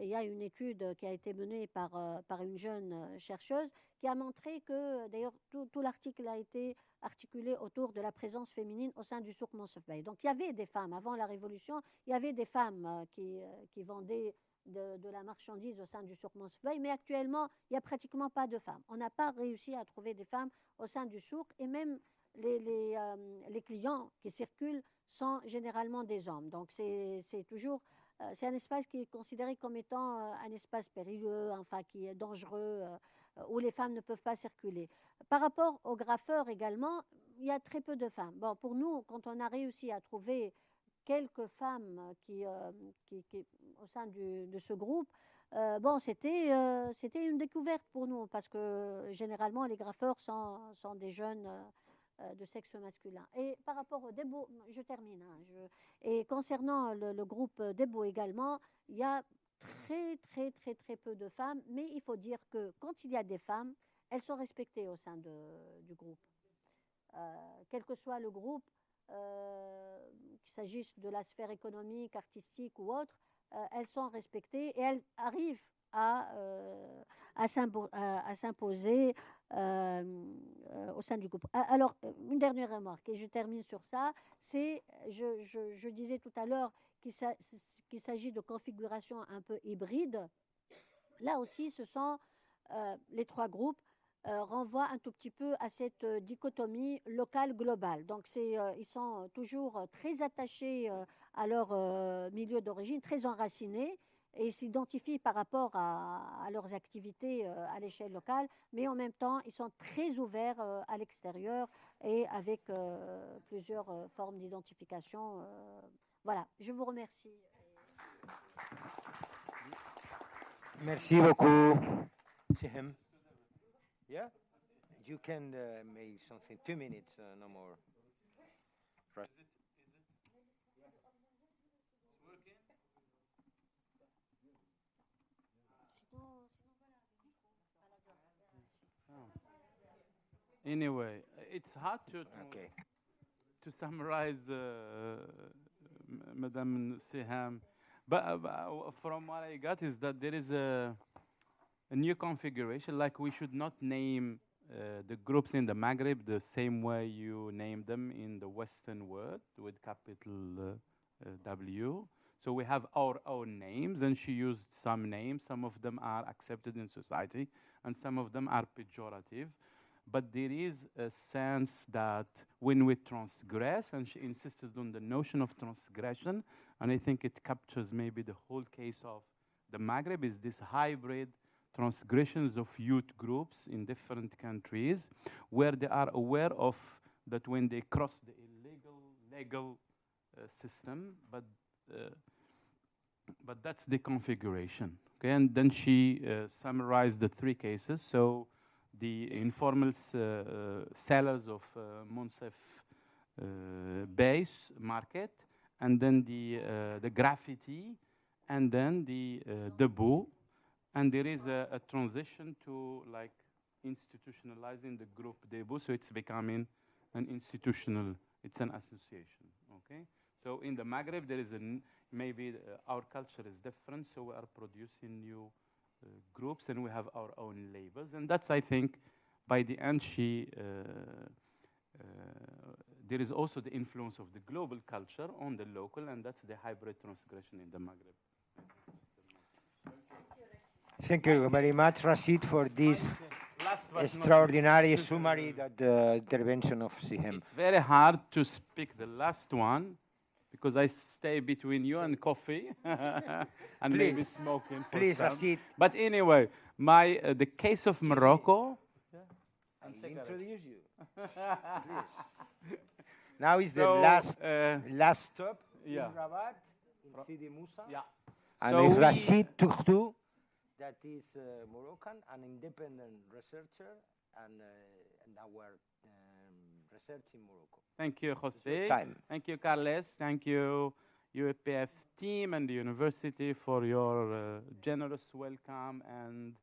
il y a une étude qui a été menée par une jeune chercheuse qui a montré que, d'ailleurs, tout l'article a été articulé autour de la présence féminine au sein du souk Monsefbey. Donc, il y avait des femmes, avant la Révolution, il y avait des femmes qui vendaient de la marchandise au sein du souk Monsefbey, mais actuellement, il n'y a pratiquement pas de femmes. On n'a pas réussi à trouver des femmes au sein du souk, et même les clients qui circulent sont généralement des hommes. Donc, c'est toujours... c'est un espace qui est considéré comme étant un espace périlleux, enfin, qui est dangereux, où les femmes ne peuvent pas circuler. Par rapport aux graffeurs également, il y a très peu de femmes. Bon, pour nous, quand on a réussi à trouver quelques femmes qui au sein de ce groupe, bon, c'était une découverte pour nous, parce que généralement, les graffeurs sont des jeunes de sexe masculin. Et par rapport au Debout, je termine, hein, et concernant le groupe Debout également, il y a très, très, très, très peu de femmes, mais il faut dire que quand il y a des femmes, elles sont respectées au sein du groupe. Quel que soit le groupe, qu'il s'agisse de la sphère économique, artistique ou autre, elles sont respectées et elles arrivent à s'imposer au sein du groupe. Alors, une dernière remarque, et je termine sur ça, c'est, je disais tout à l'heure qu'il s'agit de configurations un peu hybrides. Là aussi, ce sont les trois groupes renvoient un tout petit peu à cette dichotomie locale-globale. Donc, ils sont toujours très attachés à leur milieu d'origine, très enracinés, et s'identifient par rapport à leurs activités à l'échelle locale, mais en même temps, ils sont très ouverts à l'extérieur et avec plusieurs formes d'identification. Voilà, je vous remercie. Merci beaucoup, Sihem. Yeah, you can make something. 2 minutes, no more. Right. Anyway, it's hard to summarize Madame Siham, but from what I got is that there is a new configuration, like we should not name the groups in the Maghreb the same way you name them in the Western world with capital W. So we have our own names, and she used some names. Some of them are accepted in society, and some of them are pejorative. But there is a sense that when we transgress, and she insisted on the notion of transgression, and I think it captures maybe the whole case of the Maghreb, is this hybrid transgressions of youth groups in different countries, where they are aware of that when they cross the legal system, but that's the configuration. Okay, and then she summarized the three cases. So the informal sellers of Monsef base market, and then the graffiti, and then the debut, and there is a transition to like institutionalizing the group debut, so it's becoming an institutional, it's an association. Okay, so in the Maghreb there is maybe our culture is different, so we are producing new groups, and we have our own labels, and that's, I think, by the end there is also the influence of the global culture on the local, and that's the hybrid transgression in the Maghreb. Thank you very much, Rashid, for this extraordinary summary that the intervention of Sihem. It's very hard to speak the last one, because I stay between you and coffee and maybe smoking for please, some. Rashid. But anyway, the case of Morocco. I introduce you. Please. Now is the last stop in Rabat, in Sidi Moussa. Yeah. And it's Rashid Toukhtou, that is Moroccan, an independent researcher, and our research in Morocco. Thank you, Jose. Thank you, Carles. Thank you, UAPF team and the university for your generous welcome and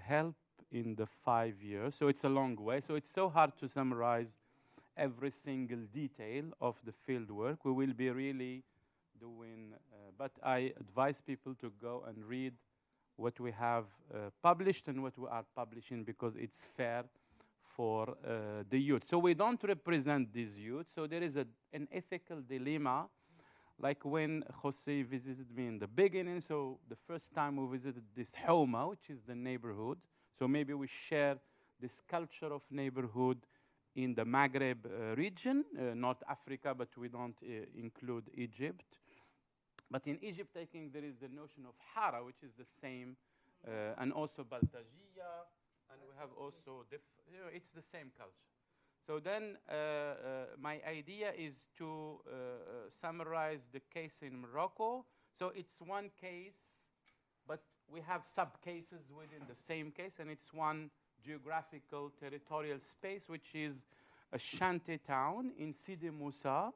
help in the 5 years. So it's a long way. So it's so hard to summarize every single detail of the field work. We will be really doing, but I advise people to go and read what we have published and what we are publishing, because it's fair for the youth. So we don't represent these youth. So there is an ethical dilemma, like when Jose visited me in the beginning. So the first time we visited this Houma, which is the neighborhood. So maybe we share this culture of neighborhood in the Maghreb region, not Africa, but we don't include Egypt. But in Egypt, I think there is the notion of Hara, which is the same, and also Baltajiya, and we have also, it's the same culture. So then my idea is to summarize the case in Morocco. So it's one case, but we have sub-cases within the same case, and it's one geographical territorial space, which is a shanty town in Sidi Moussa,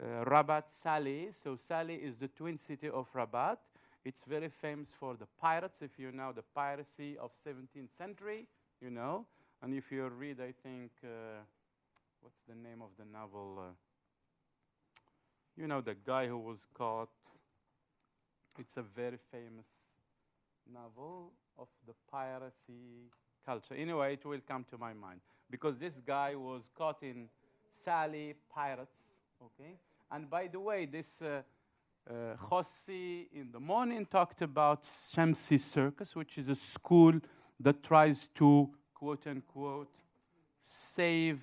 Rabat Saleh. So Saleh is the twin city of Rabat. It's very famous for the pirates, if you know the piracy of 17th century, you know. And if you read, I think, what's the name of the novel? You know, the guy who was caught. It's a very famous novel of the piracy culture. Anyway, it will come to my mind because this guy was caught in Sally Pirates, okay? And by the way, this Khossi in the morning talked about Shamsi Circus, which is a school that tries to, quote unquote, save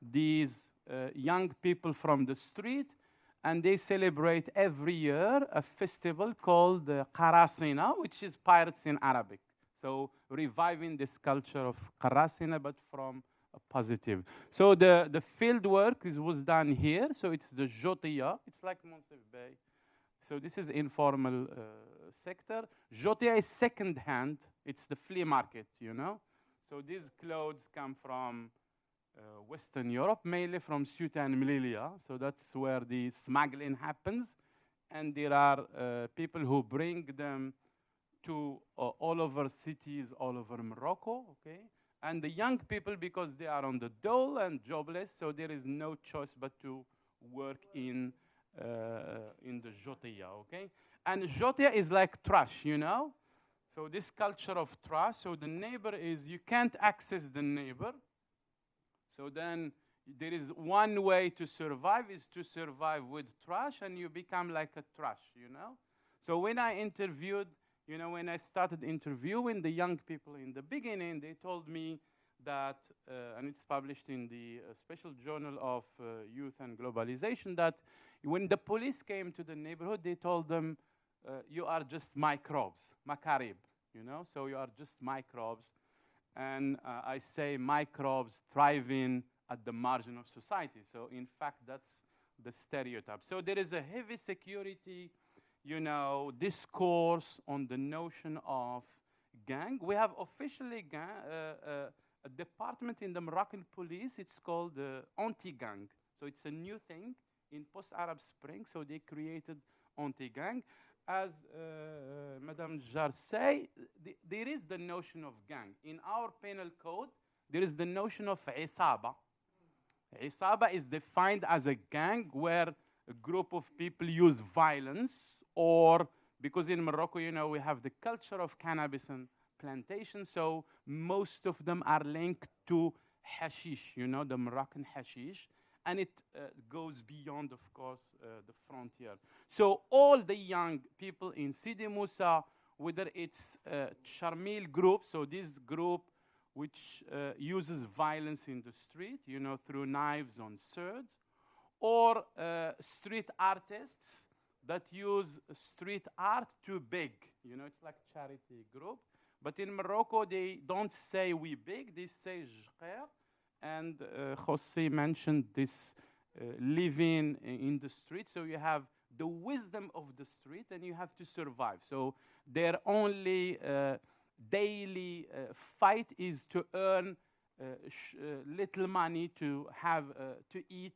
these young people from the street. And they celebrate every year a festival called Qarasina, which is pirates in Arabic. So reviving this culture of Qarasina, but from a positive. So the field work was done here. So it's the Jotia. It's like Monsef Bay. So this is informal sector. Jotia is second hand. It's the flea market, you know. So these clothes come from Western Europe, mainly from Ceuta and Melilla. So that's where the smuggling happens. And there are people who bring them to all over cities, all over Morocco, okay? And the young people, because they are on the dole and jobless, so there is no choice but to work in the Jotia, okay? And Jotia is like trash, you know? So this culture of trash, so the neighbor is, you can't access the neighbor. So then there is one way to survive is to survive with trash, and you become like a trash, you know? So when I interviewed, you know, when I started interviewing the young people in the beginning, they told me that, and it's published in the special journal of youth and globalization, that when the police came to the neighborhood, they told them, you are just microbes, makarib, you know? So you are just microbes. And I say microbes thriving at the margin of society. So in fact, that's the stereotype. So there is a heavy security, you know, discourse on the notion of gang. We have officially a department in the Moroccan police. It's called anti-gang. So it's a new thing in post-Arab Spring. So they created anti-gang. As Madame Jar say, there is the notion of gang. In our penal code, there is the notion of isaba. Isaba is defined as a gang where a group of people use violence, or because in Morocco, you know, we have the culture of cannabis and plantation, so most of them are linked to hashish, you know, the Moroccan hashish. And it goes beyond, of course, the frontier. So all the young people in Sidi Moussa, whether it's Charmil group, so this group which uses violence in the street, you know, through knives on swords, or street artists that use street art to beg, you know, it's like charity group. But in Morocco, they don't say we beg, they say jqer. And Jose mentioned this living in the street. So you have the wisdom of the street and you have to survive. So their only daily fight is to earn little money to have to eat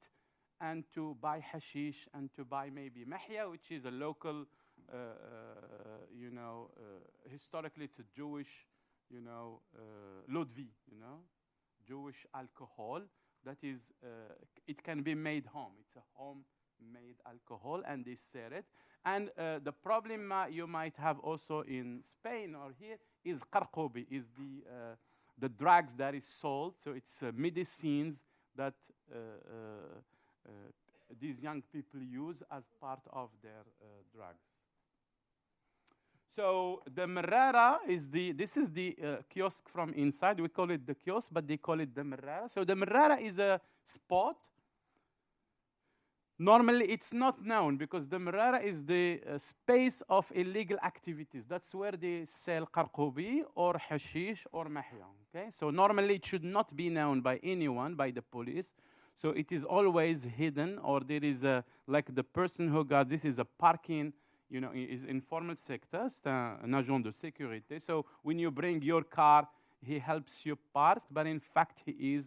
and to buy hashish and to buy maybe mahya, which is a local, you know, historically it's a Jewish, you know, Ludvi, you know, Jewish alcohol that is, it can be made home. It's a homemade alcohol, and they sell it. And the problem you might have also in Spain or here is qarqobi, is the drugs that is sold. So it's medicines that these young people use as part of their drugs. So the Merara is this is the kiosk from inside. We call it the kiosk, but they call it the Merara. So the Merara is a spot. Normally, it's not known because the Merara is the space of illegal activities. That's where they sell qarqobi or hashish or mahya. Okay? So normally, it should not be known by anyone, by the police. So it is always hidden, or there is a, like the person who got this is a parking, you know, is informal sector, c'est un agent de sécurité. So when you bring your car, he helps you park, but in fact, his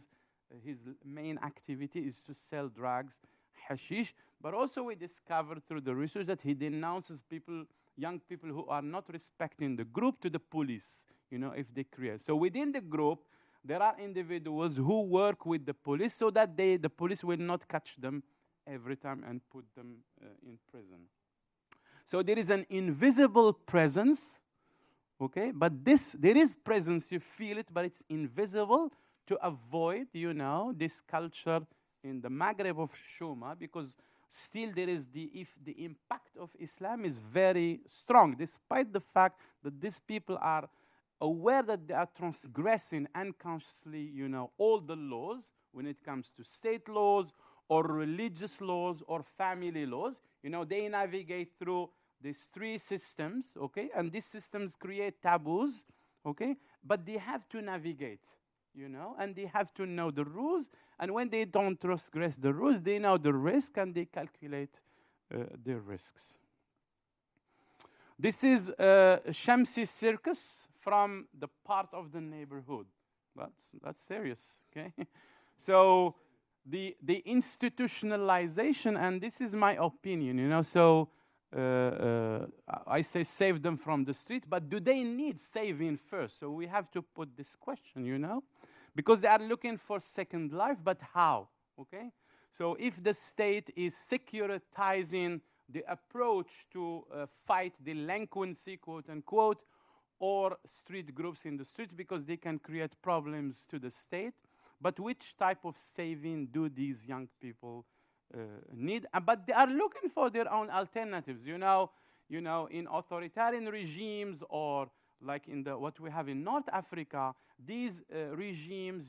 main activity is to sell drugs, hashish. But also we discovered through the research that he denounces people, young people who are not respecting the group to the police, you know, if they create. So within the group, there are individuals who work with the police so that the police will not catch them every time and put them in prison. So there is an invisible presence okay? But there is presence, you feel it, but it's invisible to avoid, this culture in the Maghreb of Shuma, because still there is the impact of Islam is very strong, despite the fact that these people are aware that they are transgressing unconsciously, all the laws when it comes to state laws or religious laws or family laws. They navigate through these three systems, okay? And these systems create taboos, okay? But they have to navigate, and they have to know the rules. And when they don't transgress the rules, they know the risk and they calculate their risks. This is Shamsi Circus from the part of the neighborhood. That's serious, okay? So the institutionalization, and this is my opinion, so I say save them from the street, but do they need saving first? So we have to put this question, because they are looking for second life, but how, okay? So if the state is securitizing the approach to fight delinquency, quote unquote, or street groups in the streets, because they can create problems to the state, but which type of saving do these young people need? But they are looking for their own alternatives. In authoritarian regimes, or like in what we have in North Africa, these regimes,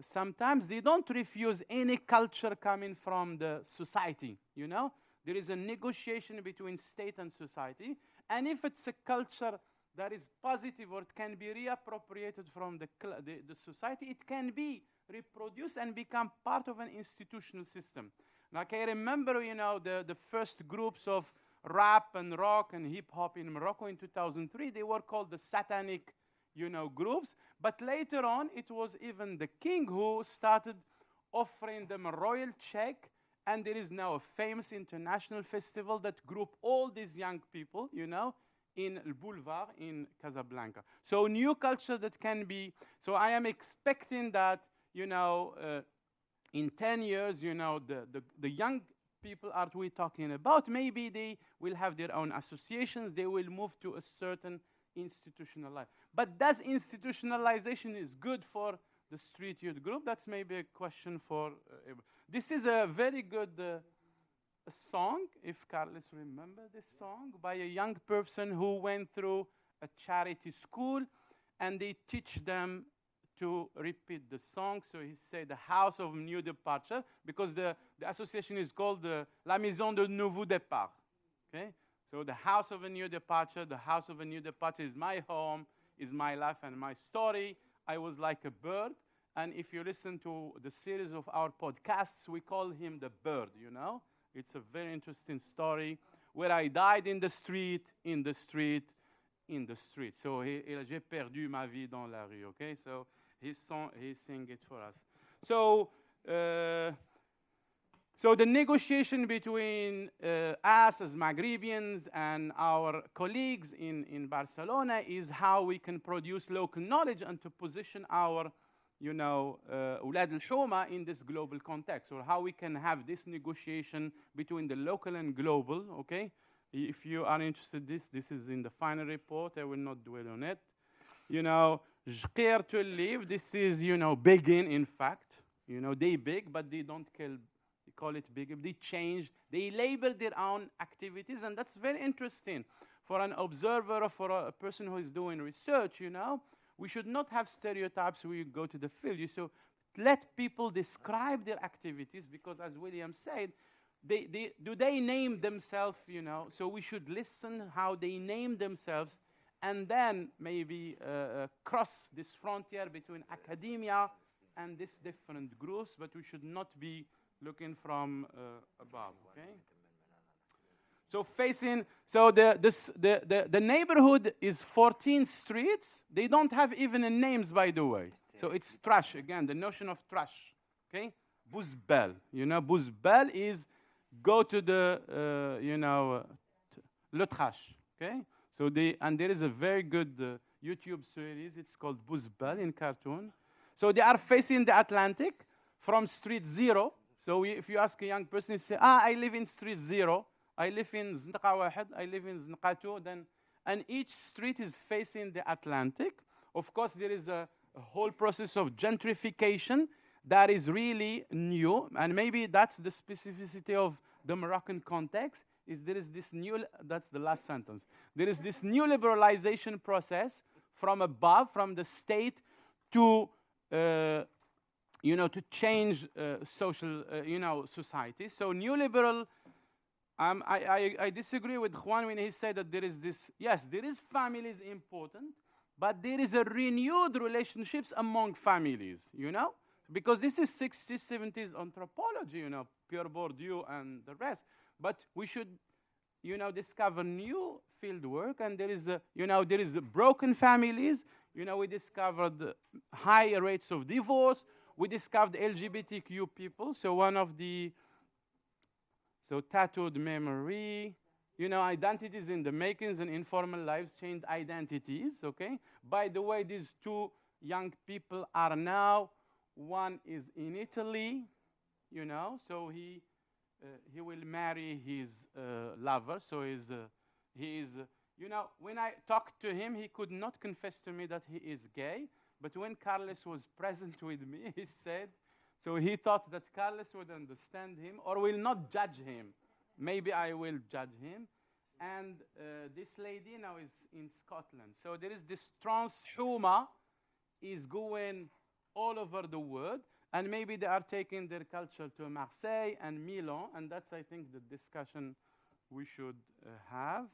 sometimes they don't refuse any culture coming from the society. There is a negotiation between state and society, and if it's a culture that is positive or it can be reappropriated from the society, it can be reproduced and become part of an institutional system. Like I remember, the first groups of rap and rock and hip hop in Morocco in 2003, they were called the satanic, groups. But later on, it was even the king who started offering them a royal check. And there is now a famous international festival that group all these young people, in El Boulevard in Casablanca. So new culture that can be, so I am expecting that, in 10 years, the young people are we talking about, maybe they will have their own associations, they will move to a certain institutional life. But does institutionalization is good for the street youth group? That's maybe a question for this is a very good a song, if Carlos remember this song, by a young person who went through a charity school, and they teach them to repeat the song. So he said the House of New Departure, because the association is called La Maison de Nouveau Départ. Okay? So the House of a New Departure, the House of a New Departure is my home, is my life and my story. I was like a bird. And if you listen to the series of our podcasts, we call him the bird, It's a very interesting story where I died in the street, in the street, in the street. So j'ai perdu ma vie dans la rue, okay? So he sang it for us. So, so the negotiation between us as Maghrebians and our colleagues in Barcelona is how we can produce local knowledge and to position our Oulad al-Huma in this global context, or how we can have this negotiation between the local and global, okay? If you are interested in this is in the final report. I will not dwell on it. Care to live, this is, begin, in fact. They big, but they don't kill. They call it big. They change. They label their own activities, and that's very interesting. For an observer or for a person who is doing research, we should not have stereotypes when you go to the field. So let people describe their activities, because as William said, do they name themselves, So we should listen how they name themselves, and then maybe cross this frontier between academia and these different groups, but we should not be looking from above, okay? So the neighborhood is 14 streets. They don't have even names, by the way. So it's trash, again, the notion of trash, okay? Bouzbel, Bouzbel is go to the, le trash, okay? So and there is a very good YouTube series, it's called Bouzbel in cartoon. So they are facing the Atlantic from street 0. So if you ask a young person, you say, I live in street 0. I live in Znqa Wahed, I live in Znqa 2, then and each street is facing the Atlantic. Of course, there is a whole process of gentrification that is really new, and maybe that's the specificity of the Moroccan context, is there is this new, that's the last sentence, there is this new liberalization process from above, from the state to, to change social, society. So neoliberal, I disagree with Juan when he said that there is this, yes, there is families important, but there is a renewed relationships among families, because this is 60s, 70s anthropology, Pierre Bourdieu and the rest. But we should, discover new field work, and there is, there is broken families. We discovered high rates of divorce. We discovered LGBTQ people. So one of the, tattooed memory, identities in the makings and informal lives changed identities, okay? By the way, these two young people are now, one is in Italy, so he will marry his lover, so he is, when I talked to him, he could not confess to me that he is gay, but when Carlos was present with me, he said, so he thought that Carlos would understand him or will not judge him. Maybe I will judge him. And this lady now is in Scotland. So there is this transhuma is going all over the world, and maybe they are taking their culture to Marseille and Milan, and that's, I think, the discussion we should have.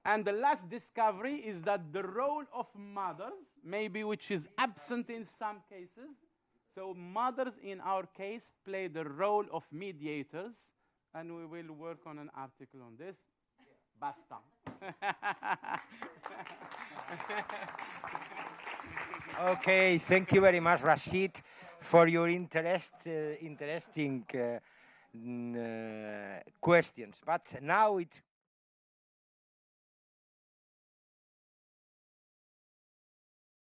And the last discovery is that the role of mothers, maybe which is absent in some cases, so mothers in our case play the role of mediators, and we will work on an article on this. Basta. Okay, thank you very much, Rashid, for your interesting questions. But now it's